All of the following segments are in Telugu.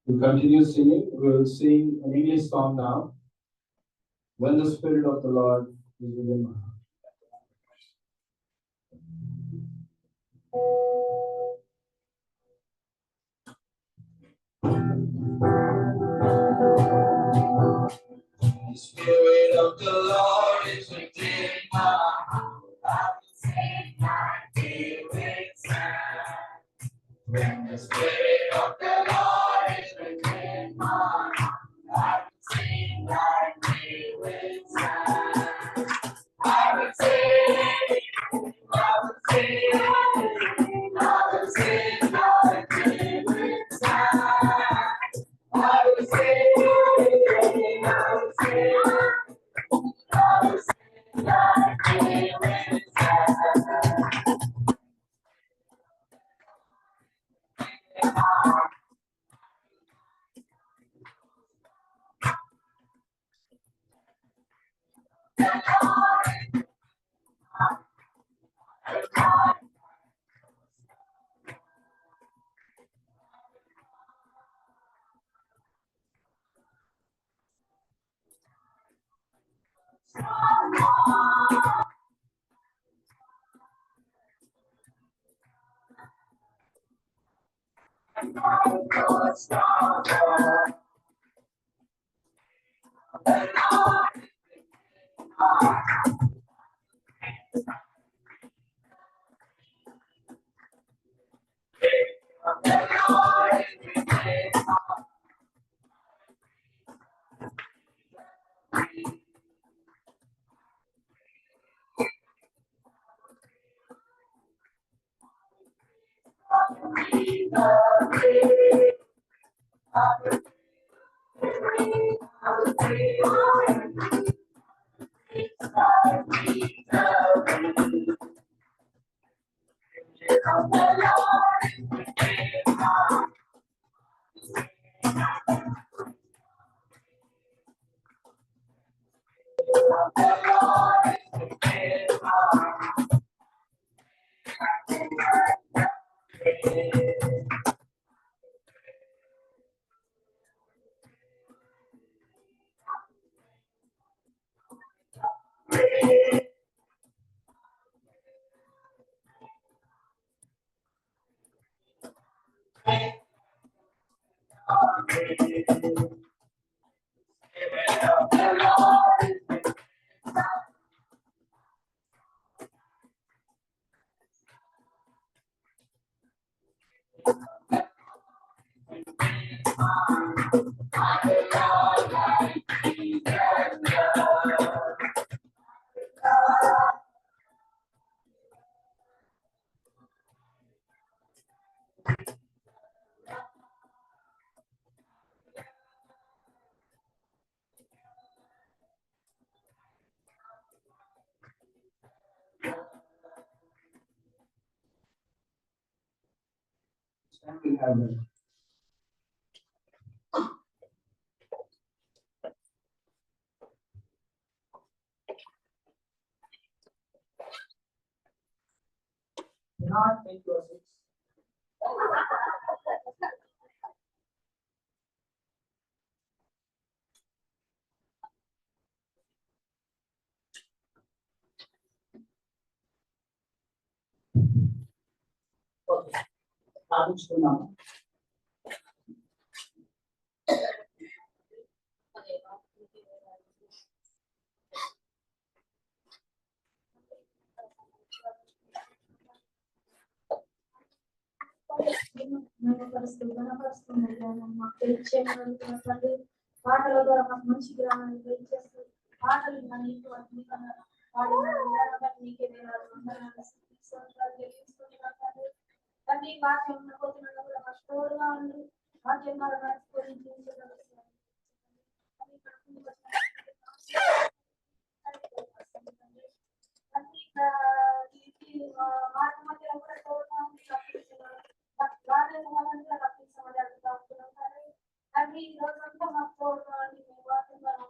To continue singing, we will sing an English song now. When the Spirit of the Lord is within my heart. The Spirit of the Lord is within my heart. I will sing my favorite song. When the Spirit of the Lord is within my heart, I will sing my favorite song. I will sing, I will sing. Not make your seats. Okay. ప్రార్థించుకున్నాము. పాటల ద్వారా మాకు మంచి గ్రామాన్ని తెలియజేస్తూ పాటలు కానీ వాక్యం పోతున్నా కూడా మాకు తోడుగా ఉండి వాక్యం ద్వారా నడుచుకొని మార్గ మధ్యలో కూడా తోడుగా ఉండి అవి ఈ రోజంతా మాకు తోడుగా ఉండి మీ వాక్యం ద్వారా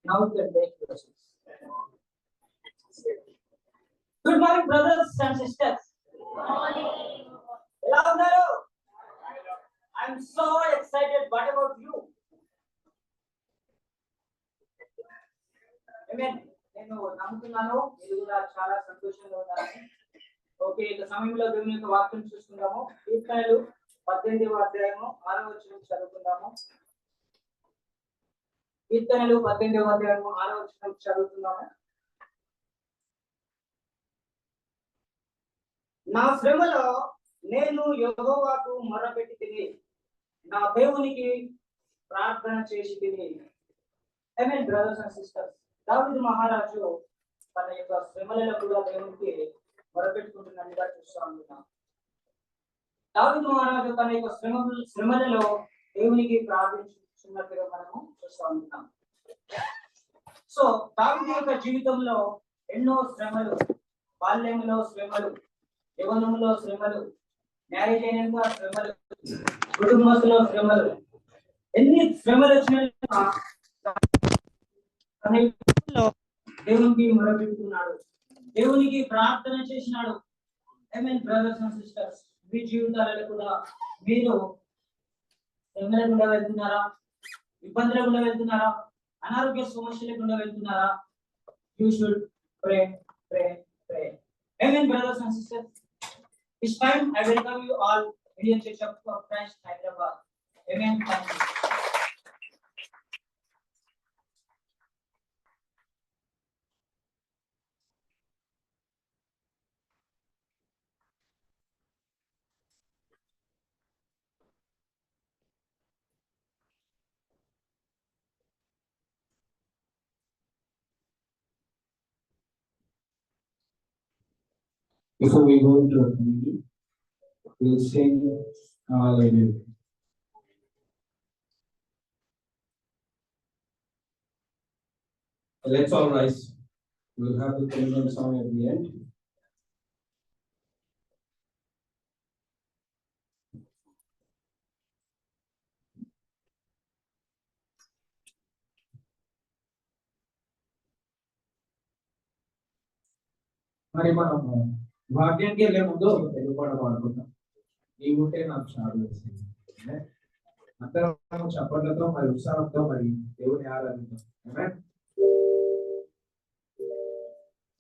Now you can take your seats. Good morning, brothers and sisters. ఎలా ఉన్నారు? I'm so excited. What about you? Amen. నేను నమ్ముతున్నాను మీరు కూడా చాలా సంతోషంగా ఉన్నారని. ఓకే, ఈ సమయంలో దేవుని యొక్క వాక్యం చూసుకుందాము. కీర్తనలు 18వ అధ్యాయము 6వ వచనం చదువుకుందాము. కీర్తనలు 18వ అధ్యాయము 6వ వచనం చదువుతున్నాము. నా శ్రమలో నేను యెహోవాకు మొర్రపెట్టి తిని నా దేవునికి ప్రార్థన చేసి తిని. ఆమేన్. బ్రదర్స్ అండ్ సిస్టర్స్, దావీదు మహారాజు తన యొక్క శ్రమలలో కూడా దేవునికి మొరపెట్టుకుంటున్నట్టుగా చూస్తూ ఉంటున్నాం. దావీదు మహారాజు తన యొక్క శ్రమలలో దేవునికి ప్రార్థించున్నట్టుగా మనము చూస్తూ ఉంటున్నాం. సో దావీదు యొక్క జీవితంలో ఎన్నో శ్రమలు, బాల్యంలో శ్రమలు, యవ్వనంలో శ్రమలు, మ్యారేజ్ అయినాక శ్రమలు, కుటుంబంలో శ్రమలు, ఎన్ని శ్రమలు వచ్చినా దేవునికి మొరపెట్టుకున్నాడు, దేవునికి ప్రార్థన చేసినాడు. ఆమేన్. బ్రదర్స్ అండ్ సిస్టర్స్, మీ జీవితాలలో కూడా మీరు శ్రమల గుండా వెళ్తున్నారా? ఇబ్బందుల గుండా వెళ్తున్నారా? అనారోగ్య సమస్యల గుండా వెళ్తున్నారా? You should pray, pray, pray. Amen, brothers and sisters. This time I welcome you all, Indian Church of Christ, Hyderabad. Amen. Thank you. Before we go into a meeting, we'll sing Hallelujah. Let's all rise. We'll have the children's song at the end. మరి మనం వాక్యానికి వెళ్ళే ముందు తెలుగు పాట పాడుకుందాం. ఈ ఉంటే నాకు చాలా వేసింది. అందరం చప్పట్లతో మరి ఉత్సాహంతో మరి దేవుని ఆరాధిద్దాం.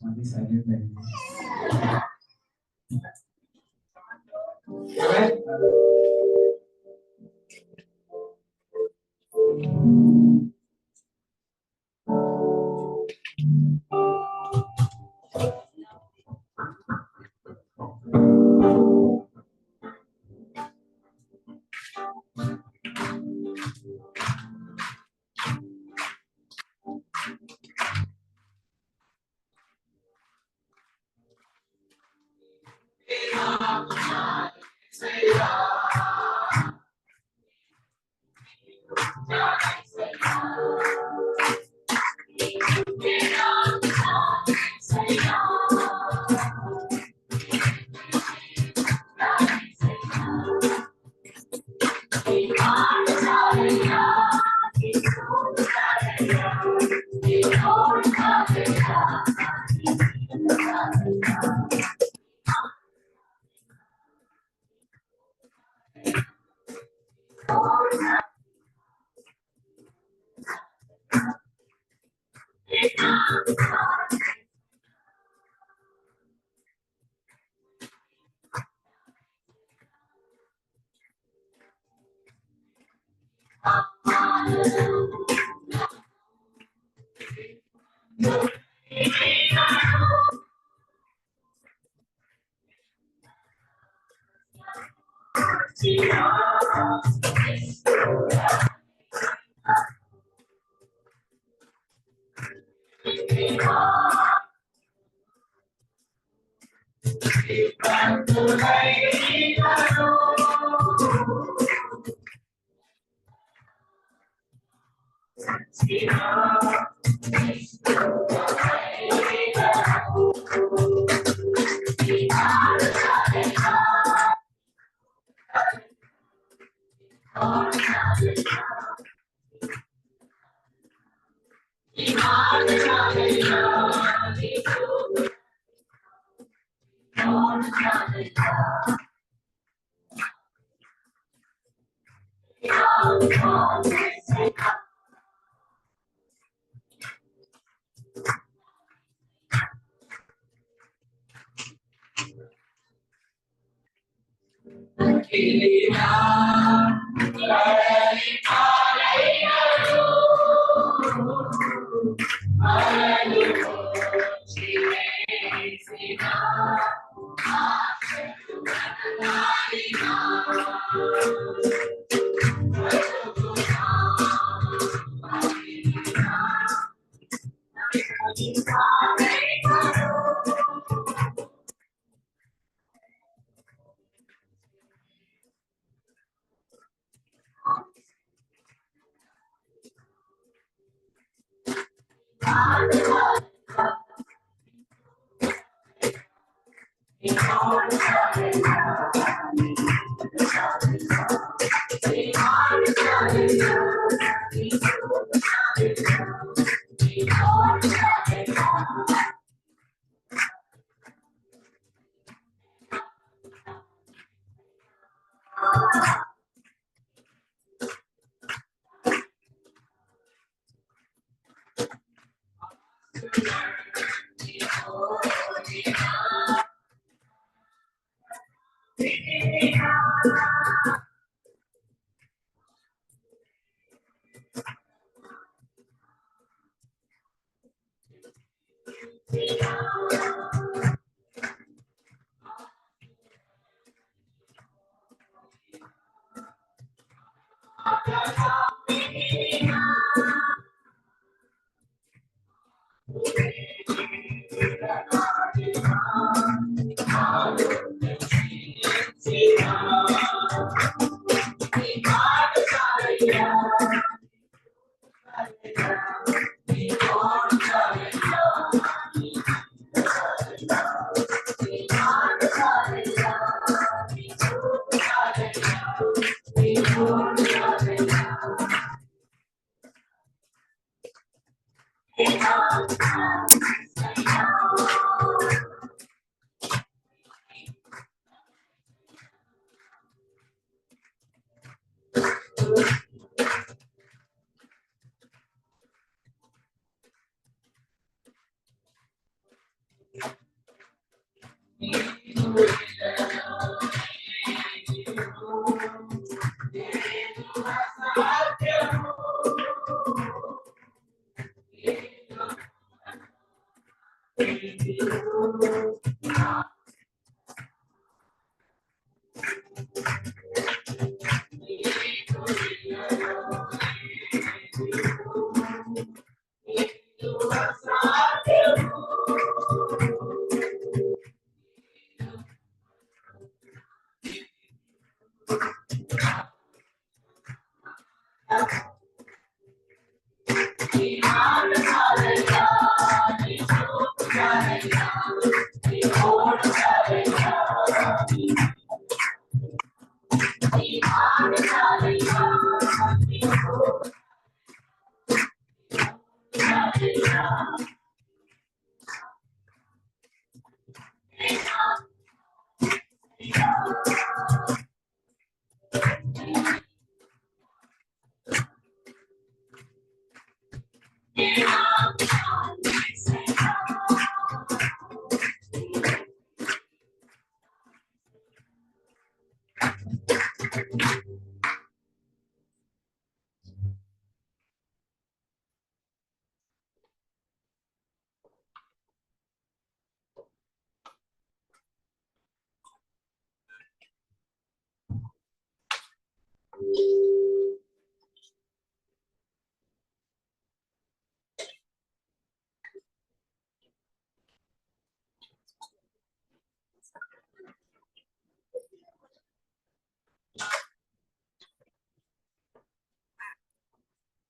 అది సైలెంట్ అయింది.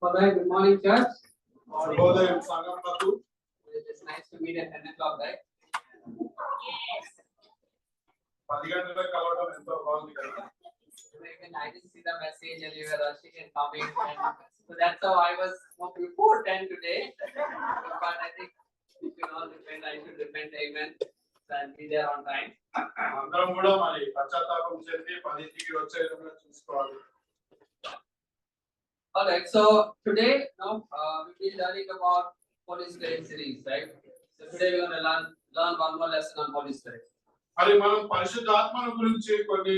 Alright, good morning, church. శుభోదయం సంగమునకు. It's nice to meet at 10 o'clock, right? 10 గంటలకు కలవడం ఎంతో బాగుంది కదా. Even I didn't see the message and you were rushing and coming, and so that's how I was before 10 today. But I think you should all repent. I should repent. Amen. And be there on time. అందరం కూడా మరి పశ్చాత్తాపం చెంది 10కి వచ్చే విధంగా చూసుకోవాలి. All right. So today, we'll be learning about Holy Spirit series, right? So today we're going to learn one more lesson on Holy Spirit. మరి మనం పరిశుద్ధాత్మను గురించి కొన్ని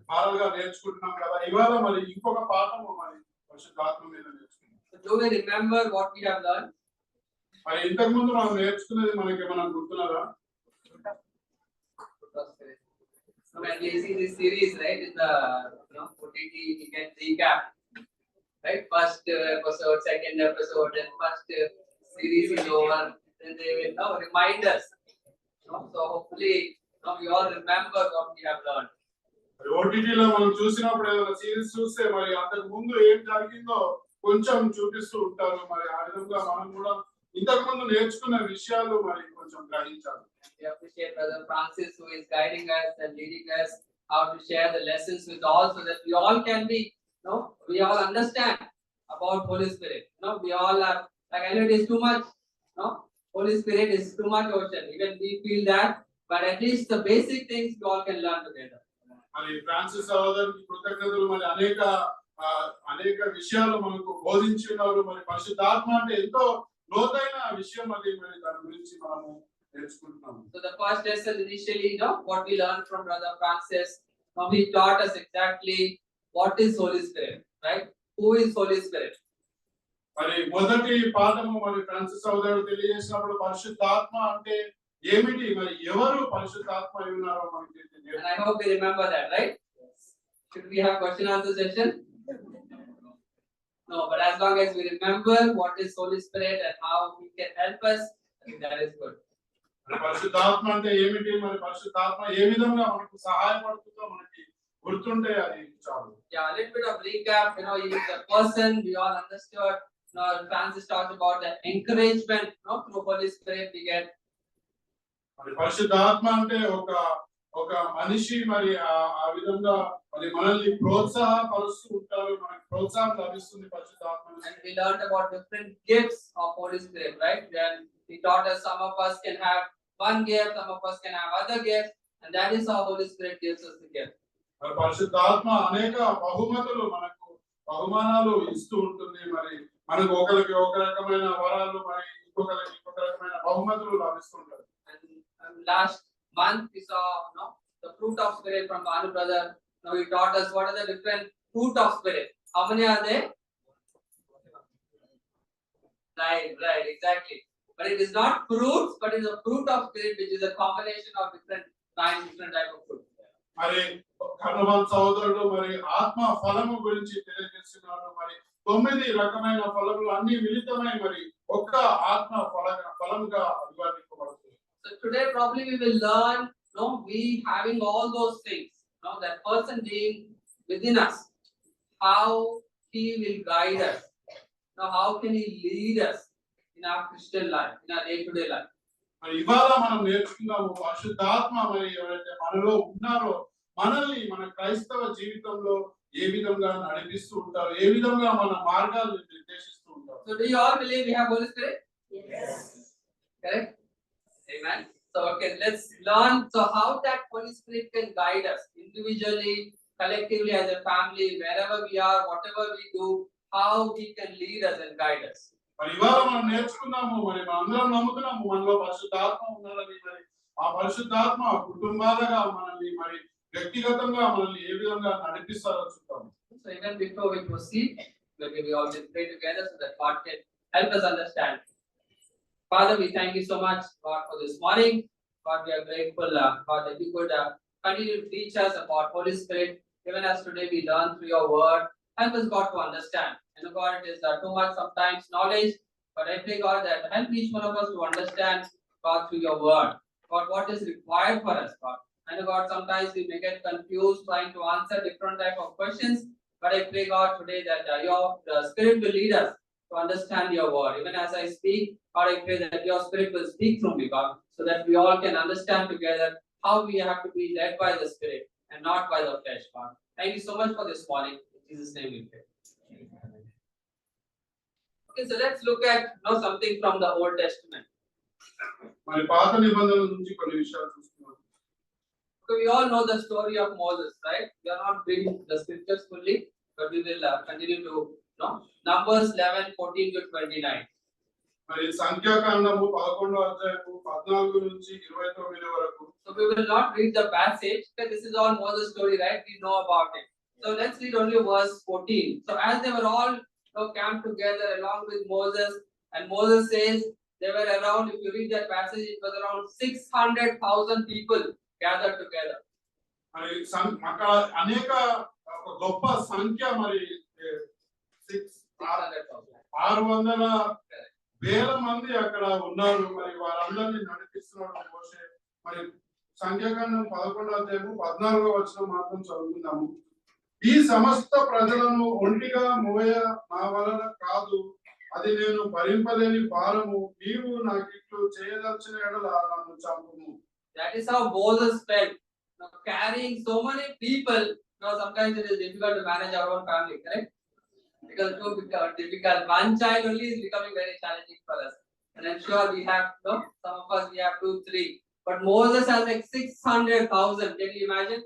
పాఠాలుగా నేర్చుకుంటున్నాం కదా. ఇవాళ మరి ఇంకొక పాఠము మరి పరిశుద్ధాత్మ మీద నేర్చుకుంటాం. So do we remember what we have learned? మరి ఇంతకు ముందు మనం నేర్చుకున్నది మనకి ఏమైనా గుర్తున్నదా? So when we see this series, right, in the OTT, we can recap, right? First episode, second episode, then first series is over. Then they will remind us. So hopefully, we all remember what we have learned. ఓటీటీలో మనం చూసినప్పుడు ఏదైనా సిరీస్ చూస్తే మరి అంతకు ముందు ఏం జరిగిందో కొంచెం చూపిస్తూ ఉంటారు. మరి ఆ విధంగా మనం కూడా ఇంతకు ముందు నేర్చుకున్న విషయాలు మరి కొంచెం గ్రహించాలి. We appreciate Brother Francis, who is guiding us and leading us how to share the lessons with all, so that we all can be, we all understand about Holy Spirit. We all are like, I know it is too much. Holy Spirit is too much ocean. Even we feel that, but at least the basic things we all can learn together. మరి ఫ్రాన్సిస్ సహోదరునికి కృతజ్ఞతలు. మరి అనేక విషయాలు మనకు బోధించి ఉన్నారు. మరి పరిశుద్ధాత్మ అంటే ఎంతో లోతైన విషయం అది. మరి దాని గురించి మనము నేర్చుకుంటున్నాము. So the first lesson initially, what we learned from Brother Francis, he taught us exactly what is Holy Spirit, right? Who is Holy Spirit? మరి మొదటి పాఠము మరి ఫ్రాన్సిస్ సహోదరుడు తెలియజేసినప్పుడు పరిశుద్ధాత్మ అంటే ఏమిటి, మరి ఎవరు పరిశుద్ధాత్మ అయి ఉన్నారో మనకి And I hope you remember that, right? Should we have question answer session? No, but as long as we remember what is Holy Spirit and how He can help us, I think that is good. మరి పరిశుద్ధాత్మ అంటే ఏమిటి, మరి పరిశుద్ధాత్మ ఏ విధంగా మనకు సహాయపడుతుందో మనకి గుర్తుంటే అది చాలు. Yeah, a little bit of recap. He is a person. We all understood. Francis talked about the encouragement. Through Holy Spirit we get. మరి పరిశుద్ధాత్మ అంటే ఒక మనిషి, మరి ఆ విధంగా మరి మనల్ని ప్రోత్సాహపరుస్తూ ఉంటారు, మనకి ప్రోత్సాహం లభిస్తుంది పరిశుద్ధాత్మ. And we learned about different gifts of Holy Spirit, right? Then he taught us some of us can have one gift, some of us can have other gifts, and that is how Holy Spirit gives us the gift. మరి పరిశుద్ధాత్మ అనేక బహుమతులు మనకు బహుమానాలు ఇస్తూ ఉంటుంది. మరి మనకు ఒకరికి ఒక రకమైన వరాలు, మరి ఇంకొకరికి ఇంకొక రకమైన బహుమతులు లభిస్తుంటారు. And last month we saw the fruit of spirit from Banu brother. Now he taught us what are the different fruit of spirit. How many are there? Right, exactly. But it is not fruits, but it is a fruit of spirit, which is a combination of different type of fruit. మరి కర్ణవాన్ సహోదరుడు మరి ఆత్మ ఫలము గురించి తెలియజేస్తున్నారు. మరి 9 రకమైన ఫలములు అన్ని మిళితమై మరి ఒక్క ఆత్మ ఫలముగా విభజించబడుతుంది. So today probably we will learn, we having all those things, that person being within us, how he will guide us. Now how can he lead us in our Christian life, in our day-to-day life? మరి ఇవాళ మనం నేర్చుకున్నాము పరిశుద్ధాత్మ మరి ఎవరైతే మనలో ఉన్నారో మనల్ని మన క్రైస్తవ జీవితంలో ఏ విధంగా నడిపిస్తూ ఉంటారు, ఏ విధంగా మన మార్గాలను నిర్దేశిస్తూ ఉంటారు. So do you all believe we have Holy Spirit? Yes. Correct? Amen. So okay, let's learn how that Holy Spirit can guide us individually, collectively, as a family, wherever we are, whatever we do, how He can lead us and guide us. మరి ఇవాళ మనం నేర్చుకున్నాము, మరి మనందరం నమ్ముతున్నాము మనలో పరిశుద్ధాత్మ ఉన్నాడని. మరి ఆ పరిశుద్ధాత్మ కుటుంబాలుగా మనల్ని మరి వ్యక్తిగతంగా మనల్ని ఏ విధంగా నడిపిస్తారో చూద్దాం. So even before we proceed, maybe we all will pray together so that God can help us understand. Father, we thank you so much, God, for this morning. God, we are grateful, God, that you could continue to teach us about Holy Spirit. Even as today we learn through your word, help us, God, to understand. And God, it is too much sometimes knowledge, but I pray, God, that help each one of us to understand, God, through your word. God, what is required for us, God. I know, God, sometimes we may get confused trying to answer different type of questions, but I pray, God, today that your Spirit will lead us to understand your word. Even as I speak, God, I pray that your Spirit will speak through me, God, so that we all can understand together how we have to be led by the Spirit and not by the flesh, God. Thank you so much for this morning. In Jesus' name we pray. Okay, so let's look at something from the Old Testament. మరి పాత నిబంధనల నుంచి కొన్ని విషయాలు చూస్తున్నాం. So we all know the story of Moses, right? We are not reading the scriptures fully, but we will continue to Numbers 11:14 to 29. మరి సంఖ్యాకాండము 11వ అధ్యాయము 14 నుంచి 29 వరకు. So we will not read the passage because this is all Moses story, right? We know about it. So let's read only verse 14. So as they were all camped together along with Moses, and Moses says they were around, if you read that passage, it was around 600,000 people gathered together. మరి అక్కడ అనేక గొప్ప సంఖ్య, మరి 600,000 మంది అక్కడ ఉన్నారు. మరి వారందరినీ నడిపిస్తున్నాడు మోషే. మరి సంఖ్యాకాండం 11వ అధ్యాయము 14వ వచనం మాత్రం చదువుకుందాము. ఈ సమస్త ప్రజలను ఒంటిగా మోయ నా వలన కాదు, అది నేను భరింపలేని భారము, నీవు నాకిట్లు చేయదలిచిన ఎడల నన్ను చంపుము. That is how Moses felt. Now, carrying so many people, sometimes it is difficult to manage our own family, correct? Because too difficult. One child only is becoming very challenging for us. And I'm sure we have, some of us we have 2, 3. But Moses has like 600,000. Can you imagine?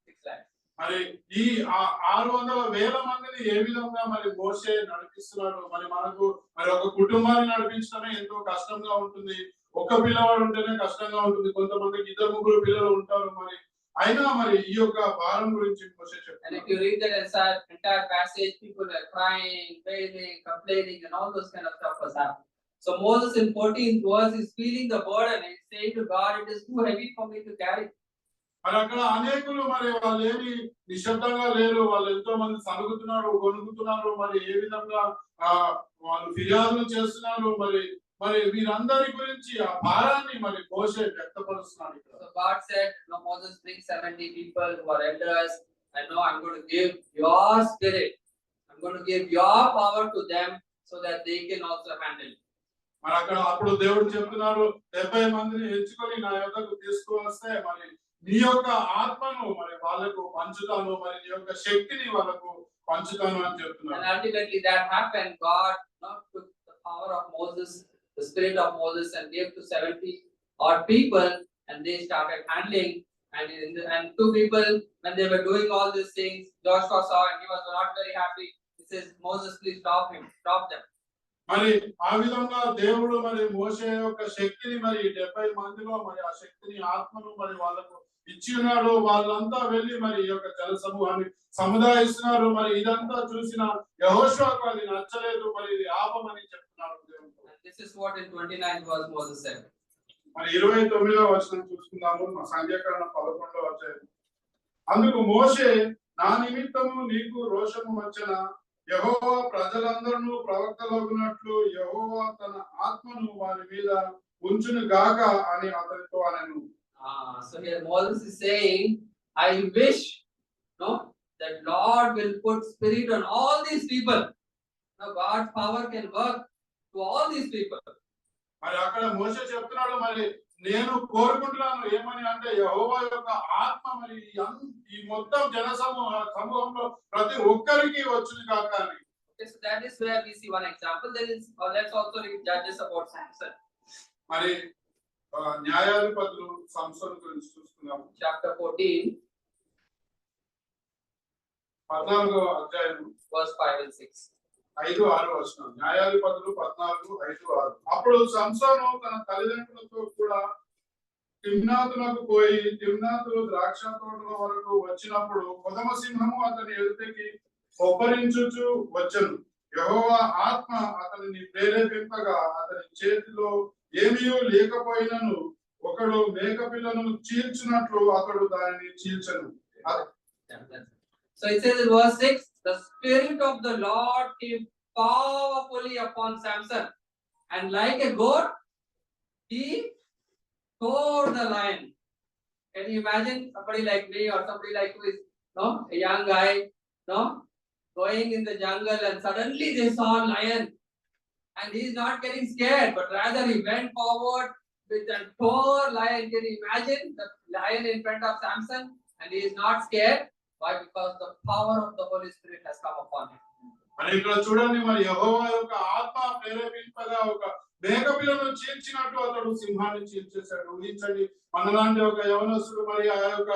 6 lakhs. మరి ఈ 600,000 మందిని ఏ విధంగా మరి మోషే నడిపిస్తున్నాడు. మరి మనకు మరి ఒక కుటుంబాన్ని నడిపించడమే ఎంతో కష్టంగా ఉంటుంది. ఒక్క పిల్లవాడు ఉంటేనే కష్టంగా ఉంటుంది. కొంతమందికి 2, 3 పిల్లలు ఉంటారు. మరి అయినా మరి ఈ యొక్క భారం గురించి మోషే చెప్తాడు. And if you read that entire passage, people are crying, wailing, complaining, and all those kind of stuff was happening. So Moses in 14th verse is feeling the burden and he's saying to God, it is too heavy for me to carry. మరి అక్కడ అనేకులు మరి వాళ్ళు ఏమి నిశ్శబ్దంగా లేరు, వాళ్ళు ఎంతో మంది సనుగుతున్నారు, గొనుగుతున్నారు, మరి ఏ విధంగా ఆ వాళ్ళు ఫిర్యాదులు చేస్తున్నారు, మరి మరి వీరందరి గురించి ఆ భారాన్ని మరి మోషే వ్యక్తపరుస్తున్నాడు ఇక్కడ. So God said, no, Moses, bring 70 people who are elders, and now I'm going to give your spirit. I'm going to give your power to them so that they can also handle it. మరి అక్కడ అప్పుడు దేవుడు చెప్తున్నారు, 70 మందిని ఎంచుకొని నా యొద్దకు తీసుకువస్తే మరి నీ యొక్క ఆత్మను మరి వాళ్ళకు పంచుతాను, మరి నీ యొక్క శక్తిని వాళ్ళకు పంచుతాను అని చెప్తున్నారు. And ultimately that happened. God not took the power of Moses, the spirit of Moses, and gave to 70 odd people, and they started handling. And two people, when they were doing all these things, Joshua saw and he was not very happy. He says, Moses, please stop them. మరి ఆ విధంగా దేవుడు మరి మోషే యొక్క శక్తిని మరి 70 మందిలో మరి ఆ శక్తిని ఆత్మను మరి వాళ్ళకు ఇచ్చి ఉన్నాడు. వాళ్ళంతా వెళ్ళి మరి ఈ యొక్క జన సమూహాన్ని సముదాయిస్తున్నారు. మరి ఇదంతా చూసిన యెహోషువకు అది నచ్చలేదు, మరి ఇది ఆపమని చెప్తున్నాడు దేవుడు. This is what in 29th verse Moses said. మరి 29వ వచనం చూసుకుందాము. సంఖ్యాకాండం 11వ అధ్యాయం. అందుకు మోషే, నా నిమిత్తము నీకు రోషము వచ్చెన, యెహోవా ప్రజలందరూ ప్రవక్తలగునట్లు యెహోవా తన ఆత్మను వారి మీద ఉంచును గాక అని అతనితో అనెను. So here Moses is saying, I wish, no, that Lord will put spirit on all these people. Now God's power can work to all these people. మరి అక్కడ మోషే చెప్తున్నాడు, మరి నేను కోరుకుంటున్నాను ఏమని అంటే యెహోవా యొక్క ఆత్మ మరి ఈ మొత్తం జన సమూహంలో ప్రతి ఒక్కరికి వచ్చును గాక అని. Okay, so that is where we see one example. There is, let's also read Judges about Samson. మరి న్యాయాధిపతులు సంసోను గురించి చూస్తున్నాము. Chapter 14, 14వ అధ్యాయం verse 5 and 6. 5-6 వచనం. న్యాయాధిపతులు 14:5-6. అప్పుడు సంసోను తన తల్లిదండ్రులతో కూడా తిమ్నాతునకు పోయి తిమ్నాతు ద్రాక్ష తోటల వరకు వచ్చినప్పుడు కొదమ సింహము అతని ఎదుటికి ఒప్పరించుచు వచ్చెను. యెహోవా ఆత్మ అతనిని ప్రేరేపింపగా అతని చేతిలో ఏమీ లేకపోయినను ఒకడు మేకపిల్లను చీల్చినట్లు అతడు దానిని చీల్చెను. So it says in verse 6, the spirit of the Lord came powerfully upon Samson, and like a goat, he tore the lion. Can you imagine somebody like me or somebody like who is, no, a young guy, no, going in the jungle and suddenly they saw a lion, and he is not getting scared, but rather he went forward with a tore lion. Can you imagine the lion in front of Samson, and he is not scared? Why? Because the power of the Holy Spirit has come upon him. మరి ఇక్కడ చూడండి, మరి యెహోవా యొక్క ఆత్మ ప్రేరేపింపగా ఒక మేకపిల్లను చీల్చినట్టు అతడు సింహాన్ని చీల్చేశాడు. ఊహించండి, మనలాంటి ఒక యవనస్తుడు మరి ఆ యొక్క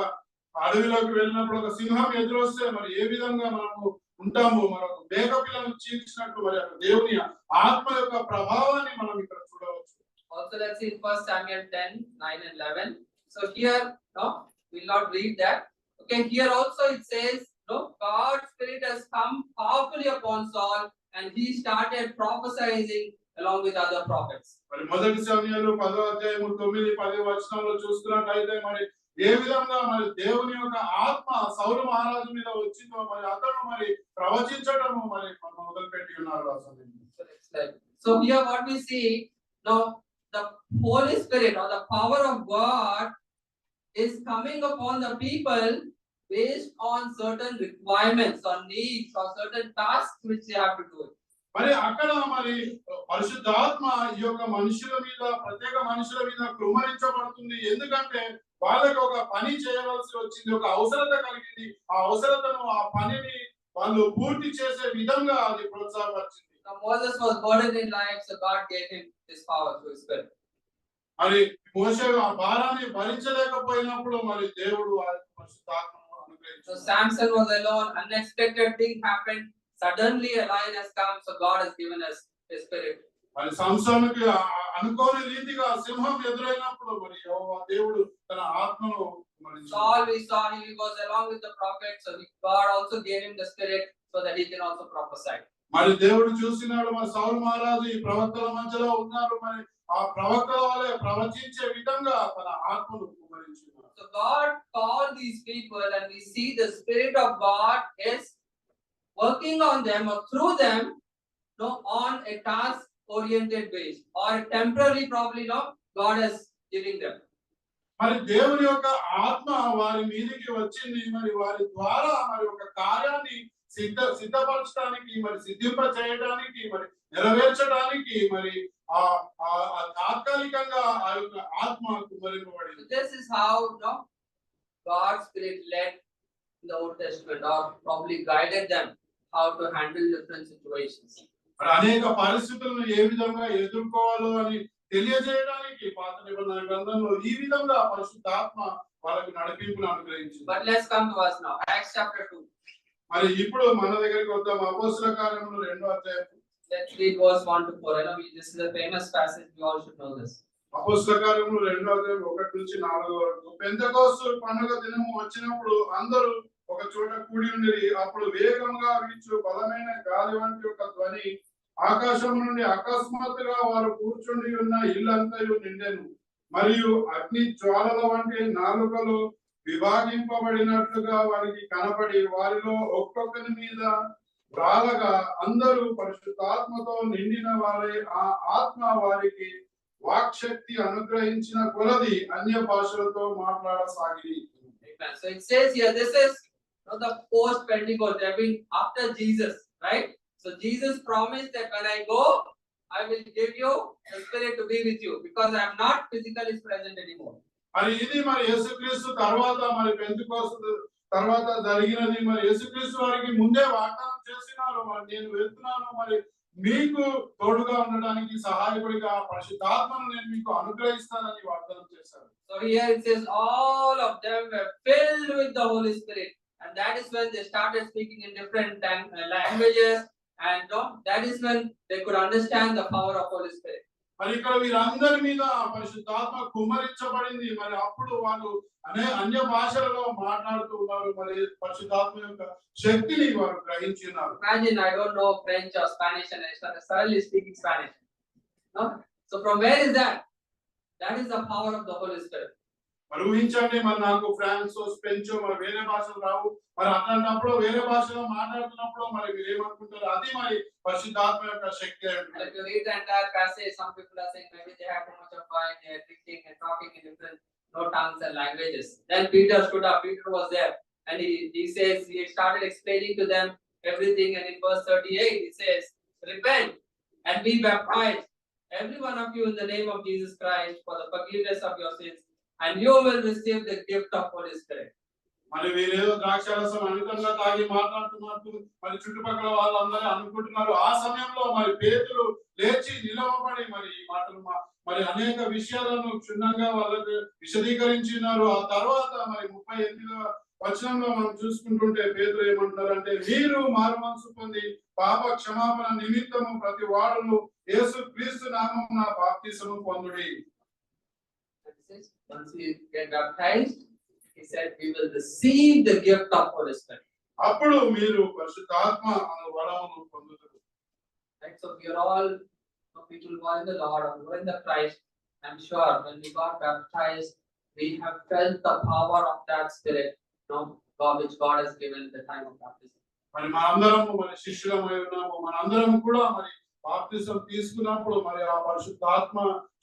అడవిలోకి వెళ్ళినప్పుడు ఒక సింహం ఎదురొస్తే మరి ఏ విధంగా మనము ఉంటాము. మనకు మేకపిల్లను చీల్చినట్టు మరి దేవుని ఆత్మ యొక్క ప్రభావాన్ని మనం ఇక్కడ చూడవచ్చు. Also let's see in 1 Samuel 10:9 and 11. So here, no, we'll not read that. Okay, here also it says, no, God's spirit has come powerfully upon Saul, and he started prophesying along with other prophets. మరి మొదటి సమయంలో 10వ అధ్యాయము 9-10 వచనాల్లో చూస్తున్నట్లయితే మరి ఏ విధంగా మరి దేవుని యొక్క ఆత్మ సౌలు మహారాజు మీద వచ్చిందో మరి అతడు మరి ప్రవచించడము మరి మొదలుపెట్టి ఉన్నారు ఆ సమయంలో. So here what we see, now the Holy Spirit or the power of God is coming upon the people based on certain requirements or needs or certain tasks which they have to do. మరి అక్కడ మరి పరిశుద్ధాత్మ ఈ యొక్క మనుషుల మీద, ప్రత్యేక మనుషుల మీద కృమ్మరించబడుతుంది. ఎందుకంటే వాళ్ళకి ఒక పని చేయవలసి వచ్చింది, ఒక అవసరత కలిగింది. ఆ అవసరతను, ఆ పనిని వాళ్ళు పూర్తి చేసే విధంగా అది ప్రోత్సాహపరిచింది. Now Moses was burdened in life, so God gave him his power through his spirit. మరి మోషే ఆ భారాన్ని భరించలేకపోయినప్పుడు మరి దేవుడు ఆ పరిశుద్ధాత్మను అనుగ్రహించాడు. So Samson was alone, unexpected thing happened, suddenly a lion has come, so God has given us his spirit. మరి సంసోనుకి అనుకోని రీతిగా సింహం ఎదురైనప్పుడు మరి యెహోవా దేవుడు తన ఆత్మను Saul, we saw he was along with the prophet, so God also gave him the spirit so that he can also prophesy. మరి దేవుడు చూసినాడు, మరి సౌలు మహారాజు ఈ ప్రవక్తల మధ్యలో ఉన్నారు, మరి ఆ ప్రవక్తల వలె ప్రవచించే విధంగా తన ఆత్మను కుమ్మరించున్నాడు. So So God called these people, and we see the Spirit of God is working on them or through them, no, on a task-oriented base or temporary, probably, no, God is giving them. మరి దేవుని యొక్క ఆత్మ వారి మీదకి వచ్చింది, మరి వారి ద్వారా మరి ఒక కార్యాన్ని సిద్ధపరచడానికి, మరి సిద్ధింప చేయడానికి, మరి నెరవేర్చడానికి, మరి ఆ తాత్కాలికంగా ఆ యొక్క ఆత్మ కుమ్మరింపబడింది. This is how, no, God's Spirit led in the Old Testament, or probably guided them how to handle different situations. మరి అనేక పరిస్థితులను ఏ విధంగా ఎదుర్కోవాలో అని తెలియజేయడానికి పాత నిబంధన గ్రంథంలో ఈ విధంగా పరిశుద్ధాత్మ వాళ్ళకి నడిపింపును అనుగ్రహించింది. But let's come to us now. Acts chapter 2. మరి ఇప్పుడు మన దగ్గరికి వద్దాం. అపోస్తల కార్యములు 2వ అధ్యాయం. Let's read verse 1 to 4. I know this is a famous passage. We all should know this. అపోస్తల కార్యములు 2వ అధ్యాయం 1 నుంచి 4 వరకు. పెంతెకోస్తు పండుగ దినము వచ్చినప్పుడు అందరూ ఒక చోట కూడి ఉండిరి. అప్పుడు వేగంగా వీచు బలమైన గాలి వంటి ఒక ధ్వని ఆకాశం నుండి అకస్మాత్తుగా వారు కూర్చుండి ఉన్న ఇల్లంతయు నిండెను. మరియు అగ్ని జ్వాలల వంటి నాలుకలు విభాగింపబడినట్లుగా వారికి కనపడి వారిలో ఒక్కొక్కరి మీద రాలగా అందరూ పరిశుద్ధాత్మతో నిండిన వారే ఆ ఆత్మ వారికి వాక్శక్తి అనుగ్రహించిన కొలది అన్య భాషలతో మాట్లాడసాగి. So it says here, this is the post Pentecost. I mean, after Jesus, right? So Jesus promised that when I go, I will give you the Spirit to be with you, because I am not physically present anymore. మరి ఇది మరి యేసుక్రీస్తు తర్వాత మరి పెంతెకోస్తు తర్వాత జరిగినది. మరి యేసుక్రీస్తు వారికి ముందే వాగ్దానం చేసినారు, మరి నేను వెళ్తున్నాను, మరి మీకు తోడుగా ఉండడానికి సహాయకుడిగా పరిశుద్ధాత్మను నేను మీకు అనుగ్రహిస్తానని వాగ్దానం చేశారు. So here it says all of them were filled with the Holy Spirit, and that is when they started speaking in different languages, and that is when they could understand the power of Holy Spirit. మరి ఇక్కడ వీరందరి మీద పరిశుద్ధాత్మ కుమ్మరించబడింది. మరి అప్పుడు వాళ్ళు అన్య భాషలలో మాట్లాడుతూ ఉన్నారు. మరి పరిశుద్ధాత్మ యొక్క శక్తిని వారు గ్రహించున్నారు. Imagine, I don't know French or Spanish, and I started suddenly speaking Spanish. No? So from where is that? That is the power of the Holy Spirit. మరి ఊహించండి, మరి నాకు ఫ్రాన్స్ స్పెయిన్ మరి వేరే భాషలు రావు, మరి అట్లాంటప్పుడు వేరే భాషలో మాట్లాడుతున్నప్పుడు మరి మీరు ఏమనుకుంటారు? అది మరి పరిశుద్ధాత్మ యొక్క శక్తి. If you read the entire passage, some people are saying maybe they have too much of wine, they are drinking and talking in different tongues and languages. Then Peter stood up. Peter was there, and he says, he started explaining to them everything. And in verse 38 he says, repent and be baptized, every one of you, in the name of Jesus Christ, for the forgiveness of your sins, and you will receive the gift of Holy Spirit. మరి వీరేదో ద్రాక్షారసం అమితంగా తాగి మాట్లాడుతున్నట్టు మరి చుట్టుపక్కల వాళ్ళందరూ అనుకుంటున్నారు. ఆ సమయంలో మరి పేతురు లేచి నిలవబడి మరి ఈ మాటలు మరి అనేక విషయాలను క్షుణ్ణంగా వాళ్ళకు విశదీకరించినారు. ఆ తర్వాత మరి 38వ వచనంలో మనం చూసుకుంటుంటే పేతురు ఏమంటారంటే, మీరు మారు మనసు పొంది పాప క్షమాపణ నిమిత్తము ప్రతి వాడును యేసు క్రీస్తు నామమున బాప్తిసము పొందుడి. Once we get baptized, he said, we will receive the gift of Holy Spirit. అప్పుడు మీరు పరిశుద్ధాత్మ అనే వరమును పొందుతారు. Right? So we are all people who are in the Lord, who are in the Christ. I'm sure when we got baptized, we have felt the power of that Spirit, God, which God has given at the time of baptism. మరి మనందరము మరి శిష్యులమై ఉన్నాము. మనందరం కూడా మరి బాప్తిసం తీసుకున్నప్పుడు మరి ఆ పరిశుద్ధాత్మ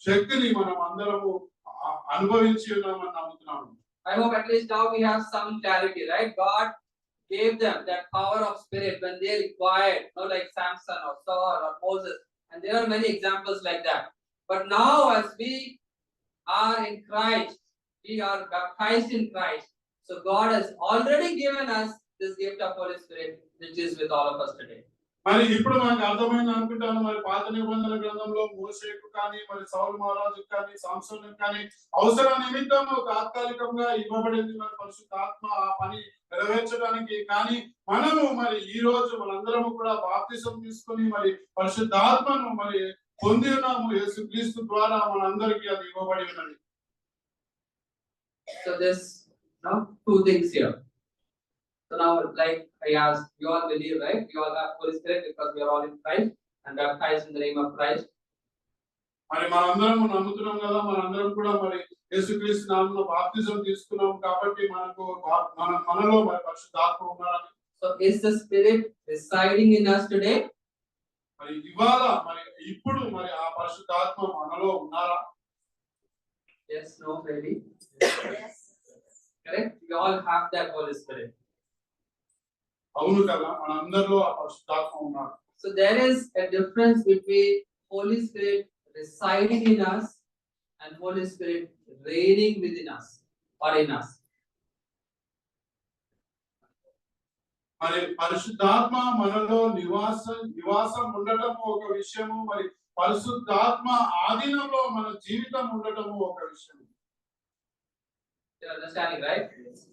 శక్తిని మనం అందరము అనుభవించి ఉన్నామని నమ్ముతున్నాము. I hope at least now we have some clarity, right? God gave them that power of Spirit when they required, like Samson or Saul or Moses, and there are many examples like that. But now as we are in Christ, we are baptized in Christ, so God has already given us this gift of Holy Spirit, which is with all of us today. మరి ఇప్పుడు మనకు అర్థమైంది అనుకుంటాను. మరి పాత నిబంధన గ్రంథంలో మోషేకు కానీ మరి సౌలు మహారాజుకు కానీ సంసోనుకు కానీ అవసర నిమిత్తం తాత్కాలికంగా ఇవ్వబడింది మరి పరిశుద్ధాత్మ ఆ పని నెరవేర్చడానికి. కానీ మనము మరి ఈ రోజు మనందరము కూడా బాప్తిసం తీసుకొని మరి పరిశుద్ధాత్మను మరి పొంది ఉన్నాము. యేసుక్రీస్తు ద్వారా మనందరికీ అది ఇవ్వబడి ఉన్నది. So there's two things here. So now, like I asked, you all believe, right? You all have Holy Spirit because we are all in Christ and baptized in the name of Christ. మరి మనందరం నమ్ముతున్నాం కదా, మనందరం కూడా మరి యేసుక్రీస్తు నామమున బాప్తిజం తీసుకున్నాం కాబట్టి మనలో మరి పరిశుద్ధాత్మ ఉన్నారని. So is the Spirit residing in us today? మరి ఇవాళ మరి ఇప్పుడు మరి ఆ పరిశుద్ధాత్మ మనలో ఉన్నారా? Yes, no, maybe. Yes. Correct? We all have that Holy Spirit. అవును కదా, మనందరిలో ఆ పరిశుద్ధాత్మ ఉన్నారు. So there is a difference between Holy Spirit residing in us and Holy Spirit reigning within us or in us. మరి పరిశుద్ధాత్మ మనలో నివాసం ఉండటం ఒక విషయము, మరి పరిశుద్ధాత్మ ఆధీనంలో మన జీవితం ఉండటము ఒక విషయం. You're understanding, right?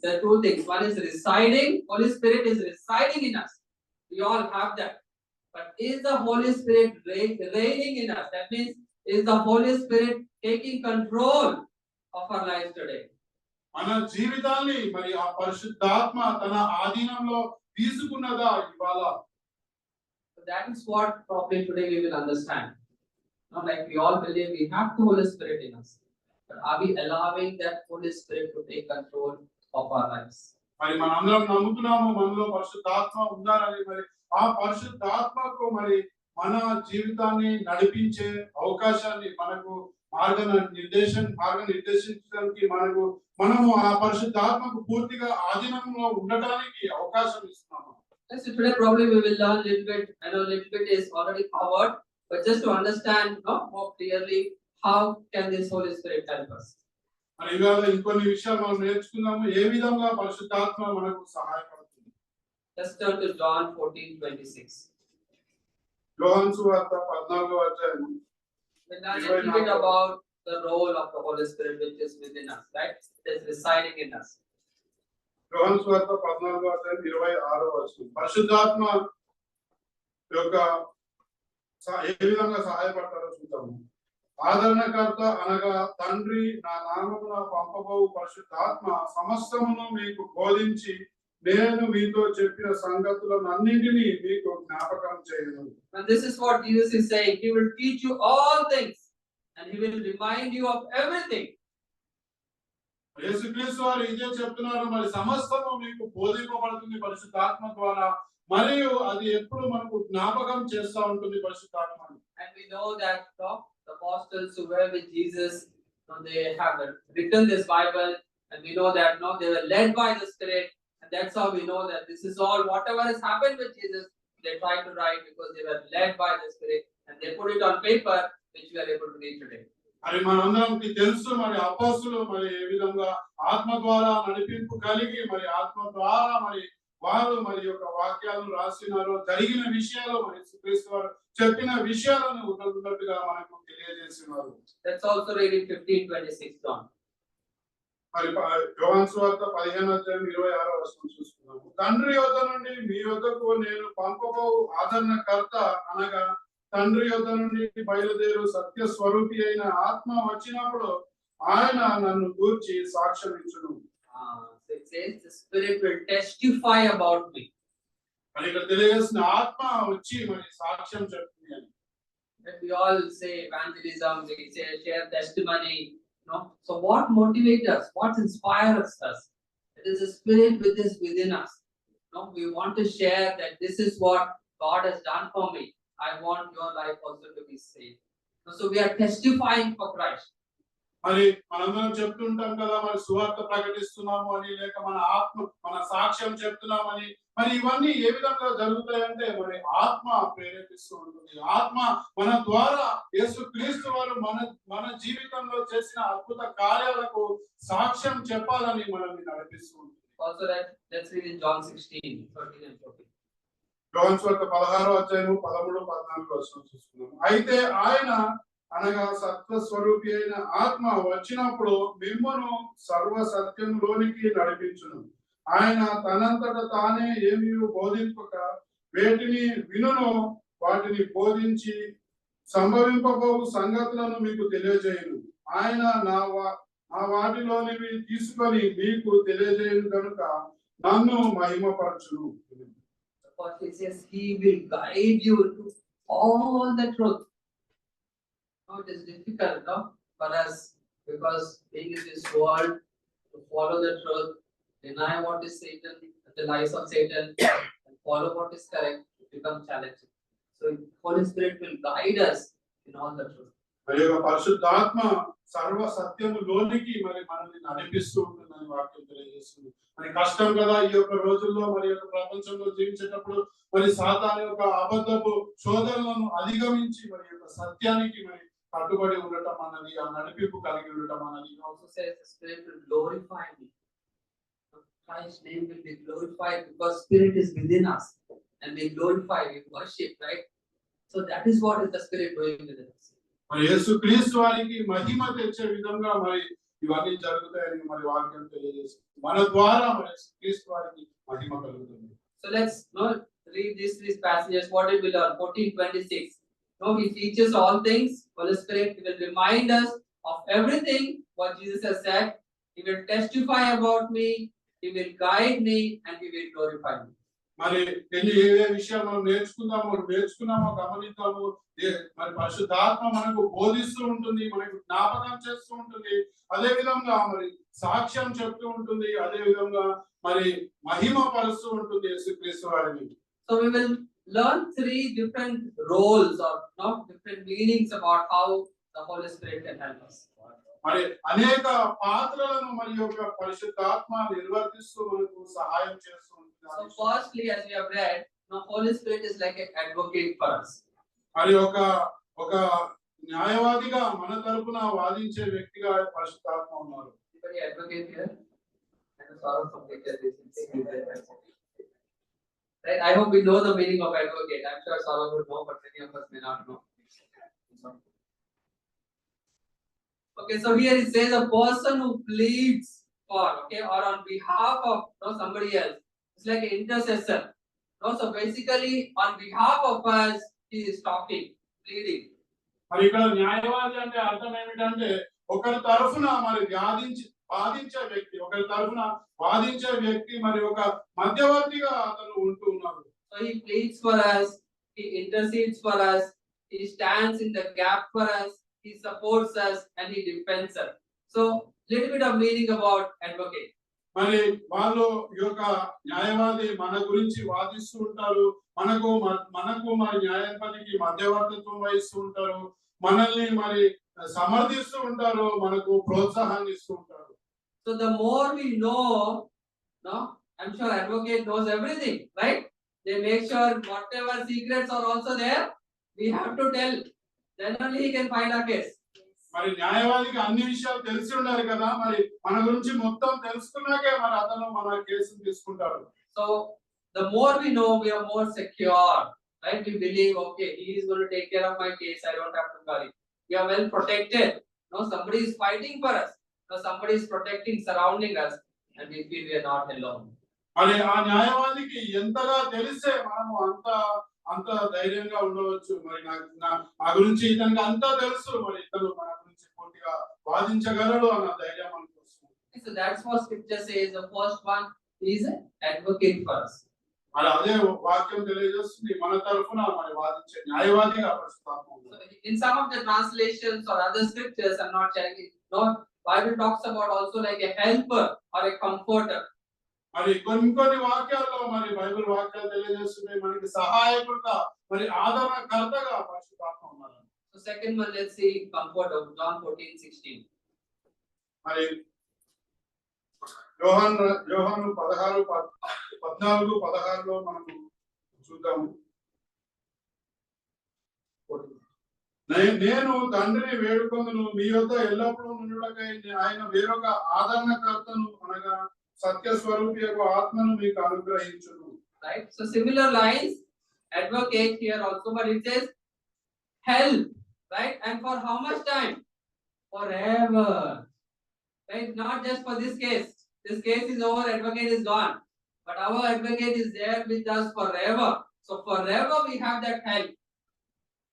There are two things. One is residing. Holy Spirit is residing in us. We all have that. But is the Holy Spirit reigning in us? That means, is the Holy Spirit taking control of our lives today? మన జీవితాన్ని మరి ఆ పరిశుద్ధాత్మ తన ఆధీనంలో తీసుకున్నదా ఇవాళ? So that is what probably today we will understand. Not like we all believe we have the Holy Spirit in us. But are we allowing that Holy Spirit to take control of our lives? మరి మనందరం నమ్ముతున్నాము మనలో పరిశుద్ధాత్మ ఉన్నారని. మరి ఆ పరిశుద్ధాత్మకు మరి మన జీవితాన్ని నడిపించే అవకాశాన్ని మనకు నిర్దేశించడానికి మనము ఆ పరిశుద్ధాత్మకు పూర్తిగా ఆధీనంలో ఉండటానికి అవకాశం ఇస్తున్నాము. So today probably we will learn little bit. I know little bit is already covered, but just to understand more clearly, how can this Holy Spirit help us? మరి ఇవాళ ఇంకొన్ని విషయాలు మనం నేర్చుకుందాము, ఏ విధంగా పరిశుద్ధాత్మ మనకు సహాయపడుతుంది. Let's turn to John 14:26. యోహాను సువార్త 14వ అధ్యాయం. We'll learn a little bit about the role of the Holy Spirit which is within us, right? It is residing in us. యోహాను సువార్త 14వ అధ్యాయం 26వ వచనం. పరిశుద్ధాత్మ యొక్క ఏ విధంగా సహాయపడతారో చూద్దాము. ఆదరణకర్త అనగా తండ్రి నా నామమున పంపబోవు పరిశుద్ధాత్మ సమస్తమును మీకు బోధించి నేను మీతో చెప్పిన సంగతులన్నింటినీ మీకు జ్ఞాపకం చేయను. And this is what Jesus is saying. He will teach you all things and he will remind you of everything. యేసుక్రీస్తు వారు ఇదే చెప్తున్నారు. మరి సమస్తము మీకు బోధింపబడుతుంది పరిశుద్ధాత్మ ద్వారా, మరియు అది ఎప్పుడు మనకు జ్ఞాపకం చేస్తూ ఉంటుంది పరిశుద్ధాత్మ. And we know that the apostles who were with Jesus, they have written this Bible, and we know that they were led by the Spirit, and that's how we know that this is all whatever has happened with Jesus. They tried to write because they were led by the Spirit, and they put it on paper, which we are able to read today. మరి మనందరికి తెలుసు మరి అపోస్తలులు మరి ఏ విధంగా ఆత్మ ద్వారా నడిపింపు కలిగి మరి ఆత్మ ద్వారా మరి వారు మరి యొక్క వాక్యాలను రాసినారో, జరిగిన విషయాలు మరి యేసుక్రీస్తు వారు చెప్పిన విషయాలను ఉన్నట్టుగా మనకు తెలియజేస్తున్నారు. Let's also read it 15:26 John. మరి యోహాను సువార్త 15వ అధ్యాయం 26వ వచనం చూస్తున్నాము. తండ్రి యొద్ద నుండి మీ యొద్దకు నేను పంపబోవు ఆదరణకర్త అనగా తండ్రి యొద్ద నుండి బయలుదేరు సత్య స్వరూపి అయిన ఆత్మ వచ్చినప్పుడు ఆయన నన్ను గూర్చి సాక్ష్యం ఇచ్చును. So it says the Spirit will testify about me. మరి ఇక్కడ తెలియజేసిన ఆత్మ వచ్చి మరి సాక్ష్యం చెప్తుంది అని. That we all say evangelism, we say share testimony, So what motivates us? What inspires us? It is the Spirit which is within us. We want to share that this is what God has done for me. I want your life also to be saved. So we are testifying for Christ. మరి మనందరం చెప్తుంటాం కదా, మరి సువార్త ప్రకటిస్తున్నాము అని, లేక మన సాక్ష్యం చెప్తున్నామని. మరి ఇవన్నీ ఏ విధంగా జరుగుతాయంటే మరి ఆత్మ ప్రేరేపిస్తూ ఉంటుంది. ఆత్మ మన ద్వారా యేసుక్రీస్తు వారు మన జీవితంలో చేసిన అద్భుత కార్యాలకు సాక్ష్యం చెప్పాలని మనల్ని నడిపిస్తూ ఉంటుంది. Also let's read in John 16:13 and 14. యోహాను సువార్త 16వ అధ్యాయము 13, 14 వచనం చూసుకున్నాము. అయితే ఆయన అనగా సత్య స్వరూపి అయిన ఆత్మ వచ్చినప్పుడు మిమ్మును సర్వ సత్యంలోనికి నడిపించును. ఆయన తనంతట తానే ఏమీ బోధింపక వేటిని వినునో వాటిని బోధించి సంభవింపబోవు సంగతులను మీకు తెలియజేయును. ఆయన నా వాటిలోనివి తీసుకొని మీకు తెలియజేయును కనుక నన్ను మహిమపరచును. He says he will guide you to all the truth. No, it is difficult, no, for us because being in this world to follow the truth, deny what is Satan, the lies of Satan, and follow what is correct, it becomes challenging. So Holy Spirit will guide us in all the truth. మరి యొక్క పరిశుద్ధాత్మ సర్వ సత్యములోనికి మరి మనల్ని నడిపిస్తూ ఉంటుందని వాక్యం తెలియజేస్తుంది. మరి కష్టం కదా ఈ యొక్క రోజుల్లో మరి యొక్క ప్రపంచంలో జీవించేటప్పుడు మరి సాతాను యొక్క అబద్ధపు శోధనలను అధిగమించి మరి యొక్క సత్యానికి మరి కట్టుబడి ఉండటం అన్నది, ఆ నడిపింపు కలిగి ఉండటం అన్నది. It also says the Spirit will glorify me. Christ's name will be glorified because Spirit is within us and we glorify, we worship, right? So that is what is the Spirit doing within us. మరి యేసు క్రీస్తు వారికి మహిమ తెచ్చే విధంగా మరి ఇవన్నీ జరుగుతాయని మరి వాక్యం తెలియజేస్తుంది. మన ద్వారా మరి యేసు క్రీస్తు వారికి మహిమ కలుగుతుంది. So let's read these passages. What did we learn? 14:26. No, he teaches all things. Holy Spirit will remind us of everything what Jesus has said. He will testify about me. He will guide me and he will glorify me. మరి ఏ విషయాలు మనం నేర్చుకున్నామో గమనిద్దాము. మరి పరిశుద్ధాత్మ మనకు బోధిస్తూ ఉంటుంది, మనకు జ్ఞాపకం చేస్తూ ఉంటుంది, అదే విధంగా మరి సాక్ష్యం చెప్తూ ఉంటుంది, అదే విధంగా మరి మహిమ పరుస్తూ ఉంటుంది యేసుక్రీస్తు వారిని. So we will learn 3 different roles or different meanings about how the Holy Spirit can help us. మరి అనేక పాత్రలను మరి యొక్క పరిశుద్ధాత్మ నిర్వర్తిస్తూ మనకు సహాయం చేస్తూ ఉంటుంది. So firstly, as we have read, Holy Spirit is like an advocate for us. మరి ఒక న్యాయవాదిగా మన తరపున వాదించే వ్యక్తిగా పరిశుద్ధాత్మ ఉన్నారు. Anybody advocate here? And sorrow from right? I hope we know the meaning of advocate. I'm sure Saurabh would know, but many of us may not know. Okay, so here it says a person who pleads for, or on behalf of somebody else. It's like an intercessor. So basically, on behalf of us, he is talking, pleading. మరి ఇక్కడ న్యాయవాది అంటే అర్థం ఏమిటంటే ఒకరి తరఫున మరి వాదించే వ్యక్తి మరి ఒక మధ్యవర్తిగా అతను ఉంటూ ఉన్నాడు. So he pleads for us, he intercedes for us, he stands in the gap for us, he supports us and he defends us. So little bit of meaning about advocate. మరి వాళ్ళు ఈ యొక్క న్యాయవాది మన గురించి వాదిస్తూ ఉంటారు, మనకు మరి న్యాయపతికి మధ్యవర్తిత్వం వహిస్తూ ఉంటారు, మనల్ని మరి సమర్థిస్తూ ఉంటారు, మనకు ప్రోత్సాహాన్ని ఇస్తూ ఉంటారు. So the more we know, I'm sure advocate knows everything, right? They make sure whatever secrets are also there, we have to tell. Then only he can find our case. మరి న్యాయవాదికి అన్ని విషయాలు తెలిసి ఉండాలి కదా, మరి మన గురించి మొత్తం తెలుసుకున్నాకే మరి అతను మన కేసును తీసుకుంటాడు. So the more we know, we are more secure, right? We believe, okay, he is going to take care of my case, I don't have to worry. We are well protected. Somebody is fighting for us. Somebody is protecting, surrounding us, and we feel we are not alone. మరి ఆ న్యాయవాదికి ఎంతగా తెలిసే మనము అంత ధైర్యంగా ఉండవచ్చు. మరి నా గురించి ఇతనికి అంతా తెలుసు, మరి ఇతను మన గురించి పూర్తిగా వాదించగలడు అన్న ధైర్యం మనకు వస్తుంది. So that's what scripture says. The first one is an advocate for us. మరి అదే వాక్యం తెలియజేస్తుంది, మన తరఫున మరి వాదించే న్యాయవాదిగా పరిశుద్ధాత్మ ఉన్నాడు. In some of the translations or other scriptures, I'm not checking, Bible talks about also like a helper or a comforter. మరి కొన్ని వాక్యాల్లో మరి బైబిల్ వాక్యాలు తెలియజేస్తున్నాయి మనకి సహాయకుడుగా మరి ఆదరణకర్తగా పరిశుద్ధాత్మ ఉన్నారు. So second one, let's see comforter, John 14:16. మరి యోహాను 14:16 మనము చూద్దాము. నేను తండ్రిని వేడుకొందును, మీ యొద్ద ఎల్లప్పుడూ నుండుటకై ఆయన వేరొక ఆదరణకర్తను అనగా సత్య స్వరూపియగు ఆత్మను మీకు అనుగ్రహించును. Right? So similar lines, advocate here also, but it says help, right? And for how much time? Forever. Right? Not just for this case. This case is over, advocate is gone. But our advocate is there with us forever. So forever we have that help.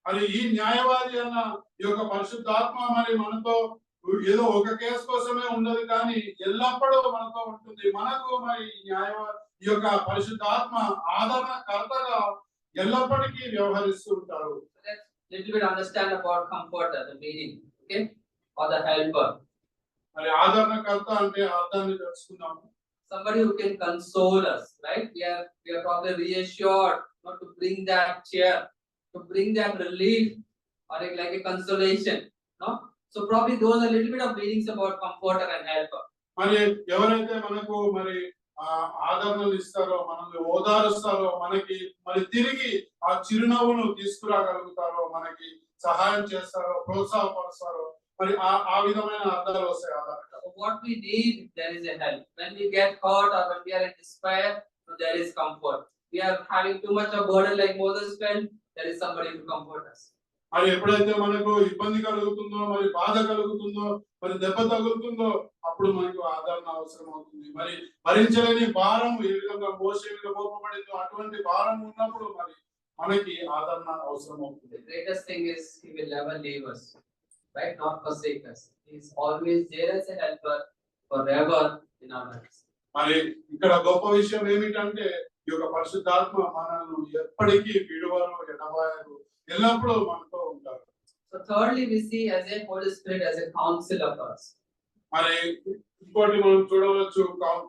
మరి ఈ న్యాయవాది అన్న ఈ యొక్క పరిశుద్ధాత్మ మరి మనతో ఏదో ఒక కేసు కోసమే ఉండదు, కానీ ఎల్లప్పుడూ మనతో ఉంటుంది. మనకు మరి ఈ యొక్క పరిశుద్ధాత్మ ఆదరణకర్తగా ఎల్లప్పటికీ వ్యవహరిస్తూ ఉంటారు. little bit understand about comforter, the meaning, okay, or the helper. మరి ఆదరణకర్త అంటే అర్థాన్ని తెలుసుకుందాము. Somebody who can console us, right? We are probably reassured not to bring that cheer, to bring that relief, or like a consolation, no? So probably those are a little bit of meanings about comforter and helper. మరి ఎవరైతే మనకు మరి ఆదరణలు ఇస్తారో, మనల్ని ఓదారుస్తారో, మనకి మరి తిరిగి ఆ చిరునవ్వును తీసుకురాగలుగుతారో, మనకి సహాయం చేస్తారో, ప్రోత్సాహపరుస్తారో, మరి ఆ విధమైన అర్థాలు వస్తాయి ఆదరణ. So what we need, there is a help. When we get hurt or when we are in despair, so there is comfort. We are having too much of burden like Moses felt, there is somebody to comfort us. మరి ఎప్పుడైతే మనకు ఇబ్బంది కలుగుతుందో, మరి బాధ కలుగుతుందో, మరి దెబ్బ తగులుతుందో, అప్పుడు మనకు ఆదరణ అవసరం అవుతుంది. మరి భరించలేని భారం ఏ విధంగా మోసే మీద మోపబడిందో అటువంటి భారం ఉన్నప్పుడు మరి మనకి ఆదరణ అవసరం అవుతుంది. The greatest thing is he will never leave us, right? Not forsake us. He is always there as a helper forever in our lives. మరి ఇక్కడ గొప్ప విషయం ఏమిటంటే ఈ యొక్క పరిశుద్ధాత్మ మనల్ని ఎప్పటికీ విడువరు, ఎడబాయరు, ఎల్లప్పుడూ మనతో ఉంటారు. So thirdly, we see as a Holy Spirit as a counselor for us. మరి ఇంకోటి మనం చూడవచ్చు,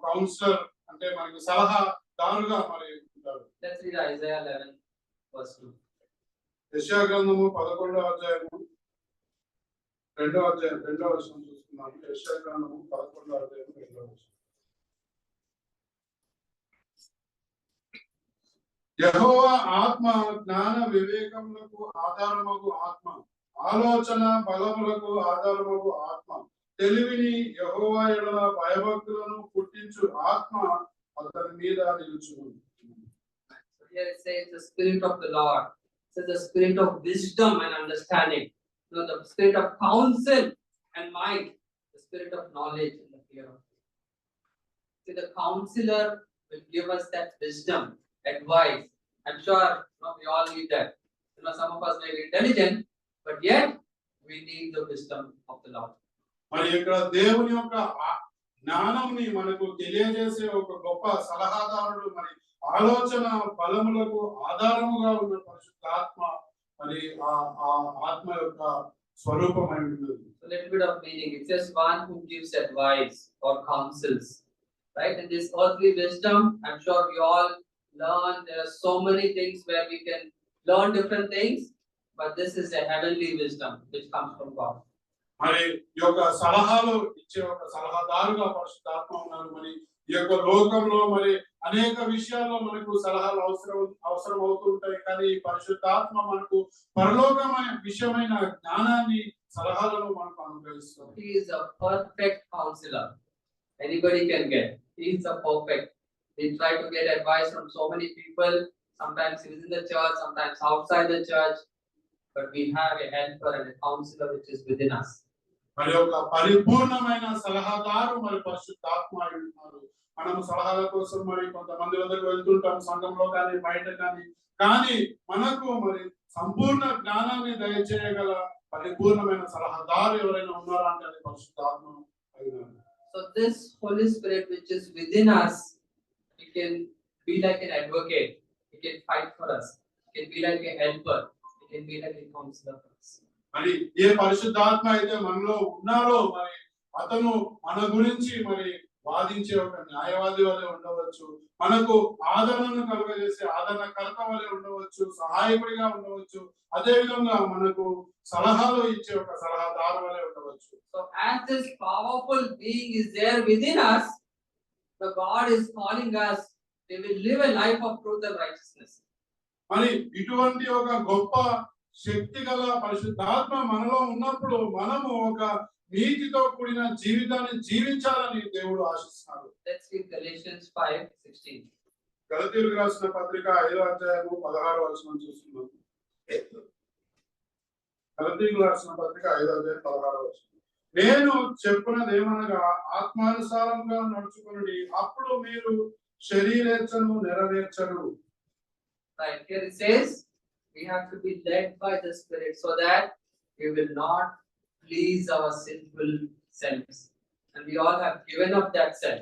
కౌన్సిలర్ అంటే మనకి సలహాదారుగా మరి ఉంటారు. Let's read Isaiah 11 verse 2. యెషయా గ్రంథము 11వ అధ్యాయము 2వ వచనం చూస్తున్నాము. యెషయా గ్రంథము 11వ అధ్యాయము 2వ వచనం. యెహోవా ఆత్మ జ్ఞాన వివేకములకు ఆధారమగు ఆత్మ, ఆలోచన బలములకు ఆధారమగు ఆత్మ, తెలివిని యెహోవా యెడల భయభక్తులను పుట్టించు ఆత్మ అతని మీద నిలుచును. Here it says the Spirit of the Lord. It says the Spirit of wisdom and understanding. You know, the Spirit of counsel and might, the Spirit of knowledge and the fear of God. See, the counselor will give us that wisdom, advice. I'm sure we all need that. You know, some of us may be intelligent, but yet we need the wisdom of the Lord. మరి ఇక్కడ దేవుని యొక్క జ్ఞానంని మనకు తెలియజేసే ఒక గొప్ప సలహాదారుడు, మరి ఆలోచన బలములకు ఆధారముగా ఉన్న పరిశుద్ధాత్మ, మరి ఆ ఆత్మ యొక్క స్వరూపమై ఉంటుంది. So a little bit of meaning. It says one who gives advice or counsels, right? In this earthly wisdom, I'm sure we all learn. There are so many things where we can learn different things, but this is a heavenly wisdom which comes from God. మరి ఈ యొక్క సలహాలు ఇచ్చే ఒక సలహాదారుగా పరిశుద్ధాత్మ ఉన్నారు. మరి ఈ యొక్క లోకంలో మరి అనేక విషయాల్లో మనకు సలహాలు అవసరం అవుతూ ఉంటాయి, కానీ ఈ పరిశుద్ధాత్మ మనకు పరలోకమైన విషయమైన జ్ఞానాన్ని, సలహాలను మనకు అనుగ్రహిస్తుంది. He is a perfect counselor. Anybody can get. He is a perfect. We try to get advice from so many people. Sometimes within the church, sometimes outside the church. But we have a helper and a counselor which is within us. మరి ఒక పరిపూర్ణమైన సలహాదారు మరి పరిశుద్ధాత్మ అయి ఉన్నారు. మనము సలహాల కోసం మరి కొంతమంది వద్దకు వెళ్తుంటాం, సంఘంలో కానీ బయట కానీ మనకు మరి సంపూర్ణ జ్ఞానాన్ని దయచేయగల పరిపూర్ణమైన సలహాదారు ఎవరైనా ఉన్నారా అంటే అది పరిశుద్ధాత్మ అయి ఉన్నారు. So this Holy Spirit which is within us, it can be like an advocate. It can fight for us. It can be like a helper. It can be like a counselor for us. మరి ఏ పరిశుద్ధాత్మ అయితే మనలో ఉన్నారో మరి అతను మన గురించి మరి వాదించే ఒక న్యాయవాది వలె ఉండవచ్చు, మనకు ఆదరణను కలుగజేసే ఆదరణకర్త వలె ఉండవచ్చు, సహాయకుడిగా ఉండవచ్చు, అదే విధంగా మనకు సలహాలు ఇచ్చే ఒక సలహాదారు వలె ఉండవచ్చు. So as this powerful being is there within us, the God is calling us, we will live a life of truth and righteousness. మరి ఇటువంటి ఒక గొప్ప శక్తి గల పరిశుద్ధాత్మ మనలో ఉన్నప్పుడు మనము ఒక నీతితో కూడిన జీవితాన్ని జీవించాలని దేవుడు ఆశిస్తున్నాడు. Let's read Galatians 5:16. గలతీయులకు రాసిన పత్రిక 5వ అధ్యాయము 16వ వచనం చూస్తున్నాము. గలతీయులకు రాసిన పత్రిక 5వ అధ్యాయం 16వ వచనం. నేను చెప్పునదేమనగా ఆత్మానుసారంగా నడుచుకొనుడి, అప్పుడు మీరు శరీరేచ్ఛను నెరవేర్చరు. Right, here it says we have to be led by the Spirit so that we will not please our sinful selves. And we all have given up that self.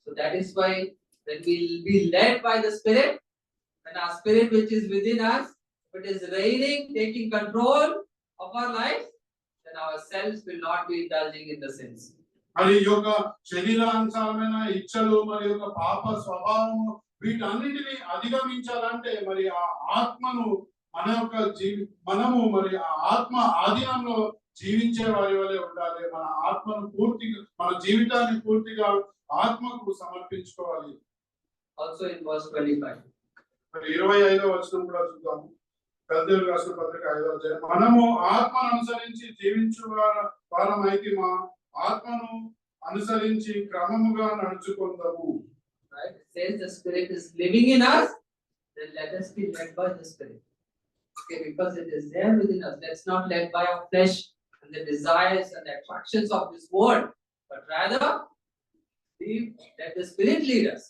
So that is why when we will be led by the Spirit, when our spirit which is within us, if it is reigning, taking control of our lives, then our selves will not be indulging in the sins. మరి ఈ యొక్క శరీరానుసారమైన ఇచ్చలు మరి యొక్క పాప స్వభావము వీటన్నిటిని అధిగమించాలంటే మరి ఆ ఆత్మను మన యొక్క మనము మరి ఆ ఆత్మ ఆధీనంలో జీవించే వారి వలె ఉండాలి. మన ఆత్మను పూర్తిగా మన జీవితాన్ని పూర్తిగా ఆత్మకు సమర్పించుకోవాలి. Also in verse 25. మరి 25వ వచనం కూడా చూద్దాము. గలతీయులకు రాసిన పత్రిక 5వ అధ్యాయం. మనము ఆత్మను అనుసరించి జీవించు వారమైతే మా ఆత్మను అనుసరించి క్రమముగా నడుచుకుందాము. Right? It says the Spirit is living in us, then let us be led by the Spirit. Okay, because it is there within us. Let's not led by our flesh and the desires and the attractions of this world, but rather let the Spirit lead us.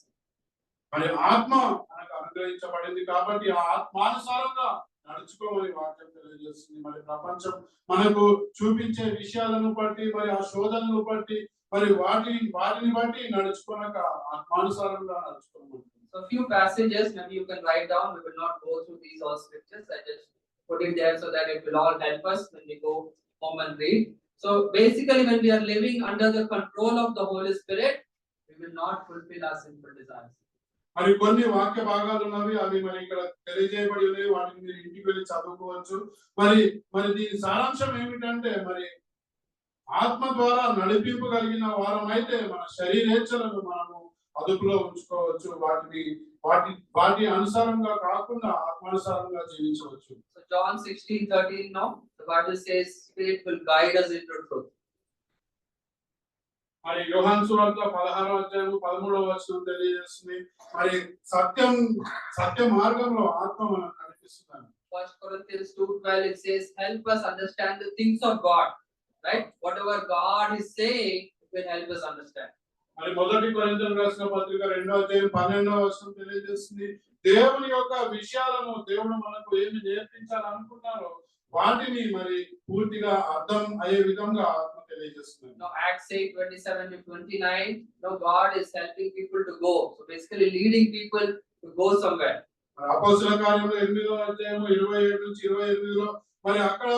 మరి ఆత్మ మనకు అనుగ్రహించబడింది కాబట్టి ఆ ఆత్మానుసారంగా నడుచుకోమని వాక్యం తెలియజేస్తుంది. మరి ప్రపంచం మనకు చూపించే విషయాలను బట్టి మరి ఆ శోధనను బట్టి మరి వాటిని బట్టి నడుచుకోనక ఆత్మానుసారంగా నడుచుకోమని. So few passages maybe you can write down. We will not go through these all scriptures. I just put it there so that it will all help us when we go home and read. So basically when we are living under the control of the Holy Spirit, we will not fulfill our sinful desires. మరి కొన్ని వాక్య భాగాలు ఉన్నవి, అవి మరి ఇక్కడ తెలియజేయబడి ఉన్నాయి. వాటిని మీరు ఇంటికి వెళ్ళి చదువుకోవచ్చు. మరి దీని సారాంశం ఏమిటంటే మరి ఆత్మ ద్వారా నడిపింపు కలిగిన వారమైతే మన శరీరేచ్ఛలను మనము అదుపులో ఉంచుకోవచ్చు. వాటి అనుసారంగా కాకుండా ఆత్మానుసారంగా జీవించవచ్చు. So John 16:13 now the Bible says Spirit will guide us into truth. మరి యోహాను సువార్త 16వ అధ్యాయం 13వ వచనం తెలియజేస్తుంది. మరి సత్య మార్గంలో ఆత్మ మనల్ని నడిపిస్తుంది. 1 Corinthians 2:12 it says help us understand the things of God. Right? Whatever God is saying, it will help us understand. మరి మొదటి కొరింథీయులకు రాసిన పత్రిక 2వ అధ్యాయం 12వ వచనం తెలియజేస్తుంది. దేవుని యొక్క విషయాలను దేవుడు మనకు ఏమి నేర్పించాలనుకుంటారో వాటిని మరి పూర్తిగా అర్థం అయ్యే విధంగా ఆత్మ తెలియజేస్తుంది. Now Acts 8:27 to 29, now God is helping people to go. So basically leading people to go somewhere. అపోస్తలుల కార్యములు 8వ అధ్యాయం 27 నుంచి 28లో మరి అక్కడ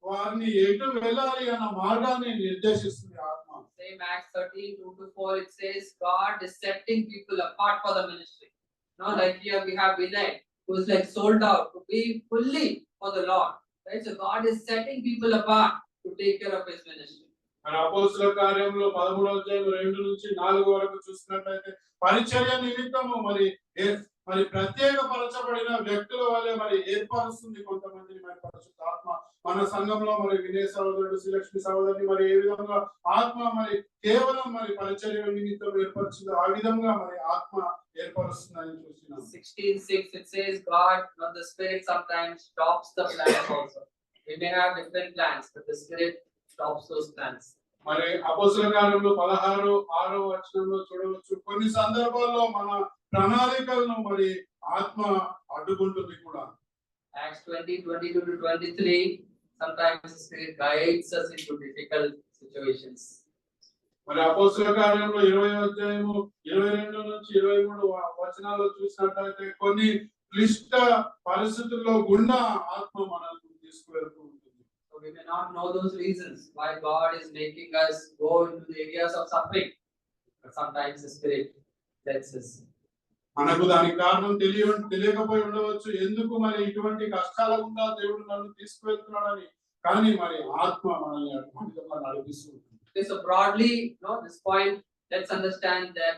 వారిని ఎటు వెళ్ళాలి అన్న మార్గాన్ని నిర్దేశిస్తుంది ఆత్మ. Same Acts 13:2 to 4 it says God is setting people apart for the ministry. Now like here we have Vinay who is like sold out to be fully for the Lord. Right? So God is setting people apart to take care of his ministry. మరి అపోస్తలుల కార్యములు 13వ అధ్యాయం 2 నుంచి 4 వరకు చూసినట్లయితే పరిచర్య నిమిత్తము మరి ప్రత్యేకపరచబడిన వ్యక్తుల వలె మరి ఏర్పరుస్తుంది కొంతమందిని మరి పరిశుద్ధాత్మ. మన సంఘంలో మరి వినయ సహోదరుడు శ్రీలక్ష్మి సహోదరుని మరి ఏ విధంగా ఆత్మ మరి కేవలం మరి పరిచర్య నిమిత్తం ఏర్పరిచిందో ఆ విధంగా మరి ఆత్మ ఏర్పరుస్తుందని చూస్తున్నాం. 16:6 it says God, not the Spirit sometimes stops the plans also. We may have different plans, but the Spirit stops those plans. మరి అపోస్తలుల కార్యములు 16:6 వచనంలో చూడవచ్చు కొన్ని సందర్భాల్లో మన ప్రణాళికలను మరి ఆత్మ అడ్డుకుంటుంది కూడా. Acts 20:22 to 23 sometimes the Spirit guides us into difficult situations. మరి అపోస్తలుల కార్యములు 20వ అధ్యాయము 22 నుంచి 23 వచనాల్లో చూసినట్లయితే కొన్ని క్లిష్ట పరిస్థితుల్లో గుండా ఆత్మ మనల్ని తీసుకువెళ్తూ ఉంటుంది. So we may not know those reasons why God is making us go into the areas of suffering, but sometimes the Spirit lets us. మనకు దానికి కారణం తెలియకపోయి ఉండవచ్చు, ఎందుకు మరి ఇటువంటి కష్టాల గుండా దేవుడు నన్ను తీసుకువెళ్తున్నాడని. కానీ మరి ఆత్మ మనల్ని అద్భుతంగా నడిపిస్తుంది. Okay, so broadly, this point, let's understand that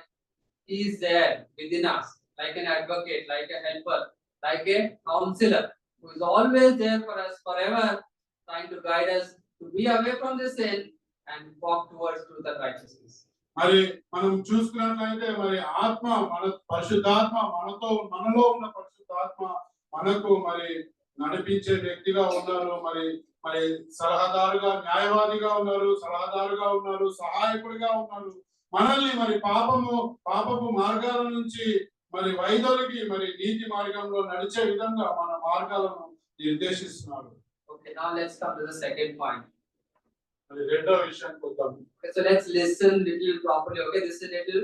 He is there within us, like an advocate, like a helper, like a counselor, who is always there for us forever, trying to guide us to be away from the sin and walk towards truth and righteousness. మరి మనం చూసుకున్నట్లయితే మరి ఆత్మ మన పరిశుద్ధాత్మ మనలో ఉన్న పరిశుద్ధాత్మ మనకు మరి నడిపించే వ్యక్తిగా ఉన్నారు. మరి సలహాదారుగా న్యాయవాదిగా ఉన్నారు, సలహాదారుగా ఉన్నారు, సహాయకుడిగా ఉన్నారు. మనల్ని మరి పాపపు మార్గాల నుంచి మరి వైదొలిగి మరి నీతి మార్గంలో నడిచే విధంగా మన మార్గాలను నిర్దేశిస్తున్నారు. Okay, now let's come to the second point. మరి రెండో విషయానికి వద్దాం. Okay, so let's listen little properly. Okay, this is a little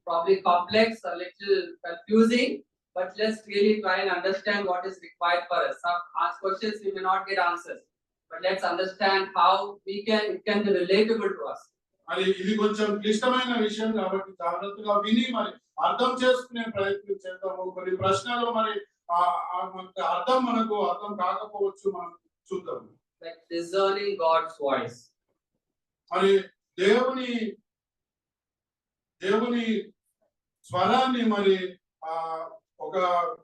probably complex, a little confusing, but let's really try and understand what is required for us. Some ask questions, we may not get answers, but let's understand how it can be relatable to us. మరి ఇది కొంచెం క్లిష్టమైన విషయం కాబట్టి జాగ్రత్తగా విని మరి అర్థం చేసుకునే ప్రయత్నం చేద్దాము. కొన్ని ప్రశ్నలు మరి అర్థం మనకు అర్థం కాకపోవచ్చు, మనం చూద్దాము. Like discerning God's voice. మరి దేవుని స్వరాన్ని మరి ఒక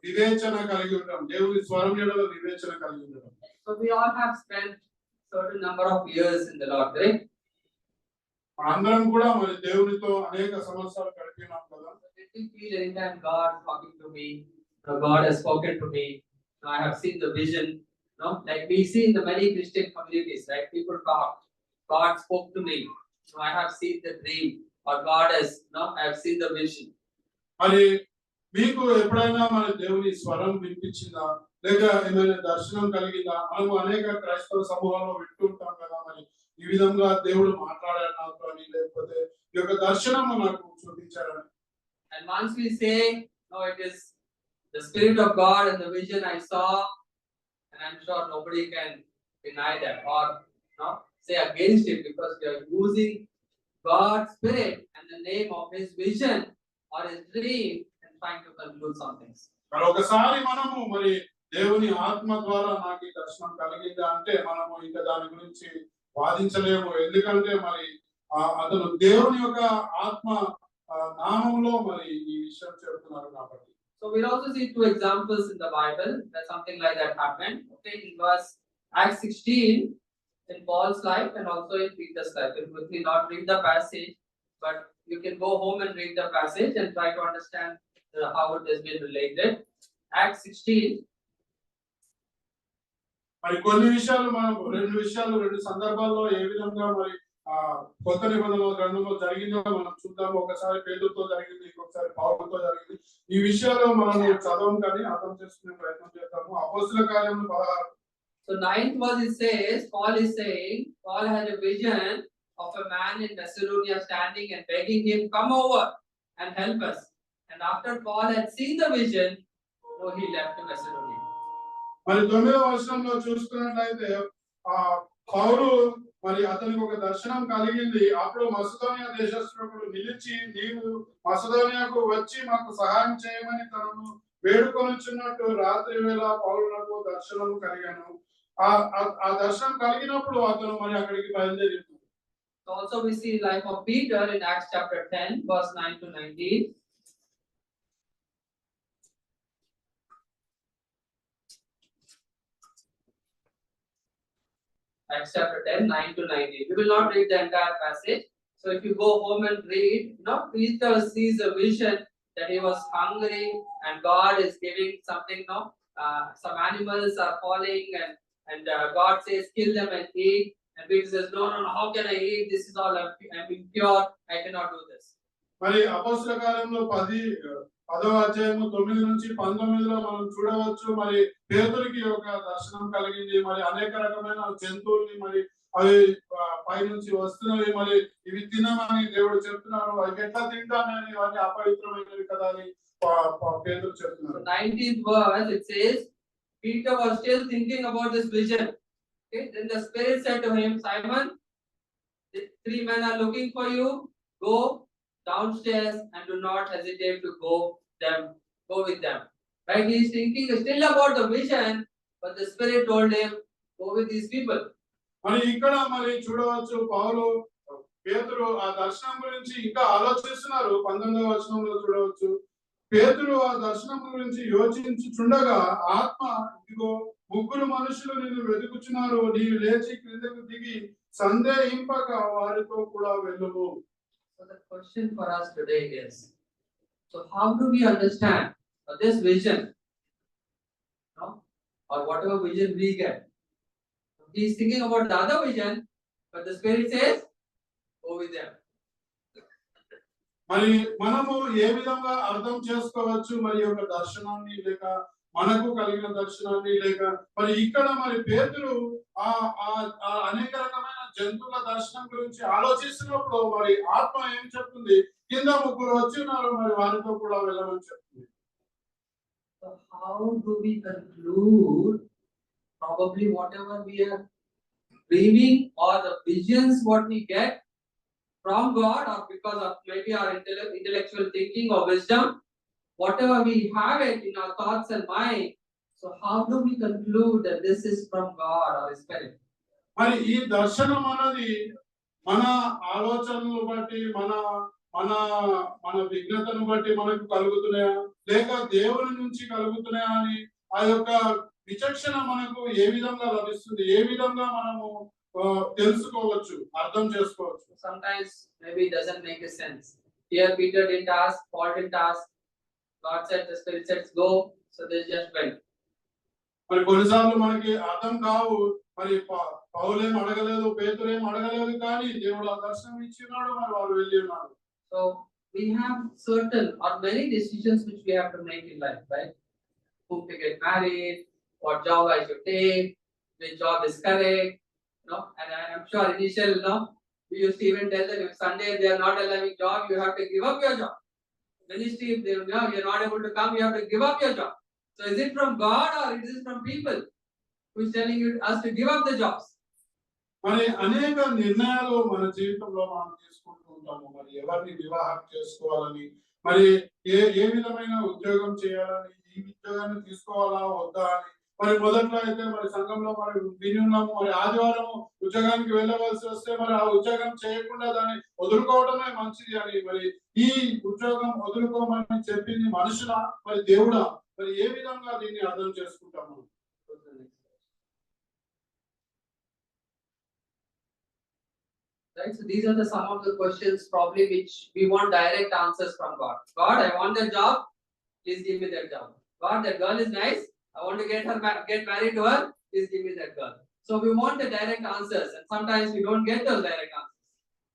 వివేచన కలిగి ఉండడం, దేవుని స్వరం ఎడల వివేచన కలిగి ఉండడం. So we all have spent certain number of years in the Lord, right? అందరం కూడా మరి దేవునితో అనేక సంవత్సరాలు గడిపినాం కదా. Did we feel anytime God talking to me? God has spoken to me. I have seen the vision. No, like we see in the many Christian communities, right? People talk. God spoke to me. I have seen the dream, or God has, I have seen the vision. మరి మీకు ఎప్పుడైనా మరి దేవుని స్వరం వినిపించిందా, లేక ఏమైనా దర్శనం కలిగిందా? మనము అనేక క్రైస్తవ సమూహాల్లో వింటుంటాం కదా, మరి ఈ విధంగా దేవుడు మాట్లాడారు నాతో అని, లేకపోతే ఈ యొక్క దర్శనం నాకు చూపించారని. And once we say, no, it is the Spirit of God and the vision I saw, and I'm sure nobody can deny that or say against it, because we are using God's Spirit and the name of His vision or His dream and trying to conclude some things. మరి ఒకసారి మనము మరి దేవుని ఆత్మ ద్వారా నాకు ఈ దర్శనం కలిగిందా అంటే మనము ఇంకా దాని గురించి వాదించలేము. ఎందుకంటే మరి అతను దేవుని యొక్క ఆత్మ నామములో మరి ఈ విషయం చెప్తున్నారు కాబట్టి. So we'll also see two examples in the Bible that something like that happened. Okay, in verse Acts 16, in Paul's life and also in Peter's life. We'll quickly not read the passage, but you can go home and read the passage and try to understand how it has been related. Acts 16. మరి కొన్ని విషయాలు మనం రెండు సందర్భాల్లో ఏ విధంగా మరి కొత్త నిబంధన గ్రంథంలో జరిగిందో మనం చూద్దాము. ఒకసారి పేతురుతో జరిగింది, ఇంకొకసారి పౌలుతో జరిగింది. ఈ విషయాలు మనం చదవం కానీ అర్థం చేసుకునే ప్రయత్నం చేద్దాము. అపోస్తలుల కార్యములు 16. So 9th verse it says, Paul is saying, Paul had a vision of a man in Macedonia standing and begging him, come over and help us. And after Paul had seen the vision, he left Macedonia. మరి 9వ వచనంలో చూసుకున్నట్లయితే పౌలు మరి అతనికి ఒక దర్శనం కలిగింది. అప్పుడు మసదోనియా దేశస్థుడు నిలిచి, నీవు మసదోనియాకు వచ్చి మాకు సహాయం చేయమని తనను వేడుకొనుచున్నట్టు రాత్రి వేళ పౌలునకు దర్శనం కలిగాను. ఆ దర్శనం కలిగినప్పుడు అతను మరి అక్కడికి బయలుదేరింది. Also we see life of Peter in Acts chapter 10 verse 9 to 19. Acts chapter 10 9 to 19. We will not read the entire passage. So if you go home and read, Peter sees a vision that he was hungry and God is giving something. Some animals are falling and God says kill them and eat. And Peter says, no, how can I eat? This is all I'm impure. I cannot do this. మరి అపోస్తలుల కార్యములు 10వ అధ్యాయము 9 నుంచి 19లో మనం చూడవచ్చు. మరి పేతురుకి ఒక దర్శనం కలిగింది. మరి అనేక రకమైన జంతువుల్ని మరి అవి పైనుంచి వస్తున్నవి, మరి ఇవి తినమని దేవుడు చెప్తున్నారు. అవి ఎట్లా తింటానని, ఇవన్నీ అపవిత్రమైనవి కదా అని పేతురు చెప్తున్నారు. 19th verse it says, Peter was still thinking about this vision. Okay, then the Spirit said to him, Simon, 3 men are looking for you. Go downstairs and do not hesitate to go with them. Right? He is thinking still about the vision, but the Spirit told him, go with these people. మరి ఇక్కడ మరి చూడవచ్చు, పౌలు పేతురు ఆ దర్శనం గురించి ఇంకా ఆలోచిస్తున్నారు. 19వ వచనంలో చూడవచ్చు, పేతురు ఆ దర్శనం గురించి యోచించుచుండగా ఆత్మ, ఇదిగో 3 మనుషులు నిన్ను వెతుకుచున్నారు, నీవు లేచి క్రిందకు దిగి సందేహింపక వారితో కూడా వెళ్ళుము. So the question for us today is, so how do we understand this vision? Or whatever vision we get. He is thinking about the other vision, but the Spirit says, go with them. మరి మనము ఏ విధంగా అర్థం చేసుకోవచ్చు మరి ఒక దర్శనాన్ని, లేక మనకు కలిగిన దర్శనాన్ని, లేక మరి ఇక్కడ మరి పేతురు అనేక రకమైన జంతువుల దర్శనం గురించి ఆలోచిస్తున్నప్పుడు మరి ఆత్మ ఏం చెప్తుంది, కింద 3 వచ్చి ఉన్నారు, మరి వారితో కూడా వెళ్ళమని చెప్తుంది. So how do we conclude probably whatever we are dreaming or the visions what we get from God or because of maybe our intellectual thinking or wisdom, whatever we have it in our thoughts and mind. So how do we conclude that this is from God or Spirit? మరి ఈ దర్శనం అన్నది మన ఆలోచనలు బట్టి మన మన మన విఘ్నతను బట్టి మనకు కలుగుతున్నాయా లేక దేవుని నుంచి కలుగుతున్నాయా అని ఆ యొక్క విచక్షణ మనకు ఏ విధంగా లభిస్తుంది ఏ విధంగా మనము తెలుసుకోవచ్చు అర్థం చేసుకోవచ్చు. Sometimes maybe it doesn't make a sense. Here Peter didn't ask, Paul didn't ask. God said, the Spirit said go, so they just went. మరి కొన్నిసార్లు మనకి అర్థం కావు, మరి పౌలేం అడగలేదు పేతురేం అడగలేదు కానీ దేవుడు ఆ దర్శనం ఇచ్చినాడు మరి వారు వెళ్ళి ఉన్నారు. So we have certain or many decisions which we have to make in life, right? Whom to get married, what job I should take, which job is correct, and I am sure initial, we used to even tell them if Sunday they are not allowing job, you have to give up your job. Ministry, if they you're not able to come, you have to give up your job. So is it from God or is it from people who is telling you us to give up the jobs? మరి అనేక నిర్ణయాలు మన జీవితంలో మనం తీసుకుంటూ ఉంటాము. మరి ఎవరిని వివాహం చేసుకోవాలని, మరి ఏ విధమైన ఉద్యోగం చేయాలని, ఈ ఉద్యోగాన్ని తీసుకోవాలా వద్దా అని. మరి మొదట్లో అయితే మరి సంఘంలో మరి విని ఉన్నాము, మరి ఆదివారం ఉద్యోగానికి వెళ్ళవలసి వస్తే మరి ఆ ఉద్యోగం చేయకుండా దాన్ని వదులుకోవడమే మంచిది అని. మరి ఈ ఉద్యోగం వదులుకోమని చెప్పింది మనుషులా మరి దేవుడా? మరి ఏ విధంగా దీన్ని అర్థం చేసుకుంటాము? Right, so these are some of the questions probably which we want direct answers from God. God, I want that job, please give me that job. God, that girl is nice, I want to get married to her, please give me that girl. So we want the direct answers, and sometimes we don't get those direct answers.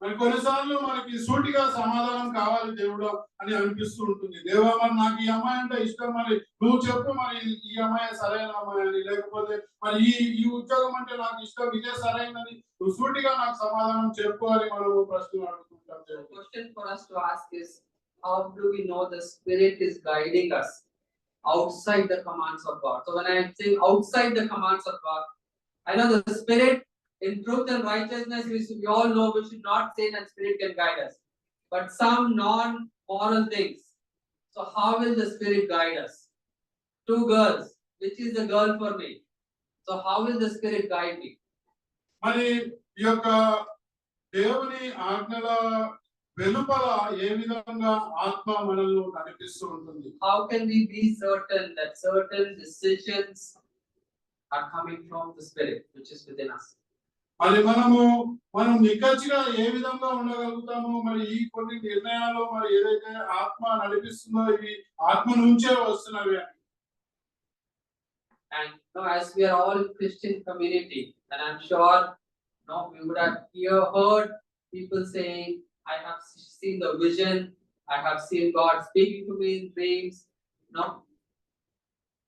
మరి కొన్నిసార్లు మనకి సూటిగా సమాధానం కావాలి దేవుడు అని అనిపిస్తూ ఉంటుంది. దేవా మరి నాకు ఈ అమ్మాయి అంటే ఇష్టం, మరి నువ్వు చెప్పు మరి ఈ అమ్మాయి సరైన అమ్మాయి అని, లేకపోతే మరి ఈ ఉద్యోగం అంటే నాకు ఇష్టం, ఇదే సరైనది, నువ్వు సూటిగా నాకు సమాధానం చెప్పు అని మనము ప్రశ్నలు అడుగుతుంటాం. The question for us to ask is, how do we know the Spirit is guiding us outside the commands of God? So when I am saying outside the commands of God, I know the Spirit in truth and righteousness, we all know we should not say that Spirit can guide us. But some non-moral things. So how will the Spirit guide us? Two girls, which is the girl for me? So how will the Spirit guide me? మరి ఈ యొక్క దేవుని ఆజ్ఞల వెలుపల ఏ విధంగా ఆత్మ మనల్ని నడిపిస్తూ ఉంటుంది? How can we be certain that certain decisions are coming from the Spirit which is within us? మరి మనం నిక్కచ్చిగా ఏ విధంగా ఉండగలుగుతాము? మరి ఈ కొన్ని నిర్ణయాలు మరి ఏదైతే ఆత్మ నడిపిస్తుందో ఇవి ఆత్మ నుంచే వస్తున్నవి అని. And as we are all Christian community, and I'm sure we would have heard people saying, I have seen the vision, I have seen God speaking to me in dreams.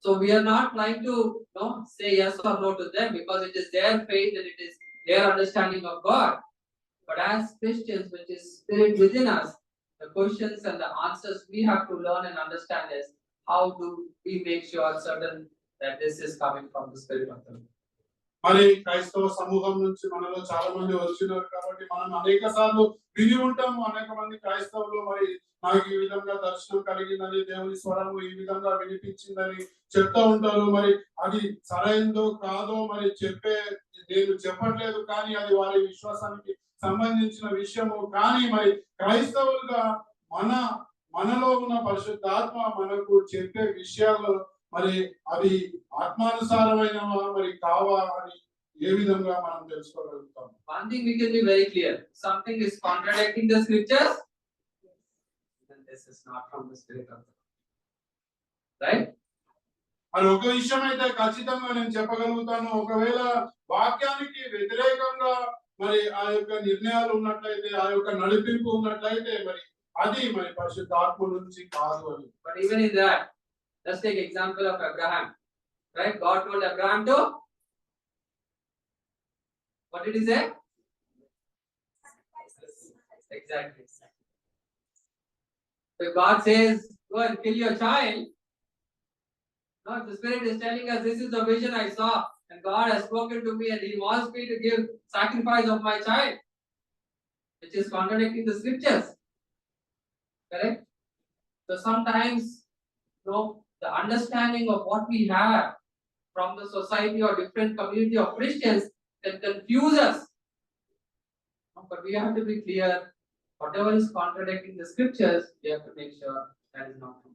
So we are not trying to say yes or no to them, because it is their faith and it is their understanding of God. But as Christians, which is Spirit within us, the questions and the answers we have to learn and understand is, how do we make sure certain that this is coming from the Spirit of the Lord? మరి క్రైస్తవ సమూహం నుంచి మనలో చాలా మంది వచ్చినారు కాబట్టి మనం అనేక సార్లు విని ఉంటాము. అనేక మంది క్రైస్తవులు మరి నాకు ఈ విధంగా దర్శనం కలిగిందని, దేవుని స్వరము ఈ విధంగా వినిపించిందని చెప్తా ఉంటారు. మరి అది సరైనదో కాదో మరి నేను చెప్పట్లేదు, కానీ అది వారి విశ్వాసానికి సంబంధించిన విషయము. కానీ మరి క్రైస్తవులుగా మనలో ఉన్న పరిశుద్ధాత్మ మనకు చెప్పే విషయాలు మరి అవి ఆత్మానుసారమైనవా మరి కావా అని ఏ విధంగా మనం తెలుసుకోగలుగుతాం? One thing we can be very clear: something is contradicting the scriptures, then this is not from the Spirit of God, right? మరి ఒక విషయం అయితే ఖచ్చితంగా నేను చెప్పగలుగుతాను, ఒకవేళ వాక్యానికి వ్యతిరేకంగా మరి ఆ యొక్క నిర్ణయాలు ఉన్నట్లయితే, ఆ యొక్క నడిపింపు ఉన్నట్లయితే మరి అది మరి పరిశుద్ధాత్మ నుంచి కాదు అని. But even in that, let's take example of Abraham, right? God told Abraham to, what did he say? Exactly. So God says, go and kill your child. No, the Spirit is telling us this is the vision I saw, and God has spoken to me, and He wants me to give sacrifice of my child, which is contradicting the scriptures. Correct? So sometimes, the understanding of what we have from the society or different community of Christians can confuse us. But we have to be clear, whatever is contradicting the scriptures, we have to make sure that is not true.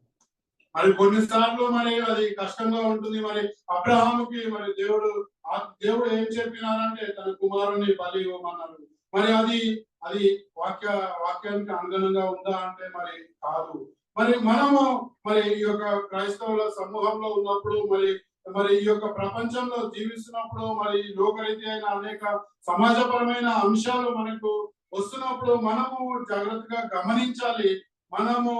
మరి కొన్నిసార్లు మరి అది కష్టంగా ఉంటుంది. మరి అబ్రహాముకి మరి దేవుడు ఏం చెప్పినారంటే తన కుమారుని బలి ఇవ్వమన్నారు. మరి అది వాక్యానికి అనుగుణంగా ఉందా అంటే మరి కాదు. మరి మనము మరి ఈ యొక్క క్రైస్తవుల సమూహంలో ఉన్నప్పుడు మరి ఈ యొక్క ప్రపంచంలో జీవిస్తున్నప్పుడు మరి లోకరీతి అయిన అనేక సమాజపరమైన అంశాలు మనకు వస్తున్నప్పుడు మనము జాగ్రత్తగా గమనించాలి. మనము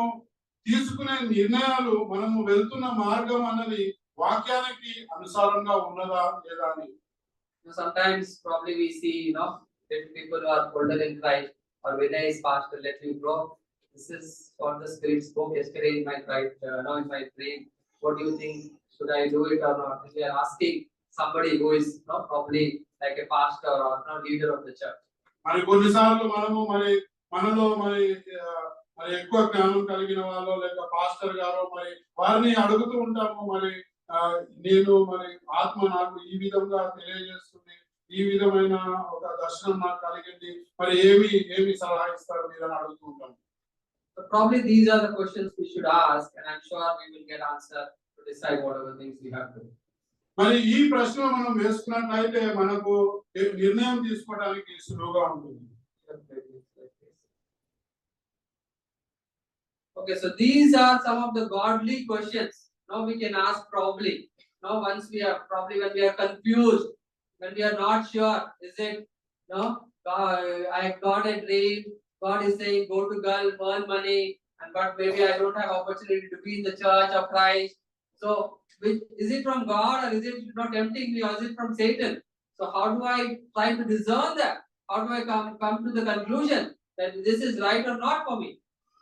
తీసుకునే నిర్ణయాలు, మనము వెళ్తున్న మార్గం అన్నది వాక్యానికి అనుసారంగా ఉన్నదా లేదా అని. Sometimes probably we see, if people who are older in Christ, or when I is pastor, let me grow. This is what the Spirit spoke yesterday in my in my dream. What do you think? Should I do it or not? If you are asking somebody who is probably like a pastor or leader of the church. మరి కొన్నిసార్లు మనలో ఎక్కువ జ్ఞానం కలిగిన వాళ్ళు లేక పాస్టర్ గారు మరి వారిని అడుగుతూ ఉంటాము. నేను ఆత్మ నాకు ఈ విధంగా తెలియజేస్తుంది, ఈ విధమైన ఒక దర్శనం నాకు కలిగింది, మరి ఏమి సలహా ఇస్తారు మీరు అని అడుగుతూ ఉంటాము. So probably these are the questions we should ask, and I'm sure we will get answer to decide whatever things we have to do. మరి ఈ ప్రశ్న మనం వేసుకున్నట్లయితే మనకు నిర్ణయం తీసుకోవడానికి సులువుగా ఉంటుంది. Okay, so these are some of the godly questions. Now we can ask probably. Now once we are when we are confused, when we are not sure, is it I got a dream, God is saying go to Gulf, earn money, but maybe I don't have opportunity to be in the church of Christ. So is it from God or is it not tempting me or is it from Satan? So how do I try to discern that? How do I come to the conclusion that this is right or not for me?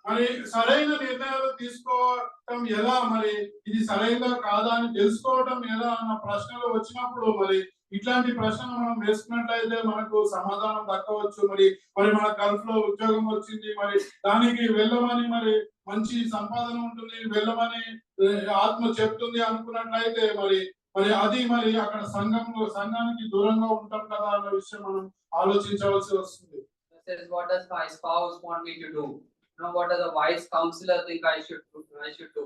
మరి సరైన నిర్ణయాలు తీసుకోవటం ఎలా, మరి ఇది సరైనదా కాదా అని తెలుసుకోవటం ఎలా అన్న ప్రశ్నలు వచ్చినప్పుడు మరి ఇట్లాంటి ప్రశ్నలు మనం వేసుకున్నట్లయితే మనకు సమాధానం దక్కవచ్చు. మరి మన గల్ఫ్ లో ఉద్యోగం వచ్చింది, మరి దానికి వెళ్ళమని మరి మంచి సంపాదన ఉంటుంది, వెళ్ళమని ఆత్మ చెప్తుంది అనుకున్నట్లయితే మరి అది అక్కడ సంఘానికి దూరంగా ఉంటాం కదా అన్న విషయం మనం ఆలోచించవలసి వస్తుంది. What does my spouse want me to do? What does a wise counselor think I should do?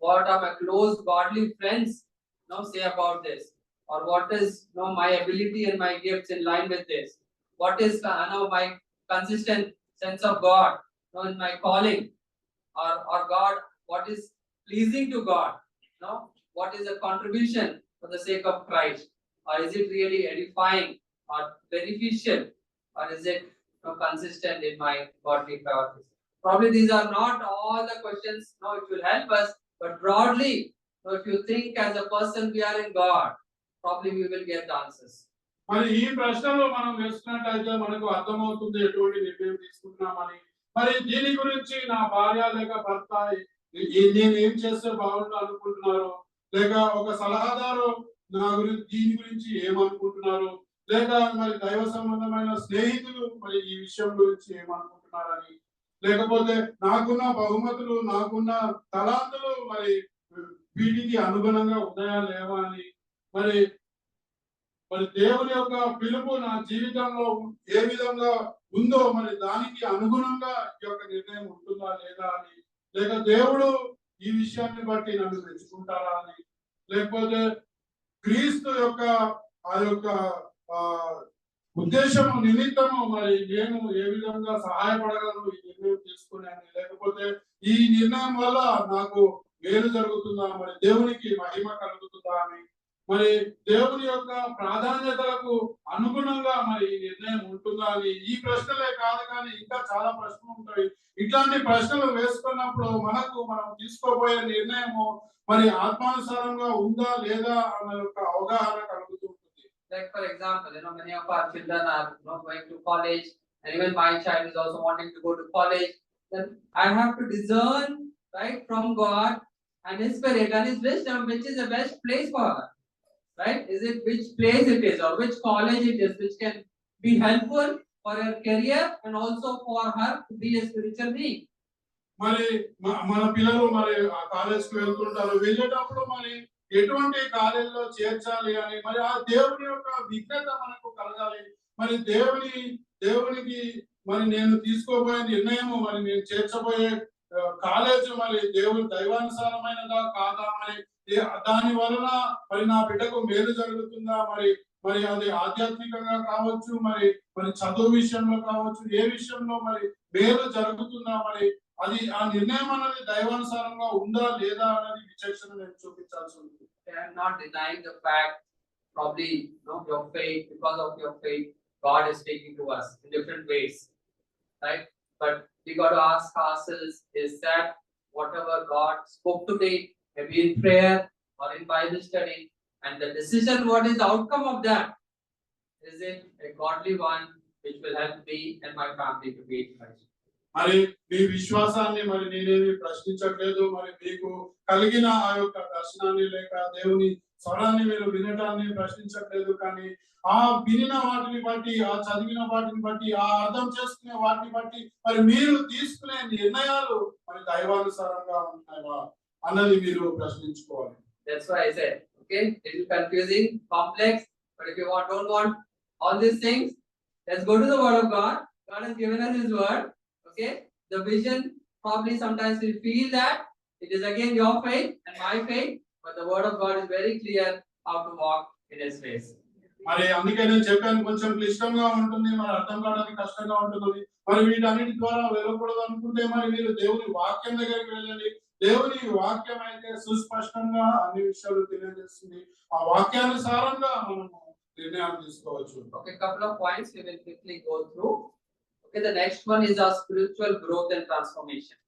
What are my close godly friends say about this? Or what is my ability and my gifts in line with this? What is my consistent sense of God in my calling? Or God, what is pleasing to God? What is a contribution for the sake of Christ? Or is it really edifying or beneficial? Or is it consistent in my godly priorities? Probably these are not all the questions which will help us, but broadly, if you think as a person we are in God, probably we will get the answers. మరి ఈ ప్రశ్నలో మనం వేసుకున్నట్లయితే మనకు అర్థమవుతుంది ఎటువంటి నిర్ణయం తీసుకుంటున్నామని. మరి దీని గురించి నా భార్య లేక భర్త నేను ఏం చేస్తే బాగుంటుంది అనుకుంటున్నారు, లేక ఒక సలహాదారు నా గురించి దీని గురించి ఏమనుకుంటున్నారు, లేక మరి దైవ సంబంధమైన స్నేహితులు మరి ఈ విషయం గురించి ఏమనుకుంటున్నారని, లేకపోతే నాకున్న బహుమతులు నాకున్న తలాంతులు మరి వీటికి అనుగుణంగా ఉన్నాయా లేవా అని, మరి దేవుని యొక్క పిలుపు నా జీవితంలో ఏ విధంగా ఉందో మరి దానికి అనుగుణంగా ఈ యొక్క నిర్ణయం ఉంటుందా లేదా అని, లేక దేవుడు ఈ విషయాన్ని బట్టి నన్ను తెచ్చుకుంటారా అని, లేకపోతే క్రీస్తు యొక్క ఆ యొక్క ఉద్దేశము నిమిత్తము మరి నేను ఏ విధంగా సహాయపడగలను ఈ నిర్ణయం తీసుకున్నాను, లేకపోతే ఈ నిర్ణయం వల్ల నాకు మేలు జరుగుతుందా, మరి దేవునికి మహిమ కలుగుతుందా అని, మరి దేవుని యొక్క ప్రాధాన్యతలకు అనుగుణంగా మరి ఈ నిర్ణయం ఉంటుందా అని. ఈ ప్రశ్నలే కాదు కానీ ఇంకా చాలా ప్రశ్నలు ఉంటాయి. ఇట్లాంటి ప్రశ్నలు వేసుకున్నప్పుడు మనం తీసుకోబోయే నిర్ణయము మరి ఆత్మానుసారంగా ఉందా లేదా అన్న యొక్క అవగాహన కలుగుతుంది. Like for example, many of our children are going to college, and even my child is also wanting to go to college. Then I have to discern right from God and His Spirit and His wisdom, which is the best place for her. Right? Is it which place it is or which college it is, which can be helpful for her career and also for her to be a spiritual being. మరి మన పిల్లలు మరి ఆ కాలేజ్ కి వెళ్తుంటారు, వెళ్ళేటప్పుడు మరి ఎటువంటి కాలేజీలో చేర్చాలి అని మరి ఆ దేవుని యొక్క విజ్ఞత మనకు కలగాలి. మరి దేవునికి మరి నేను తీసుకోబోయే నిర్ణయము, మరి నేను చేర్చబోయే కాలేజ్ మరి దేవుని దైవానుసారమైనదా కాదా, మరి దాని వలన మరి నా బిడ్డకు మేలు జరుగుతుందా, మరి అది ఆధ్యాత్మికంగా కావచ్చు, మరి చదువు విషయంలో కావచ్చు, ఏ విషయంలో మరి మేలు జరుగుతుందా, మరి అది ఆ నిర్ణయం అనేది దైవానుసారంగా ఉందా లేదా అనేది విచక్షణ నేను చూపించాల్సి ఉంది. I am not denying the fact, probably your faith, because of your faith, God is speaking to us in different ways, right? But we got to ask ourselves, is that whatever God spoke to me, maybe in prayer or in Bible study, and the decision, what is the outcome of that? Is it a godly one which will help me and my family to be in Christ? మరి మీ విశ్వాసాన్ని మరి నేనేమి ప్రశ్నించట్లేదు, మరి మీకు కలిగిన ఆ యొక్క దర్శనాన్ని లేక దేవుని స్వరాన్ని మీరు వినటాన్ని ప్రశ్నించట్లేదు, కానీ ఆ వినిన వాటిని బట్టి, ఆ చదివిన వాటిని బట్టి, ఆ అర్థం చేసుకునే వాటిని బట్టి మరి మీరు తీసుకునే నిర్ణయాలు మరి దైవానుసారంగా ఉంటాయా అన్నది మీరు ప్రశ్నించుకోవాలి. That's why I said, okay, little confusing, complex, but if you don't want all these things, let's go to the Word of God. God has given us His Word. Okay, the vision, probably sometimes we feel that it is again your faith and my faith, but the Word of God is very clear how to walk in His ways. మరి అందుకే నేను చెప్పాను, కొంచెం క్లిష్టంగా ఉంటుంది, మరి అర్థం కావడానికి కష్టంగా ఉంటుంది, మరి వీటన్నిటి ద్వారా వెళ్ళకూడదు అనుకుంటే మరి మీరు దేవుని వాక్యం దగ్గరికి వెళ్ళండి. దేవుని వాక్యం అయితే సుస్పష్టంగా అన్ని విషయాలు తెలియజేస్తుంది, ఆ వాక్యానుసారంగా మనము నిర్ణయాలు తీసుకోవచ్చు. Okay, couple of points we will quickly go through. Okay, the next one is our spiritual growth and transformation.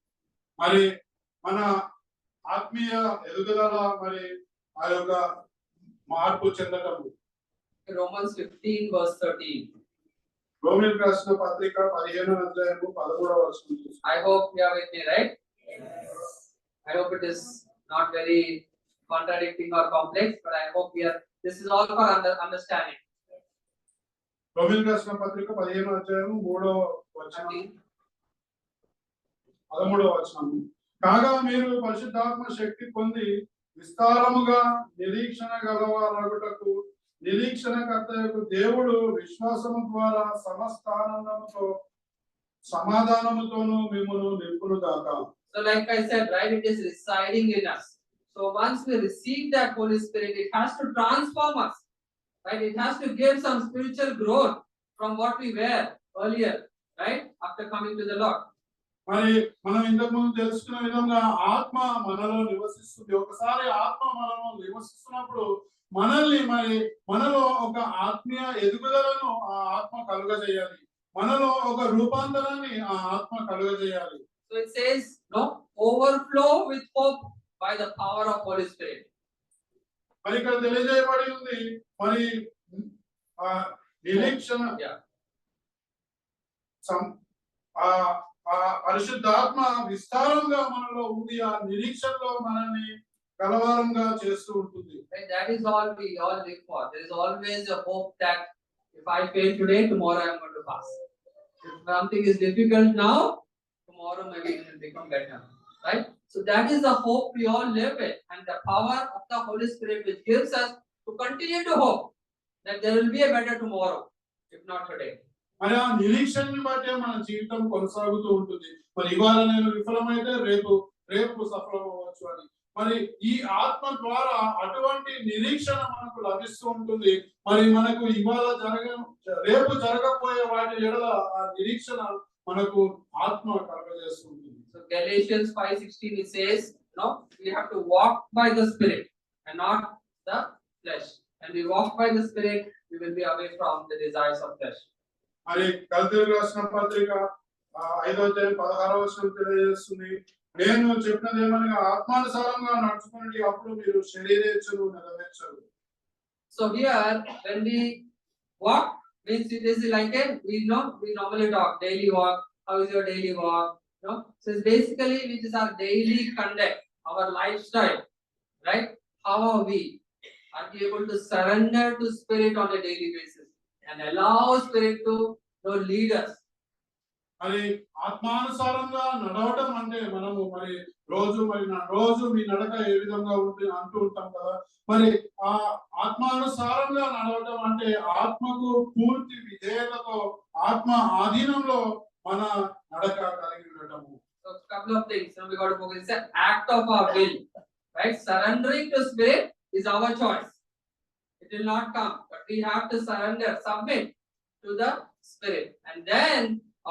మరి మన ఆత్మీయ ఎదుగుదల, మరి ఆ యొక్క మార్పు చెందటము. Romans 15 verse 13. రోమీయులకు రాసిన పత్రిక 15వ అధ్యాయము 13వ వచనం. I hope you are with me, right? I hope it is not very contradicting or complex, but I hope this is all for understanding. రోమీయులకు రాసిన పత్రిక 15వ అధ్యాయము 3వ వచనం, 13వ వచనం. కాగా మీరు పరిశుద్ధాత్మ శక్తి పొంది విస్తారముగా నిరీక్షణ గలవారగుటకు నిరీక్షణకర్తయకు దేవుడు విశ్వాసము ద్వారా సమస్త ఆనందముతో సమాధానముతోను మిమ్మును నింపునుగాక. So like I said, right, it is residing in us. So once we receive that Holy Spirit, it has to transform us, right? It has to give some spiritual growth from what we were earlier, right? After coming to the Lord. మరి మనం ఇంతకు ముందు తెలుసుకున్న విధంగా ఆత్మ మనలో నివసిస్తుంది. ఒకసారి ఆత్మ మనలో నివసిస్తున్నప్పుడు మనలో ఒక ఆత్మీయ ఎదుగుదలను ఆ ఆత్మ కలుగజేయాలి, మనలో ఒక రూపాంతరాన్ని ఆ ఆత్మ కలుగజేయాలి. So it says, no, overflow with hope by the power of Holy Spirit. మరి ఇక్కడ తెలియజేయబడి ఉంది, మరి నిరీక్షణ పరిశుద్ధాత్మ విస్తారంగా మనలో ఉండి ఆ నిరీక్షణలో మనల్ని కలవారంగా చేస్తూ ఉంటుంది. That is all we all live for. There is always a hope that if I fail today, tomorrow I am going to pass. If something is difficult now, tomorrow maybe it will become better, right? So that is the hope we all live with, and the power of the Holy Spirit which gives us to continue to hope that there will be a better tomorrow, if not today. మరి ఆ నిరీక్షణని బట్టే మన జీవితం కొనసాగుతూ ఉంటుంది. మరి ఇవాళ నేను విఫలమైతే రేపు సఫలమవ్వచ్చు అని, మరి ఈ ఆత్మ ద్వారా అటువంటి నిరీక్షణ మనకు లభిస్తూ ఉంటుంది. మరి మనకు ఇవాళ రేపు జరగబోయే వాటి ఎడల ఆ నిరీక్షణ మనకు ఆత్మ కలగజేస్తుంది. So Galatians 5:16 it says, no, we have to walk by the Spirit and not the flesh. And we walk by the Spirit, we will be away from the desires of flesh. మరి గలతీయులకు రాసిన పత్రిక 5వ అధ్యాయం 16వ వచనం తెలియజేస్తుంది, నేను చెప్పినది ఏమనగా ఆత్మానుసారంగా నడుచుకోండి, అప్పుడు మీరు శరీరేచ్ఛను నెరవేర్చరు. So here when we walk, means it is like we normally talk daily walk. How is your daily walk? No, so it's basically which is our daily conduct, our lifestyle, right? How are we? Are we able to surrender to Spirit on a daily basis and allow Spirit to lead us? మరి ఆత్మానుసారంగా నడవటం అంటే మనము మరి రోజు మీ నడక ఏ విధంగా ఉంటుంది అంటూ ఉంటాం కదా. మరి ఆ ఆత్మానుసారంగా నడవటం అంటే ఆత్మకు పూర్తి విధేయతతో ఆత్మ ఆధీనంలో మన నడక కలిగి ఉండటము. So a couple of things. Now we got to focus. It's an act of our will, right? Surrendering to Spirit is our choice. It will not come, but we have to surrender, submit to the Spirit, and then,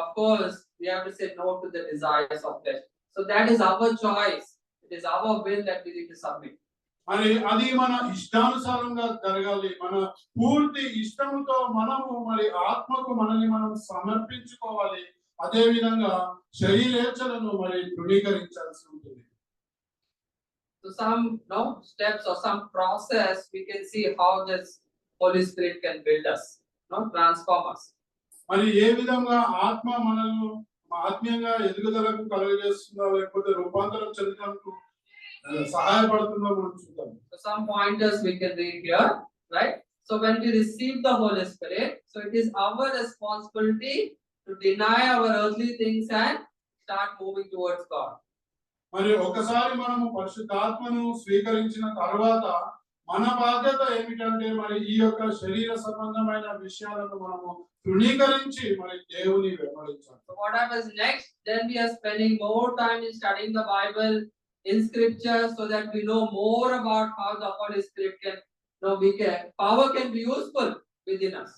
of course, we have to say no to the desires of flesh. So that is our choice. It is our will that we need to submit. మరి అది మన ఇష్టానుసారంగా జరగాలి. మన పూర్తి ఇష్టంతో మనము మరి ఆత్మకు మనల్ని మనం సమర్పించుకోవాలి. అదే విధంగా శరీరేచ్ఛలను మరి ధృవీకరించాల్సి ఉంటుంది. So some steps or some process we can see how this Holy Spirit can build us, transform us. మరి ఏ విధంగా ఆత్మ మనల్ని ఆత్మీయంగా ఎదుగుదలకు కలుగజేస్తుందో లేకపోతే రూపాంతరం చెందడానికి సహాయపడుతుందో మనం చూద్దాం. So some pointers we can read here, right? So when we receive the Holy Spirit, so it is our responsibility to deny our earthly things and start moving towards God. మరి ఒకసారి మనము పరిశుద్ధాత్మను స్వీకరించిన తర్వాత మన బాధ్యత ఏమిటంటే మరి ఈ యొక్క శరీర సంబంధమైన విషయాలను మనము తృణీకరించి మరి దేవుని వెంబడించాలి. So what happens next? Then we are spending more time in studying the Bible in Scripture so that we know more about how the Holy Spirit can, power can be useful within us.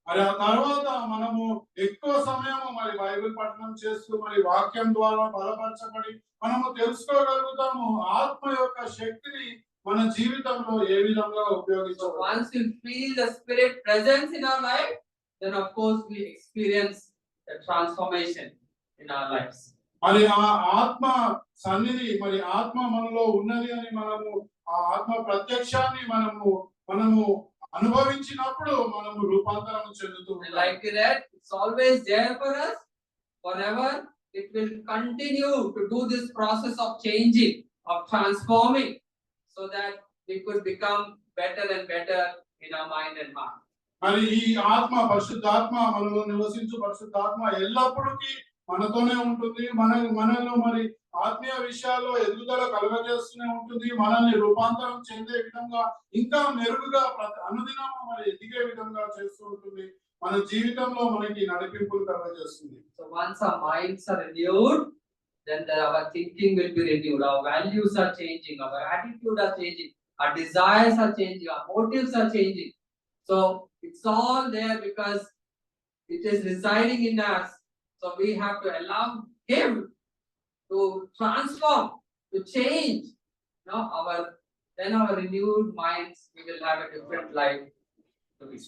మరి ఆ తర్వాత మనము ఎక్కువ సమయము మరి బైబిల్ పఠనం చేస్తూ మరి వాక్యం ద్వారా బలపరచబడి మనము తెలుసుకోగలుగుతాము ఆత్మ యొక్క శక్తిని మన జీవితంలో ఏ విధంగా ఉపయోగించాలి. Once we feel the Spirit presence in our life, then of course we experience the transformation in our lives. మరి ఆ ఆత్మ సన్నిధి మరి ఆత్మ మనలో ఉన్నది అని మనము ఆ ఆత్మ ప్రత్యక్షాన్ని మనము అనుభవించినప్పుడు మనము రూపాంతరం చెందుతూ ఉంటాం. Like we read, it's always there for us forever. It will continue to do this process of changing, of transforming, so that we could become better and better in our mind and heart. మరి ఈ ఆత్మ పరిశుద్ధాత్మ మనలో నివసించు పరిశుద్ధాత్మ ఎల్లప్పుడూ మనతోనే ఉంటుంది. మనలో మరి ఆత్మీయ విషయాల్లో ఎదుగుదల కలుగజేస్తూనే ఉంటుంది. మనల్ని రూపాంతరం చెందే విధంగా ఇంకా మెరుగుగా అనుదినము మరి ఎదిగే విధంగా చేస్తూ ఉంటుంది. మన జీవితంలో మనకి నడిపింపులు కలుగజేస్తుంది. So once our minds are renewed, then our thinking will be renewed. Our values are changing. Our attitude are changing. Our desires are changing. Our motives are changing. So it's all there because it is residing in us. So we have to allow Him to transform, to change. Then our renewed minds, we will have a different life to be.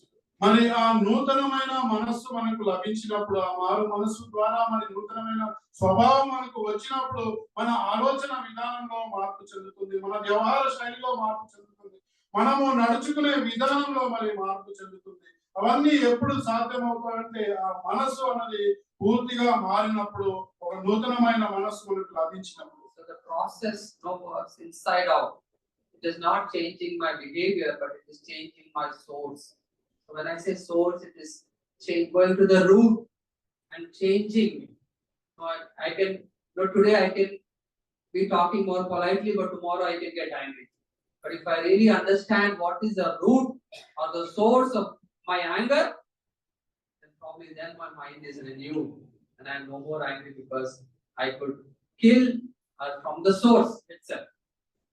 మరి ఆ నూతనమైన మనస్సు మనకు లభించినప్పుడు ఆ మారు మనస్సు ద్వారా మరి నూతనమైన స్వభావం మనకు వచ్చినప్పుడు మన ఆలోచన విధానంలో మార్పు చెందుతుంది. మన వ్యవహార శైలిలో మార్పు చెందుతుంది. మనము నడుచుకునే విధానంలో మరి మార్పు చెందుతుంది. అవన్నీ ఎప్పుడు సాధ్యమవుతాయంటే ఆ మనస్సు అన్నది పూర్తిగా మారినప్పుడు ఒక నూతనమైన మనస్సు మనకు లభించినప్పుడు. So the process works inside out. It is not changing my behavior, but it is changing my source. So when I say source, it is going to the root and changing me. So I can, today I can be talking more politely, but tomorrow I can get angry. But if I really understand what is the root or the source of my anger, then probably then my mind is renewed and I am no more angry because I could kill from the source itself.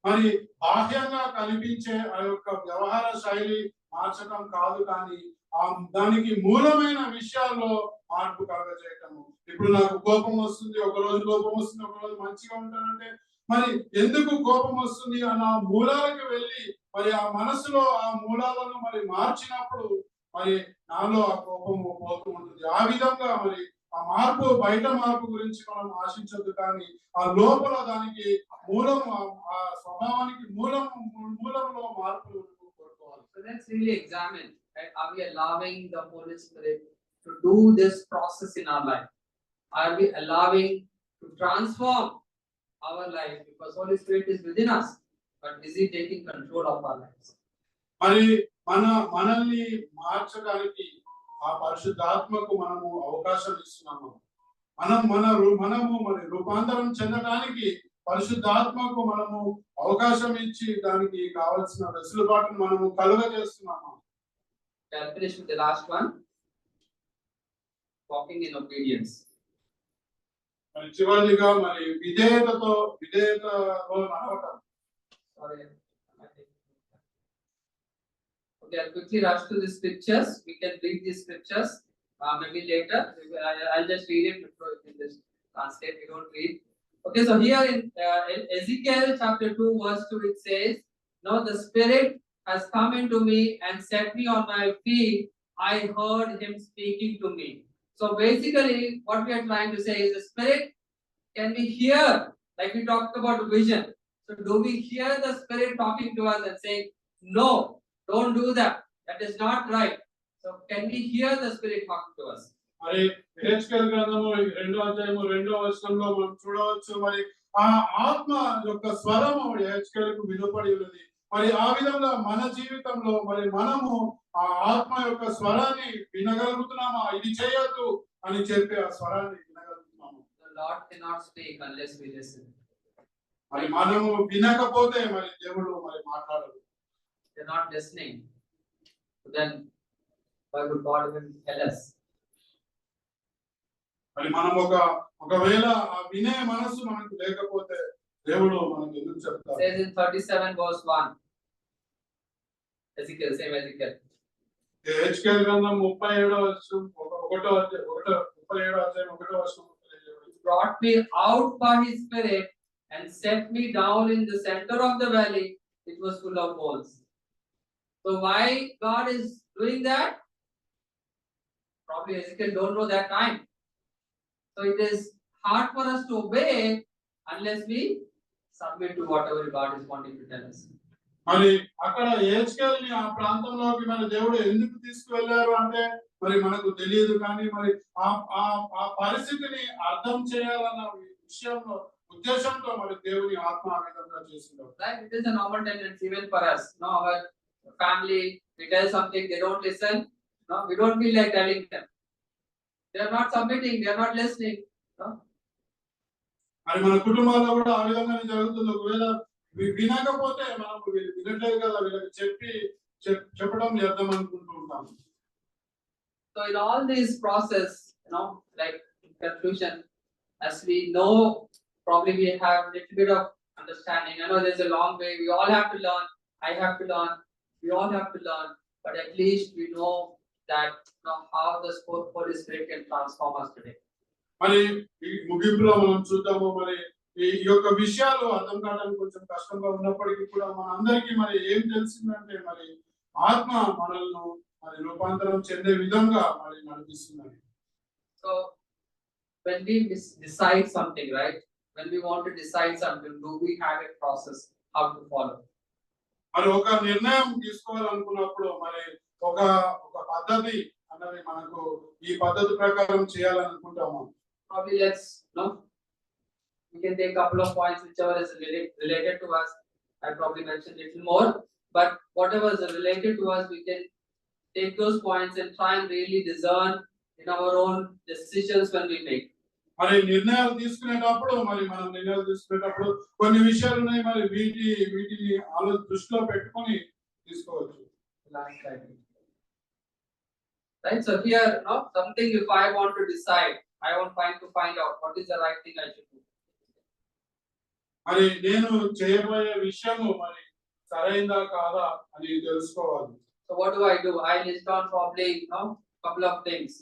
మరి బాహ్యంగా కనిపించే ఆ యొక్క వ్యవహార శైలి మార్చడం కాదు, కానీ ఆ దానికి మూలమైన విషయాల్లో మార్పు కలగజేయటము. ఇప్పుడు నాకు కోపం వస్తుంది, ఒక రోజు కోపం వస్తుంది, ఒక రోజు మంచిగా ఉంటానంటే మరి ఎందుకు కోపం వస్తుంది అన్న మూలాలకు వెళ్ళి మరి ఆ మనసులో ఆ మూలాలను మరి మార్చినప్పుడు మరి నాలో ఆ కోపము పోతూ ఉంటుంది. ఆ విధంగా మరి ఆ మార్పు బయట మార్పు గురించి మనం ఆశించొద్దు, కానీ ఆ లోపల దానికి మూలము ఆ స్వభావానికి మూలంలో మార్పులు కోరుకోవాలి. So let's really examine, right? Are we allowing the Holy Spirit to do this process in our life? Are we allowing to transform our life because Holy Spirit is within us, but is He taking control of our lives? మరి మనల్ని మార్చడానికి ఆ పరిశుద్ధాత్మకు మనము అవకాశం ఇస్తున్నాము. మనము మరి రూపాంతరం చెందడానికి పరిశుద్ధాత్మకు మనము అవకాశం ఇచ్చి దానికి కావాల్సిన వెసులుబాటును మనము కలుగజేస్తున్నాము. I'll finish with the last one. Walking in obedience. మరి చివరిగా మరి విధేయతలో నడవటం. Sorry. Okay, I'll quickly rush to the scriptures. We can read these scriptures maybe later. I'll just read it before we just translate. We don't read. Okay, so here in Ezekiel chapter 2 verse 2 it says, "No, the Spirit has come into me and set me on my feet. I heard Him speaking to me." So basically, what we are trying to say is the Spirit can we hear, like we talked about vision. So do we hear the Spirit talking to us and saying, "No, don't do that. That is not right." So can we hear the Spirit talking to us? మరి యెహెజ్కేలు గ్రంథము 2వ అధ్యాయము 2వ వచనంలో మనం చూడవచ్చు. మరి ఆ ఆత్మ యొక్క స్వరము యెహెజ్కేలుకు వినపడి ఉన్నది. మరి ఆ విధంగా మన జీవితంలో మరి మనము ఆ ఆత్మ యొక్క స్వరాన్ని వినగలుగుతున్నామా? ఇది చేయొద్దు అని చెప్పి ఆ స్వరాన్ని వినగలుగుతున్నాము. The Lord cannot speak unless we listen. మరి మనము వినకపోతే మరి దేవుడు మరి మాట్లాడరు. They're not listening. Then why would God even tell us? మరి మనం ఒకవేళ ఆ వినే మనసు మనకు లేకపోతే దేవుడు మనకు ఎందుకు చెప్తారు? Says in 37 verse 1. Ezekiel, same Ezekiel. యెహెజ్కేలు గ్రంథం 37వ వచనం 1వ అధ్యాయం 1వ వచనం. Brought me out by His Spirit and set me down in the center of the valley. It was full of holes. So why God is doing that? Probably Ezekiel don't know that time. So it is hard for us to obey unless we submit to whatever God is wanting to tell us. మరి అక్కడ యెహెజ్కేలుని ఆ ప్రాంతంలోకి మన దేవుడు ఎందుకు తీసుకువెళ్లారు అంటే మరి మనకు తెలియదు. కానీ మరి ఆ పరిస్థితిని అర్థం చేయాలన్న విషయంలో ఉద్దేశంతో మరి దేవుని ఆత్మ ఆ విధంగా చేసింది. Right? It is a normal tendency even for us. No, our family, we tell something, they don't listen. No, we don't feel like telling them. They are not submitting, they are not listening. No? మరి మన కుటుంబాల్లో కూడా ఆ విధంగానే జరుగుతుంది. ఒకవేళ వినకపోతే మనం వినట్లేదు కదా వీళ్ళకి చెప్పడం చేద్దాం అనుకుంటూ ఉంటాం. So in all this process, like in conclusion, as we know, probably we have a little bit of understanding. I know there's a long way. We all have to learn. I have to learn. We all have to learn. But at least we know that how the Holy Spirit can transform us today. మరి ఈ ముగింపులో మనం చూద్దాము. మరి ఈ యొక్క విషయాలు అర్థం కావడానికి కొంచెం కష్టంగా ఉన్నప్పటికీ కూడా మనందరికీ మరి ఏం తెలిసిందంటే మరి ఆత్మ మనల్ని మరి రూపాంతరం చెందే విధంగా మరి నడిపిస్తున్నది. So when we decide something, right? When we want to decide something, do we have a process how to follow? మరి ఒక నిర్ణయం తీసుకోవాలనుకున్నప్పుడు మరి ఒక పద్ధతి అన్నది మనకు ఈ పద్ధతి ప్రకారం చేయాలనుకుంటాము. Probably we can take a couple of points whichever is related to us. I probably mentioned a little more, but whatever is related to us, we can take those points and try and really discern in our own decisions when we make. మరి నిర్ణయాలు తీసుకునేటప్పుడు కొన్ని విషయాలు ఉన్నాయి. మరి వీటిని దృష్టిలో పెట్టుకొని తీసుకోవచ్చు. Right, so here something if I want to decide, I want to find out what is the right thing I should do. మరి నేను చేయబోయే విషయము మరి సరైనదా కాదా అని తెలుసుకోవాలి. So what do? I list down probably couple of things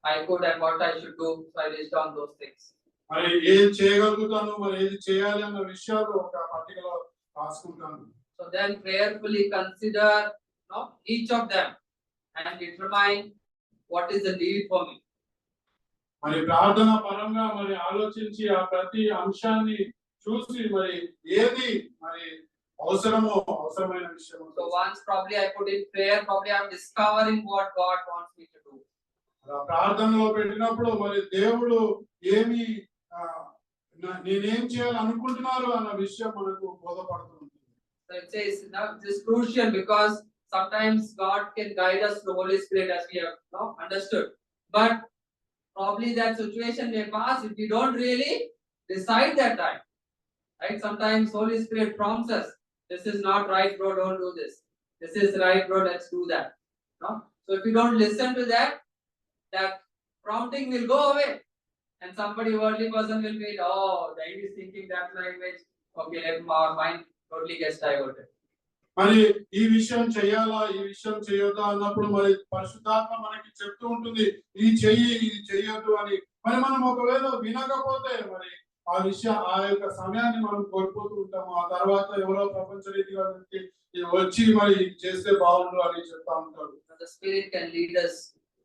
I could and what I should do. So I list down those things. మరి ఏం చేయగలుగుతాను మరి ఏది చేయాలి అన్న విషయాలు ఒక పట్టికలో రాసుకుంటాను. So then prayerfully consider each of them and determine what is the need for me. మరి ప్రార్థన పరంగా మరి ఆలోచించి ఆ ప్రతి అంశాన్ని చూసి మరి ఏది మరి అవసరమైన విషయం. So once probably I put in prayer, probably I'm discovering what God wants me to do. ప్రార్థనలో పెట్టినప్పుడు మరి దేవుడు ఏమి నేనేం చేయాలనుకుంటున్నారు అన్న విషయం మనకు బోధపడుతుంది. So it says now this is crucial because sometimes God can guide us through Holy Spirit as we have understood. But probably that situation may pass if we don't really decide that time. Right? Sometimes Holy Spirit prompts us. This is not right, bro. Don't do this. This is right, bro. Let's do that. No? So if you don't listen to that, that prompting will go away, and somebody worldly person will be, oh, the English is thinking that language. Okay, let our mind totally gets diverted. మరి ఈ విషయం చేయాలా ఈ విషయం చేయొద్దా అన్నప్పుడు మరి పరిశుద్ధాత్మ మనకి చెప్తూ ఉంటుంది ఇది చెయ్యి ఇది చెయ్యొద్దు అని. మరి మనం ఒకవేళ వినకపోతే మరి ఆ యొక్క సమయాన్ని మనం కోల్పోతూ ఉంటాము. ఆ తర్వాత ఎవరో ప్రపంచ రీతిగా వచ్చి మరి చేస్తే బాగుండు అని చెప్తా ఉంటారు. The Spirit can lead us,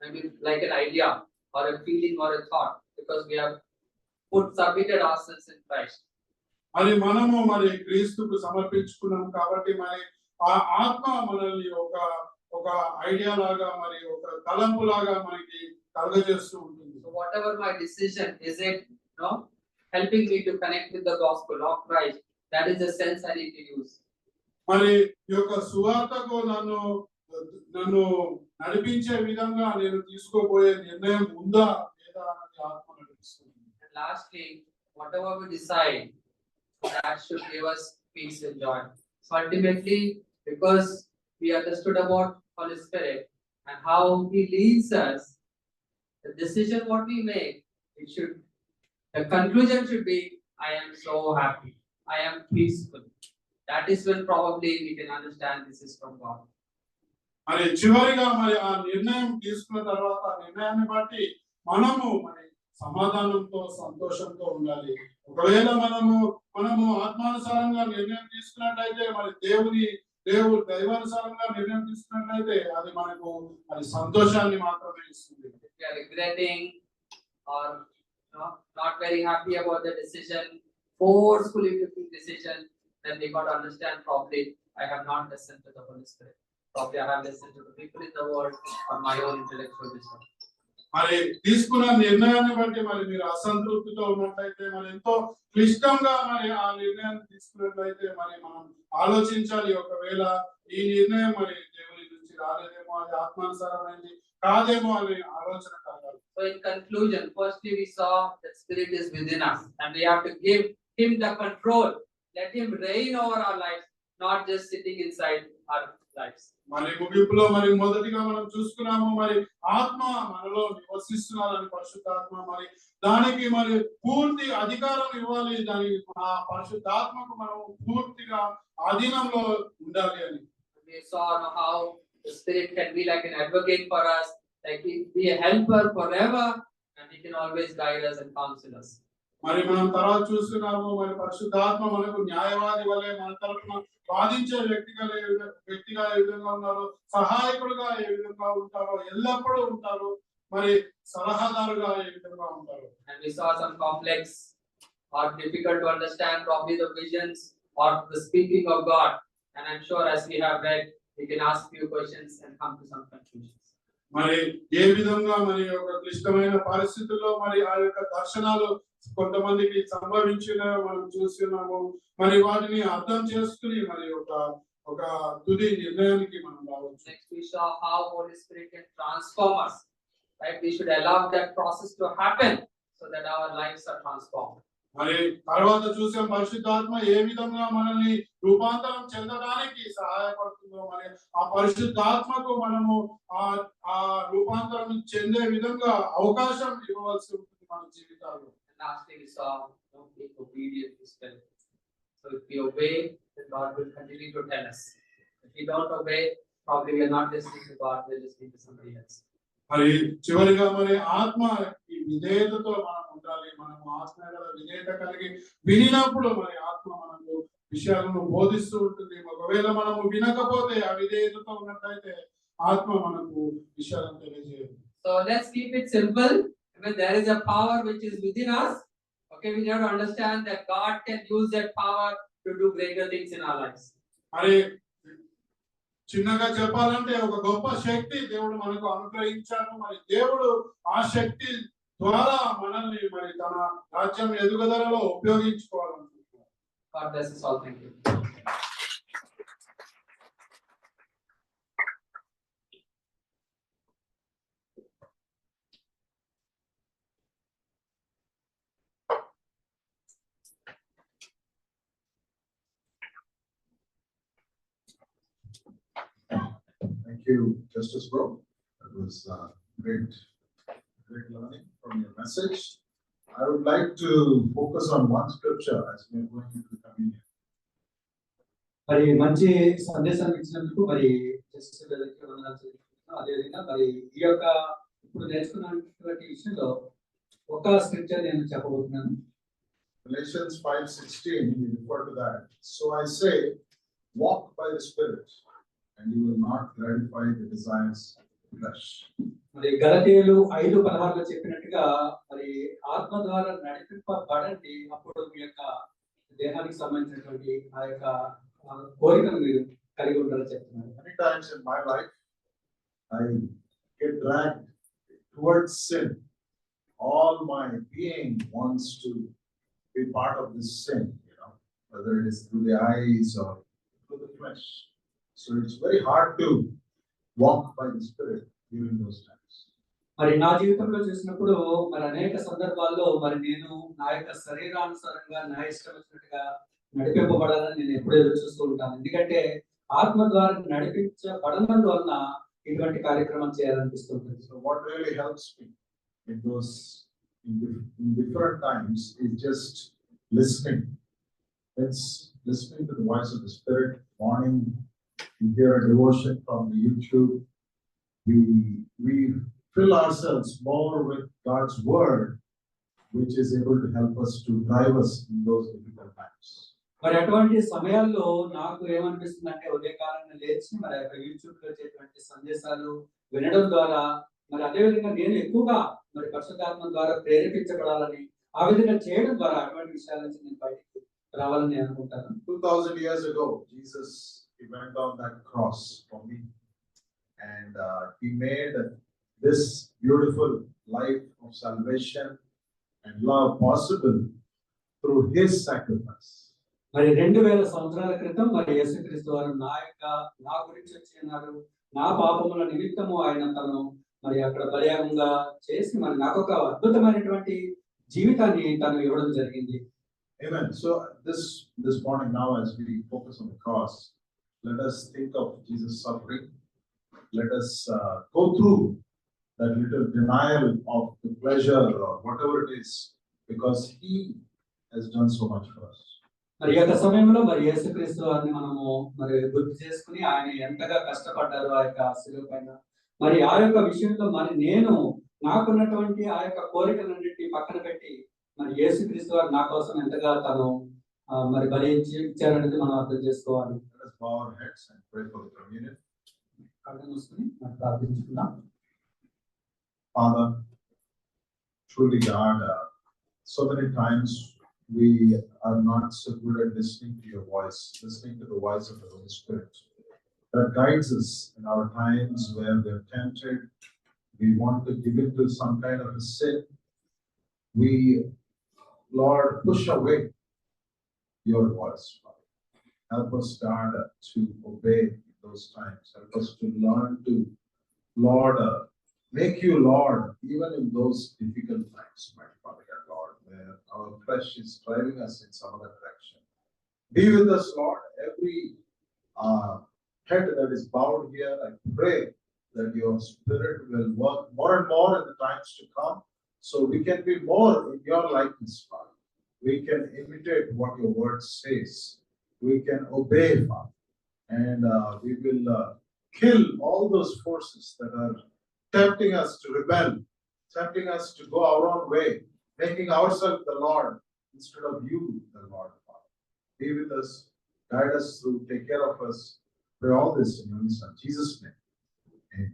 I mean, like an idea or a feeling or a thought, because we have submitted ourselves in Christ. మరి మనము మరి క్రీస్తుకు సమర్పించుకున్నాం కాబట్టి మరి ఆ ఆత్మ మనల్ని ఒక ఐడియా లాగా మరి ఒక తలంపు లాగా మనకి కలగజేస్తూ ఉంటుంది. So whatever my decision, is it helping me to connect with the gospel of Christ? That is the sense I need to use. మరి ఈ యొక్క సువార్తకు నన్ను నడిపించే విధంగా నేను తీసుకోబోయే నిర్ణయం ఉందా లేదా అన్నది ఆత్మ నడిపిస్తుంది. And lastly, whatever we decide, that should give us peace and joy. So ultimately, because we understood about Holy Spirit and how He leads us, the decision what we make, the conclusion should be, I am so happy, I am peaceful. That is when probably we can understand this is from God. మరి చివరిగా మరి ఆ నిర్ణయం తీసుకున్న తర్వాత ఆ నిర్ణయాన్ని బట్టి మనము మరి సమాధానంతో సంతోషంతో ఉండాలి. ఒకవేళ మనము ఆత్మానుసారంగా నిర్ణయం తీసుకున్నట్లయితే మరి దేవుడు దైవానుసారంగా నిర్ణయం తీసుకున్నట్లయితే అది మనకు అది సంతోషాన్ని మాత్రమే ఇస్తుంది. We are regretting or not very happy about the decision, forcefully taking decision, then we got to understand probably I have not listened to the Holy Spirit. Probably I have listened to the people in the world or my own intellectual wisdom. మరి తీసుకున్న నిర్ణయాన్ని బట్టి మరి మీరు అసంతృప్తితో ఉన్నట్లయితే మరి ఎంతో క్లిష్టంగా మరి ఆ నిర్ణయాన్ని తీసుకున్నట్లయితే మరి మనం ఆలోచించాలి. ఒకవేళ ఈ నిర్ణయం మరి దేవుని నుంచి రాలేదేమో, అది ఆత్మానుసారమైంది కాదేమో అనే ఆలోచన కలగాలి. So in conclusion, firstly we saw that Spirit is within us and we have to give Him the control. Let Him reign over our lives, not just sitting inside our lives. మరి ముగింపులో మరి మొదటిగా మనం చూసుకున్నాము మరి ఆత్మ మనలో నివసిస్తున్నారని పరిశుద్ధాత్మ మరి దానికి మరి పూర్తి అధికారం ఇవ్వాలి. దానికి ఆ పరిశుద్ధాత్మకు మనం పూర్తిగా ఆధీనంలో ఉండాలి అని. We saw how the Spirit can be like an advocate for us, like He be a helper forever, and He can always guide us and counsel us. మరి మనం తర్వాత చూస్తున్నాము మరి పరిశుద్ధాత్మ మనకు న్యాయవాది వలె మన తరపున వాదించే వ్యక్తిగా ఏ విధంగా ఉన్నారో, సహాయకుడుగా ఏ విధంగా ఉంటారో, ఎల్లప్పుడూ ఉంటారు, మరి సలహాదారుగా ఏ విధంగా ఉంటారు. And we saw some complex or difficult to understand probably the visions or the speaking of God, and I'm sure as we have read we can ask few questions and come to some conclusions. మరి ఏ విధంగా మరి ఒక క్లిష్టమైన పరిస్థితుల్లో మరి ఆ యొక్క దర్శనాలు కొంతమందికి సంభవించిన మనం చూస్తున్నాము. మరి వాటిని అర్థం చేసుకుని మరి ఒక తుది నిర్ణయానికి మనం రావచ్చు. Next we saw how Holy Spirit can transform us. Right? We should allow that process to happen so that our lives are transformed. మరి తర్వాత చూసాం పరిశుద్ధాత్మ ఏ విధంగా మనల్ని రూపాంతరం చెందడానికి సహాయపడుతుందో, మరి ఆ పరిశుద్ధాత్మకు మనము ఆ రూపాంతరం చెందే విధంగా అవకాశం ఇవ్వవలసి ఉంటుంది మన జీవితాల్లో. Lastly we saw being obedient to Spirit. So if we obey, then God will continue to tell us. If we don't obey, probably we are not listening to God, we are listening to somebody else. మరి చివరిగా మరి ఆత్మ ఈ విధేయతతో మనం ఉండాలి. మనము ఆత్మ విధేయత కలిగి వినినప్పుడు మరి ఆత్మ మనకు విషయాలను బోధిస్తూ ఉంటుంది. ఒకవేళ మనము వినకపోతే ఆ విధేయతతో ఉన్నట్లయితే ఆత్మ మనకు విషయాలను తెలియజేయదు. So let's keep it simple. When there is a power which is within us, okay, we have to understand that God can use that power to do greater things in our lives. మరి చిన్నగా చెప్పాలంటే ఒక గొప్ప శక్తి దేవుడు మనకు అనుగ్రహించాడు. మరి దేవుడు ఆ శక్తి ద్వారా మనల్ని మరి తన రాజ్యం ఎదుగుదలలో ఉపయోగించుకోవాలనుకుంటున్నాడు. God bless us all. Thank you. Thank you, Justice Bro. That was great learning from your message. I would like to focus on one scripture as we are going into the communion. మరి మంచి సందేశాన్ని ఇచ్చినందుకు మరి జస్టిస్ బ్రదర్కి వందనాలు చెల్లిస్తున్నాను. అదేవిధంగా మరి ఈ యొక్క ఇప్పుడు నేర్చుకున్నటువంటి విషయంలో ఒక స్క్రిప్చర్ నేను చెప్పబోతున్నాను. Galatians 5:16, we refer to that. So I say, walk by the Spirit, and you will not gratify the desires of the flesh. మరి గలతీయులు 5:16లో చెప్పినట్టుగా మరి ఆత్మ ద్వారా నడిపింపబడండి, అప్పుడు మీ యొక్క దేహానికి సంబంధించినటువంటి ఆ యొక్క కోరికను మీరు కలిగి ఉంటారని చెప్తున్నారు. Many times in my life, I get dragged towards sin. All my being wants to be part of this sin, whether it is through the eyes or through the flesh. So it's very hard to walk by the Spirit during those times. మరి నా జీవితంలో చూసినప్పుడు మరి అనేక సందర్భాల్లో మరి నేను నా యొక్క శరీరానుసారంగా నా ఇష్టం వచ్చినట్టుగా నడిపింపబడాలని నేను ఎప్పుడూ ఎదురు చూస్తూ ఉంటాను. ఎందుకంటే ఆత్మ ద్వారా నడిపించబడనందువలన ఇటువంటి కార్యక్రమం చేయాలనిపిస్తుంటుంది. So what really helps me in those in different times is just listening. It's listening to the voice of the Spirit. Morning, we hear a devotion from the YouTube. We fill ourselves more with God's word, which is able to help us to drive us in those difficult times. మరి అటువంటి సమయాల్లో నాకు ఏమనిపిస్తుందంటే ఉదయకాలంలో లేచి మరి యూట్యూబ్ లో వచ్చేటువంటి సందేశాలు వినడం ద్వారా మరి అదేవిధంగా నేను ఎక్కువగా మరి పరిశుద్ధాత్మ ద్వారా ప్రేరేపించబడాలని ఆ విధంగా చేయడం ద్వారా అటువంటి విషయాల నుంచి నేను బయటికి రావాలని నేను అనుకుంటాను. 2000 years ago, Jesus, he went on that cross for me, and he made this beautiful life of salvation and love possible through his sacrifice. మరి 2000 సంవత్సరాల క్రితం మరి యేసుక్రీస్తు వారు నా గురించి వచ్చి ఉన్నారు, నా పాపముల నిమిత్తము ఆయన తను మరి అక్కడ బలియాగంగా చేసి మరి నాకు ఒక అద్భుతమైనటువంటి జీవితాన్ని తను ఇవ్వడం జరిగింది. Amen. So this morning, now as we focus on the cross, let us think of Jesus' suffering. Let us go through that little denial of the pleasure or whatever it is, because he has done so much for us. మరి ఈ యొక్క సమయంలో మరి యేసుక్రీస్తు వారిని మనము మరి గుర్తు చేసుకుని ఆయన ఎంతగా కష్టపడ్డారు ఆ యొక్క శిలువ పైన. మరి ఆ యొక్క విషయంలో మరి నేను నాకున్నటువంటి ఆ యొక్క కోరికలన్నింటినీ పక్కన పెట్టి మరి యేసుక్రీస్తు వారు నా కోసం ఎంతగా తను మరి బలి ఇచ్చారనేది మనం అర్థం చేసుకోవాలి. Let us bow our heads and pray for the communion. కళ్ళు మూసుకుని మనం ప్రార్థించుకుందాం. Father, truly God, so many times we are not so good at listening to your voice, listening to the voice of the Holy Spirit that guides us in our times where we are tempted. We want to give in to some kind of a sin. We, Lord, push away your voice. Help us, God, to obey those times. Help us to learn to, Lord, make you Lord, even in those difficult times, my Father, Lord, where our flesh is driving us in some other direction. Be with us, Lord. Every head that is bowed here, I pray that your Spirit will work more and more in the times to come, so we can be more in your likeness, Father. We can imitate what your word says. We can obey, Father, and we will kill all those forces that are tempting us to rebel, tempting us to go our own way, making ourselves the Lord instead of you, the Lord, Father. Be with us, guide us through, take care of us. Pray all this in your Son, Jesus' name. Amen.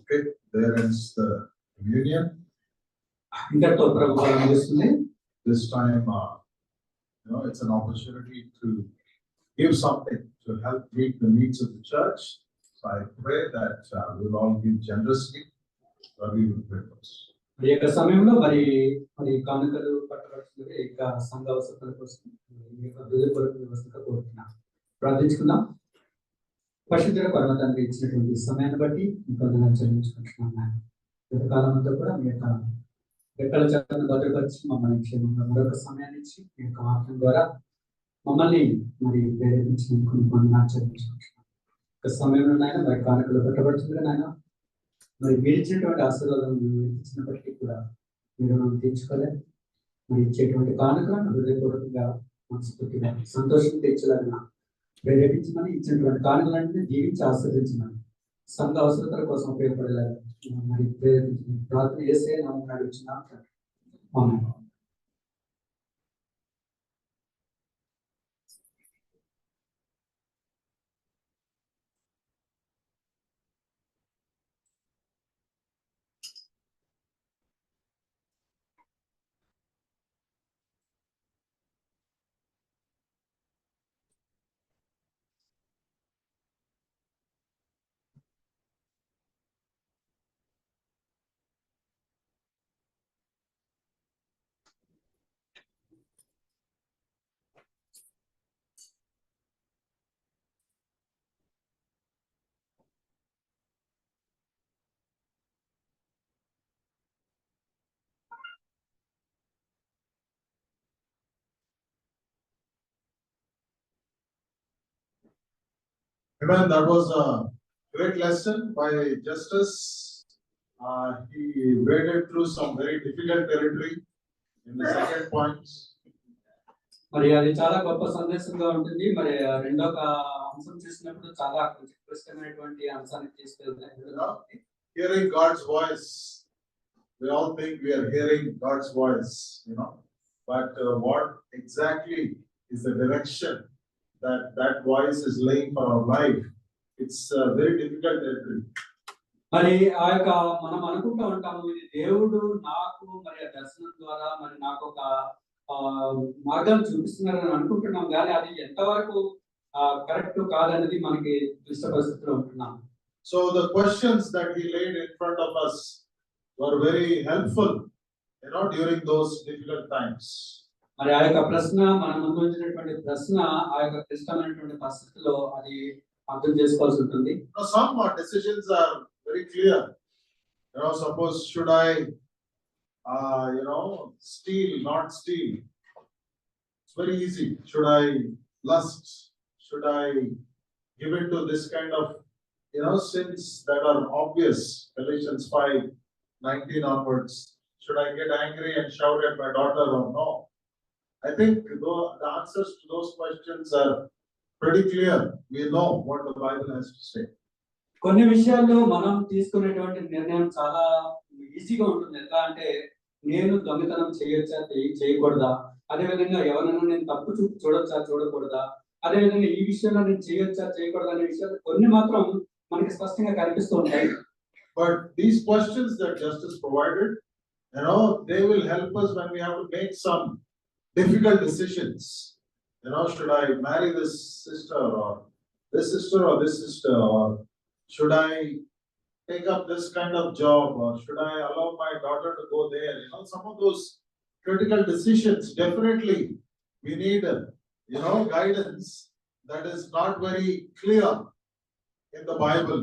Okay, there ends the communion. ఇంతటితో ప్రభు కాలం చేస్తుంది. This time, it's an opportunity to give something to help meet the needs of the church. So I pray that we'll all give generously. Ravi will pray for us. ఈ యొక్క సమయంలో మరి కానుకలు పట్టబడుతుంది ఈ యొక్క సంఘ అవసరాల కోసం ఈ యొక్క హృదయపూర్వక వ్యవస్థగా కోరుతున్నాం. ప్రార్థించుకుందాం. పరిశుద్ధ పరమ తండ్రి ఇచ్చినటువంటి సమయాన్ని బట్టి మీకు వందనాలు చెల్లించుకుంటున్నాం. గత కాలం అంతా కూడా మీ యొక్క రెక్కల చట్టను భద్రపరిచి మమ్మల్ని క్షేమంగా మరొక సమయాన్ని ఇచ్చి మీ యొక్క వాక్యం ద్వారా మమ్మల్ని మరి ప్రేరేపించినందుకు మీకు వందనాలు చెల్లించుకుంటున్నాం. ఒక సమయంలో నాయన మరి కానుకలు పట్టబడుతుంది నాయన మరి మీరు ఇచ్చినటువంటి ఆశీర్వాదం ఇచ్చినప్పటికీ కూడా మీరు మనం తీర్చుకోలేదు. మరి ఇచ్చేటువంటి కానుకలను హృదయపూర్వకంగా మనస్ఫూర్తిగా సంతోషం తెచ్చేలాగా ప్రేరేపించమని ఇచ్చినటువంటి కానుకలన్నీ జీవించి ఆస్వాదించమని సంఘ అవసరతల కోసం ఉపయోగపడేలాగా మరి ప్రేరేపించమని ప్రార్థన చేసే నమ్మకం అడుగుతున్నాం. ఆమేన్. Amen. That was a great lesson by Justice. He waded through some very difficult territory in the second point. మరి అది చాలా గొప్ప సందేశంగా ఉంటుంది. మరి రెండో అంశం చూసినప్పుడు చాలా క్లిష్టమైనటువంటి అంశానికి తీసుకెళ్తాయి. Hearing God's voice. We all think we are hearing God's voice, but what exactly is the direction that voice is laying for our life? It's a very difficult territory. మరి ఆ యొక్క మనం అనుకుంటూ ఉంటాము ఇది దేవుడు నాకు మరి ఆ దర్శనం ద్వారా మరి నాకు ఒక మార్గాలు చూపిస్తున్నారని అనుకుంటున్నాం, కానీ అది ఎంతవరకు కరెక్ట్ కాదనేది మనకి క్లిష్ట పరిస్థితిలో ఉంటున్నాం. So the questions that he laid in front of us were very helpful, during those difficult times. మరి ఆ యొక్క ప్రశ్న మన ముందు వచ్చినటువంటి ప్రశ్న ఆ యొక్క క్లిష్టమైనటువంటి పరిస్థితిలో అది అర్థం చేసుకోవాల్సి ఉంటుంది. Some decisions are very clear. Suppose should I steal, not steal? It's very easy. Should I lust? Should I give in to this kind of sins that are obvious? Galatians 5:19 onwards. Should I get angry and shout at my daughter or no? I think the answers to those questions are pretty clear. We know what the Bible has to say. కొన్ని విషయాల్లో మనం తీసుకునేటువంటి నిర్ణయం చాలా ఈజీగా ఉంటుంది. ఎలా అంటే నేను దొంగతనం చేయొచ్చా చేయకూడదా, అదేవిధంగా ఎవరైనా నేను తప్పు చూపు చూడొచ్చా చూడకూడదా, అదేవిధంగా ఈ విషయంలో నేను చేయొచ్చా చేయకూడదా అనే విషయాలు కొన్ని మాత్రం మనకి స్పష్టంగా కనిపిస్తూ ఉంటాయి. But these questions that Justice provided, they will help us when we have to make some difficult decisions. Should I marry this sister or this sister or this sister, or should I take up this kind of job, or should I allow my daughter to go there? Some of those critical decisions, definitely we need, guidance that is not very clear in the Bible.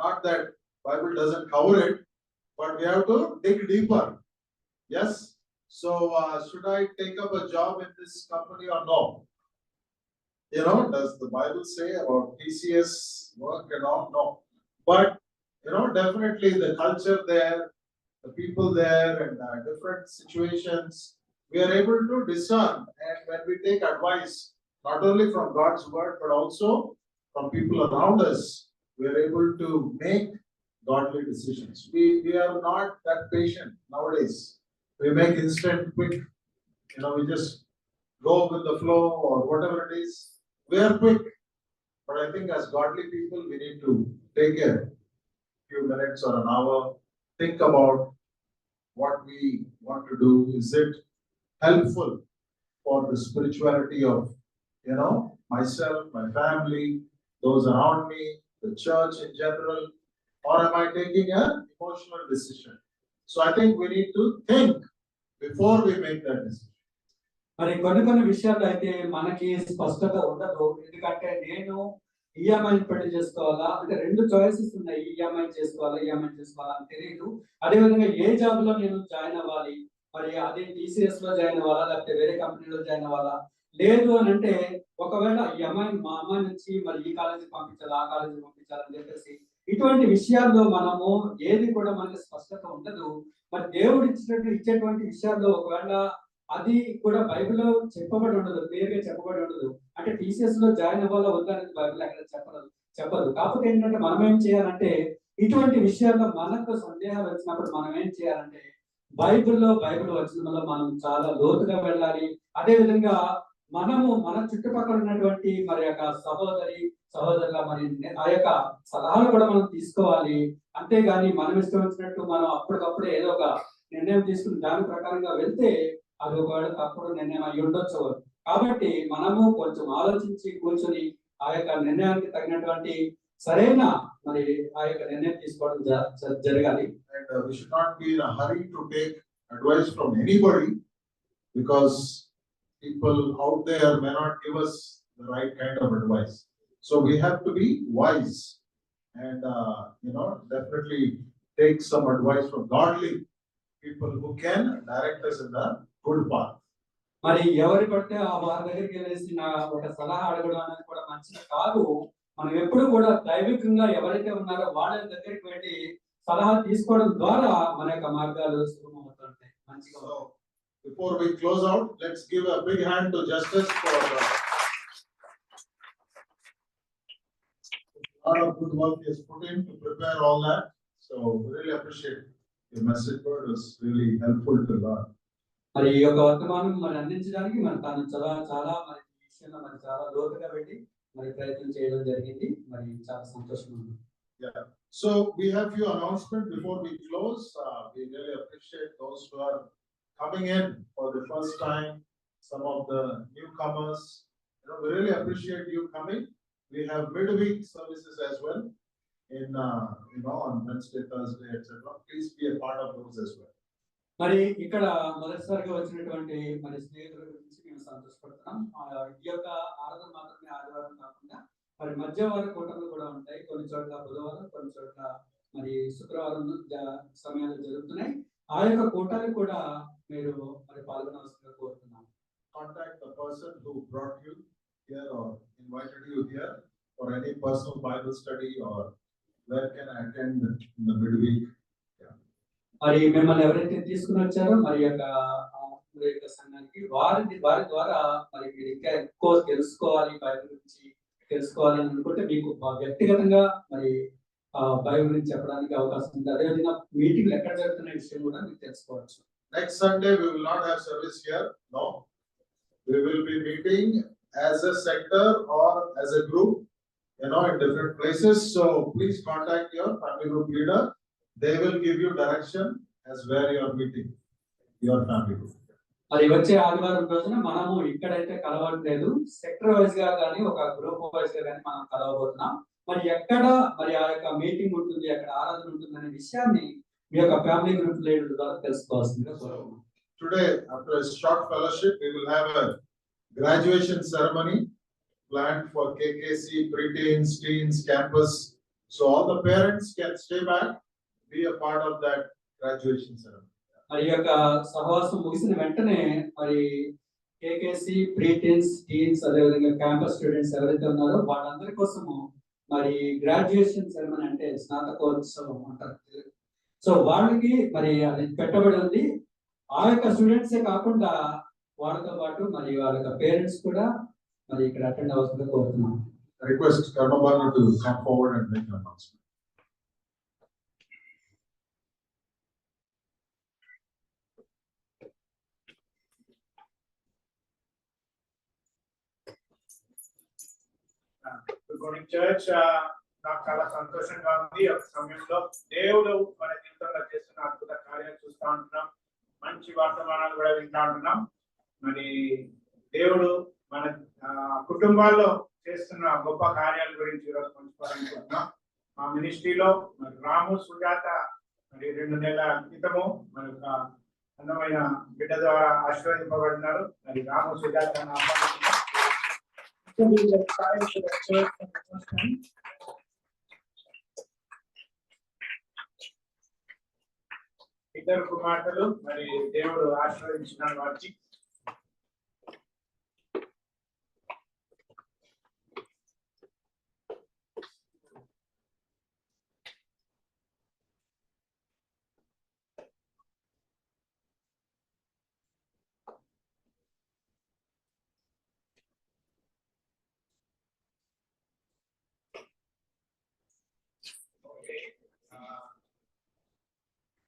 Not that Bible doesn't cover it, but we have to dig deeper. Yes. So should I take up a job in this company or no? Does the Bible say about TCS work and all? No. But definitely the culture there, the people there, and different situations, we are able to discern. And when we take advice, not only from God's word, but also from people around us, we are able to make godly decisions. We are not that patient nowadays. We make instant, quick, we just go with the flow or whatever it is. We are quick. But I think as godly people, we need to take care few minutes or an hour, think about what we want to do. Is it helpful for the spirituality of, myself, my family, those around me, the church in general, or am I taking an emotional decision? So I think we need to think before we make that decision. మరి కొన్ని విషయాలు అయితే మనకి స్పష్టత ఉండదు. ఎందుకంటే నేను ఈఎంఐ పెళ్లి చేసుకోవాలా అంటే 2 చాయిసెస్ ఉన్నాయి. ఈఎంఐ చేసుకోవాలా అని తెలియదు. అదేవిధంగా ఏ జాబ్ లో నేను జాయిన్ అవ్వాలి, మరి అది టీసీఎస్ లో జాయిన్ అవ్వాలా లేకపోతే వేరే కంపెనీలో జాయిన్ అవ్వాలా, లేదు అని అంటే ఒకవేళ ఈ అమ్మాయిని మా అమ్మాయి నుంచి మరి ఈ కాలేజీకి పంపించాలి ఆ కాలేజీకి పంపించాలని చెప్పేసి ఇటువంటి విషయాల్లో మనము ఏది కూడా మనకి స్పష్టత ఉండదు. మరి దేవుడు ఇచ్చేటువంటి విషయాల్లో ఒకవేళ అది కూడా బైబిల్లో చెప్పబడి ఉండదు, క్లియర్గా చెప్పబడి ఉండదు. అంటే టీసీఎస్ లో జాయిన్ అవ్వాలో వద్దనేది బైబిల్ అక్కడ చెప్పదు. కాకపోతే ఏంటంటే మనం ఏం చేయాలంటే ఇటువంటి విషయాల్లో మనకు సందేహాలు వచ్చినప్పుడు మనం ఏం చేయాలంటే బైబిల్ వచనంలో మనం చాలా లోతుగా వెళ్ళాలి. అదే విధంగా మనము మన చుట్టుపక్కల ఉన్నటువంటి మరి యొక్క సహోదరుల మరి ఆ యొక్క సలహాలు కూడా మనం తీసుకోవాలి. అంతేగాని మనం ఇష్టం వచ్చినట్టు మనం అప్పటికప్పుడే ఏదో ఒక నిర్ణయం తీసుకుని దాని ప్రకారంగా వెళ్తే అది ఒకవేళ తప్పుడు నిర్ణయం అయి ఉండొచ్చు. కాబట్టి మనము కొంచెం ఆలోచించి కూర్చొని ఆ యొక్క నిర్ణయానికి తగినటువంటి సరైన మరి ఆ యొక్క నిర్ణయం తీసుకోవడం జరగాలి. And we should not be in a hurry to take advice from anybody, because people out there may not give us the right kind of advice. So we have to be wise and definitely take some advice from godly people who can direct us in the good path. మరి ఎవరి పడితే ఆ వారి దగ్గరికి వెళ్ళేసి ఒక సలహా అడగడం అనేది కూడా మంచిది కాదు. మనం ఎప్పుడు కూడా దైవికంగా ఎవరైతే ఉన్నారో వాళ్ళ దగ్గరికి వెళ్ళి సలహా తీసుకోవడం ద్వారా మన యొక్క మార్గాలు సుగమవుతుంటాయి, మంచిగా. So before we close out, let's give a big hand to Justice for a lot of good work he has put in to prepare all that. So we really appreciate your message. It was really helpful to learn. మరి ఈ యొక్క వర్తమానం మరి అందించడానికి మరి తను చాలా మరి ఈ విషయంలో మరి చాలా లోతుగా వెళ్ళి మరి ప్రయత్నం చేయడం జరిగింది. మరి చాలా సంతోషంగా ఉంది. Yeah. So we have few announcements before we close. We really appreciate those who are coming in for the first time, some of the newcomers. We really appreciate you coming. We have midweek services as well in on Wednesday, Thursday, etc. Please be a part of those as well. మరి ఇక్కడ మొదటిసారిగా వచ్చినటువంటి మరి స్నేహితుల గురించి మేము సంతోషపడుతున్నాం. ఈ యొక్క ఆరాధన మాత్రమే ఆదివారం కాకుండా మరి మధ్యవార కూటములు కూడా ఉంటాయి. కొన్ని చోట్ల బుధవారం, కొన్ని చోట్ల మరి శుక్రవారం సమయాలు జరుగుతున్నాయి. ఆ యొక్క కూటాలు కూడా మీరు మరి పాల్గొనవలసిందిగా కోరుతున్నాం. Contact the person who brought you here or invited you here for any personal Bible study or where can I attend in the midweek. మరి మిమ్మల్ని ఎవరైతే తీసుకుని వచ్చారో మరి యొక్క సంఘానికి వారి ద్వారా మరి మీరు ఇంకా ఎక్కువ తెలుసుకోవాలి, బైబిల్ గురించి తెలుసుకోవాలి అని అనుకుంటే మీకు వ్యక్తిగతంగా మరి బైబిల్ గురించి చెప్పడానికి అవకాశం ఉంది. అదేవిధంగా మీటింగ్లు ఎక్కడ జరుగుతున్న విషయం కూడా మీరు తెలుసుకోవచ్చు. Next Sunday we will not have service here. No, we will be meeting as a sector or as a group, in different places. So please contact your family group leader. They will give you direction as where you are meeting your family group. మరి వచ్చే ఆదివారం రోజున మనము ఇక్కడైతే కలవట్లేదు, సెక్టర్ వైజ్ గా కానీ ఒక గ్రూప్ వైజ్ గా కానీ మనం కలవబోతున్నాం. మరి ఎక్కడ మరి ఆ యొక్క మీటింగ్ ఉంటుంది, అక్కడ ఆరాధన ఉంటుంది అనే విషయాన్ని మీ యొక్క ఫ్యామిలీ గ్రూప్ లీడర్ ద్వారా తెలుసుకోవాల్సిందిగా కోరుతున్నాం. Today, after a short fellowship, we will have a graduation ceremony planned for KKC, preteens, teens, campus. So all the parents can stay back, be a part of that graduation ceremony. మరి యొక్క సహవాసం ముగిసిన వెంటనే మరి కేకేసి, ప్రీటెన్స్, టీన్స్, అదేవిధంగా క్యాంపస్ స్టూడెంట్స్ ఎవరైతే ఉన్నారో వాళ్ళందరి కోసము మరి గ్రాడ్యుయేషన్ సెరమనీ అంటే స్నాతకోత్సవం అంటారు. సో వాళ్ళకి మరి అది పెట్టబడి ఉంది. ఆ యొక్క స్టూడెంట్సే కాకుండా వాళ్ళతో పాటు మరి వాళ్ళ యొక్క పేరెంట్స్ కూడా మరి ఇక్కడ అటెండ్ అవ్వాల్సిందిగా కోరుతున్నాం. Request Karmabala to come forward and make an announcement. Good morning, church. నాకు చాలా సంతోషంగా ఉంది. ఒక సమయంలో దేవుడు మన జీవితంలో చేస్తున్న అద్భుత కార్యాలు చూస్తూ ఉంటున్నాం, మంచి వర్తమానాలు కూడా వింటా ఉంటున్నాం. మరి దేవుడు మన కుటుంబాల్లో చేస్తున్న గొప్ప కార్యాల గురించి ఈరోజు పంచుకోవాలనుకుంటున్నాం. మా మినిస్ట్రీలో మరి రాము సుజాత మరి 2 నెలల క్రితము మరి ఒక అందమైన బిడ్డ ద్వారా ఆశీర్వదింపబడినారు. మరి రాము సుజాత ఇద్దరు కుమార్తెలు మరి దేవుడు ఆశీర్వదించిన వారికి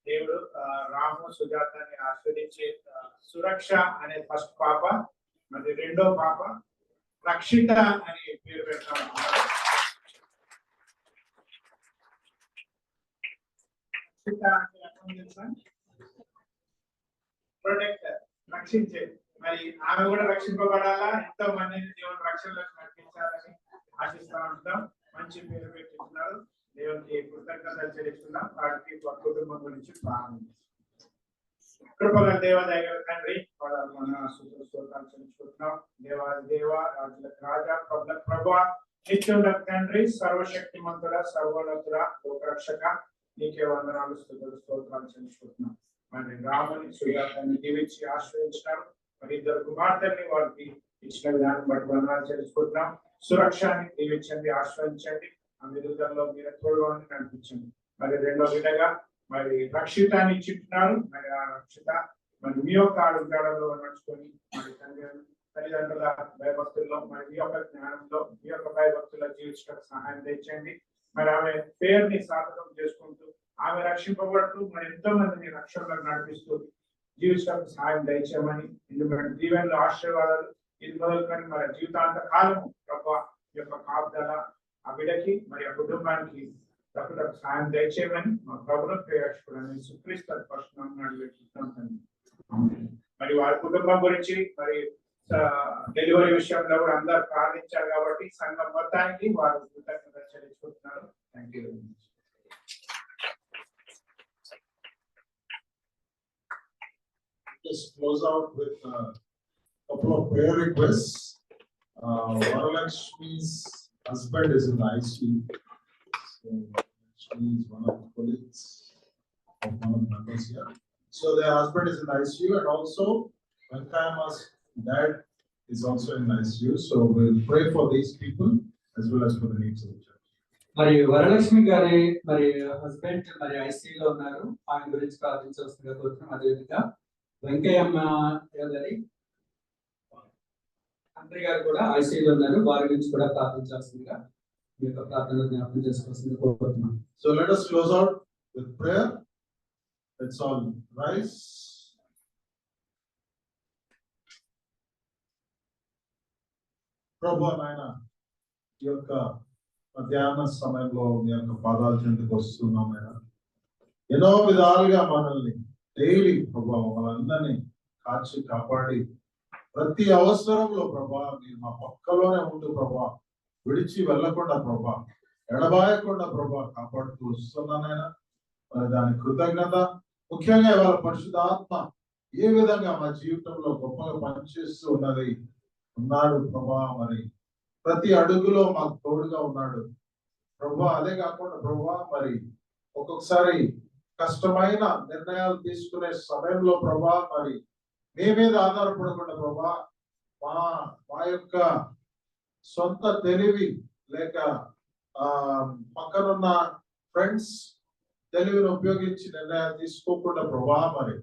దేవుడు రాము సుజాతని ఆస్వాదించి సురక్ష అనే ఫస్ట్ పాప, మరి రెండో పాప రక్షిత అని పేరు పెడతా ఉన్నారు. రక్షిత అంటే అర్థం తెలుసా? ప్రొటెక్టర్, రక్షించే. మరి ఆమె కూడా రక్షింపబడాలా, ఎంతో మందిని దేవుని రక్షణలోకి నడిపించాలని ఆశిస్తా ఉంటాం. మంచి పేరు పెట్టిస్తున్నారు. దేవునికి కృతజ్ఞతలు చెల్లిస్తున్నాం. వారికి కుటుంబం గురించి ప్రారంభించాం. కృపగల దేవ దయగల తండ్రి, మన స్తోత్రాలు చెల్లించుకుంటున్నాం. దేవాది దేవ, రాజులకు రాజా, ప్రభులకు ప్రభువా, నిత్యులకు తండ్రి, సర్వశక్తిమంతుడ, సర్వోన్నతుడ, లోకరక్షక, నీకే వందనాలు, స్తుతులు, స్తోత్రాలు చెల్లించుకుంటున్నాం. మరి రాముని సుజాతని దీవించి ఆశ్రయించినారు. మరి ఇద్దరు కుమార్తెల్ని వారికి ఇచ్చిన విధానం బట్టి వందనాలు చెల్లించుకుంటున్నాం. సురక్షాన్ని దీవించండి, ఆశ్రయించండి. ఆ విరుద్ధంలో మీరు తోడుగా నడిపించండి. మరి రెండో విధంగా మరి రక్షితాన్ని ఇచ్చిస్తున్నారు. మరి ఆ రక్షిత మరి మీ యొక్క అడుగుజాడలో నడుచుకొని మరి తల్లిదండ్రుల భయభక్తుల్లో, మరి మీ యొక్క జ్ఞానంలో, మీ యొక్క భయభక్తుల్లో జీవించడానికి సహాయం తెచ్చండి. మరి ఆమె పేరుని సాధకం చేసుకుంటూ, ఆమె రక్షింపబడుతూ మరి ఎంతో మందిని రక్షణలకు నడిపిస్తూ జీవించడానికి సహాయం దయచేయమని, ఎందుకంటే దీవెనలు ఆశీర్వాదాలు ఇది మొదలుకొని మరి జీవితాంత కాలము ప్రభావ యొక్క కాపుదల ఆ బిడ్డకి మరి ఆ కుటుంబానికి తప్పులకు సాయం దయచేయమని మా ప్రభుత్వ ప్రేక్షకులని సుక్రీస్తు మరి వారి కుటుంబం గురించి మరి డెలివరీ విషయంలో కూడా అందరు ప్రార్థించారు కాబట్టి సంఘం మొత్తానికి వారు కృతజ్ఞతలు చెల్లించుకుంటున్నారు. Thank you. Just close out with a couple of prayer requests. Varalakshmi's husband is in ICU. So she is one of the colleagues of one of the members here. So their husband is in ICU, and also Venkayama's dad is also in ICU. So we'll pray for these people as well as for the needs of the church. మరి వరలక్ష్మి గారి మరి హస్బెండ్ మరి ఐసీయూలో ఉన్నారు. ఆయన గురించి ప్రార్థించవలసిందిగా కోరుతున్నాం. అదేవిధంగా వెంకయ్యమ్మ గారి తండ్రి గారు కూడా ఐసీయూలో ఉన్నారు. వారి గురించి కూడా ప్రార్థించాల్సిందిగా మీ యొక్క ప్రార్థనలో జ్ఞాపకం చేసుకోవాల్సిందిగా కోరుతున్నాం. So let us close out with prayer. Let's all rise. ప్రభు నాయన, ఈ యొక్క మధ్యాహ్న సమయంలో మీ యొక్క పాదాల చెంతకు వస్తున్నాం. ఎన్నో విధాలుగా మనల్ని డైలీ ప్రభా మనందరినీ కాచి కాపాడి ప్రతి అవసరంలో ప్రభా మీరు మా పక్కలోనే ఉంటూ ప్రభా విడిచి వెళ్ళకుండా ప్రభా ఎడబాయకుండా ప్రభా కాపాడుతూ వస్తున్నానైనా మరి దాని కృతజ్ఞత. ముఖ్యంగా ఇవాళ పరిశుద్ధాత్మ ఏ విధంగా మా జీవితంలో గొప్పగా పనిచేస్తూ ఉన్నాడు ప్రభా. మరి ప్రతి అడుగులో మాకు తోడుగా ఉన్నాడు ప్రభా. అదే కాకుండా ప్రభా మరి ఒక్కొక్కసారి కష్టమైన నిర్ణయాలు తీసుకునే సమయంలో ప్రభా మరి మీ మీద ఆధారపడకుండా ప్రభా మా యొక్క సొంత తెలివి లేక పక్కనున్న ఫ్రెండ్స్ తెలివిని ఉపయోగించి నిర్ణయాలు తీసుకోకుండా ప్రభా మరి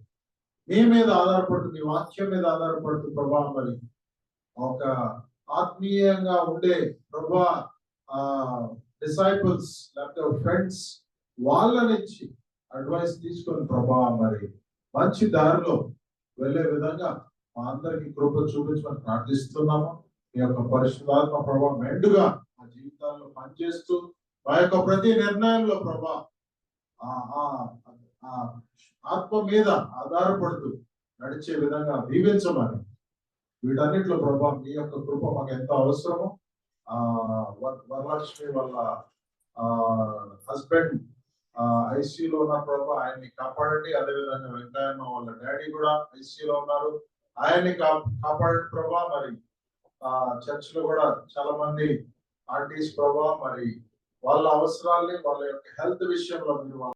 మీ మీద ఆధారపడుతూ మీ వాక్యం మీద ఆధారపడుతూ ప్రభా మరి ఒక ఆత్మీయంగా ఉండే ప్రభా డిసైపుల్స్ లేకపోతే ఫ్రెండ్స్ వాళ్ళ నుంచి అడ్వైస్ తీసుకొని ప్రభా మరి మంచి దారిలో వెళ్ళే విధంగా మా అందరికి కృప చూపించమని ప్రార్థిస్తున్నాము. మీ యొక్క పరిశుద్ధాత్మ ప్రభా మెండుగా మా జీవితాల్లో పనిచేస్తూ మా యొక్క ప్రతి నిర్ణయంలో ప్రభా ఆత్మ మీద ఆధారపడుతూ నడిచే విధంగా దీవించమని, వీటన్నిటిలో ప్రభా మీ యొక్క కృప మాకు ఎంతో అవసరము. వరలక్ష్మి వాళ్ళ హస్బెండ్ ఐసీయూలో ఉన్న ప్రభా ఆయన్ని కాపాడండి. అదేవిధంగా వెంకయ్యమ్మ వాళ్ళ డాడీ కూడా ఐసీయూలో ఉన్నారు, ఆయన్ని కాపాడండి ప్రభా. మరి చర్చ్ లో కూడా చాలా మంది ఆర్టీస్ ప్రభా, మరి వాళ్ళ అవసరాల్ని వాళ్ళ యొక్క హెల్త్ విషయంలో మీరు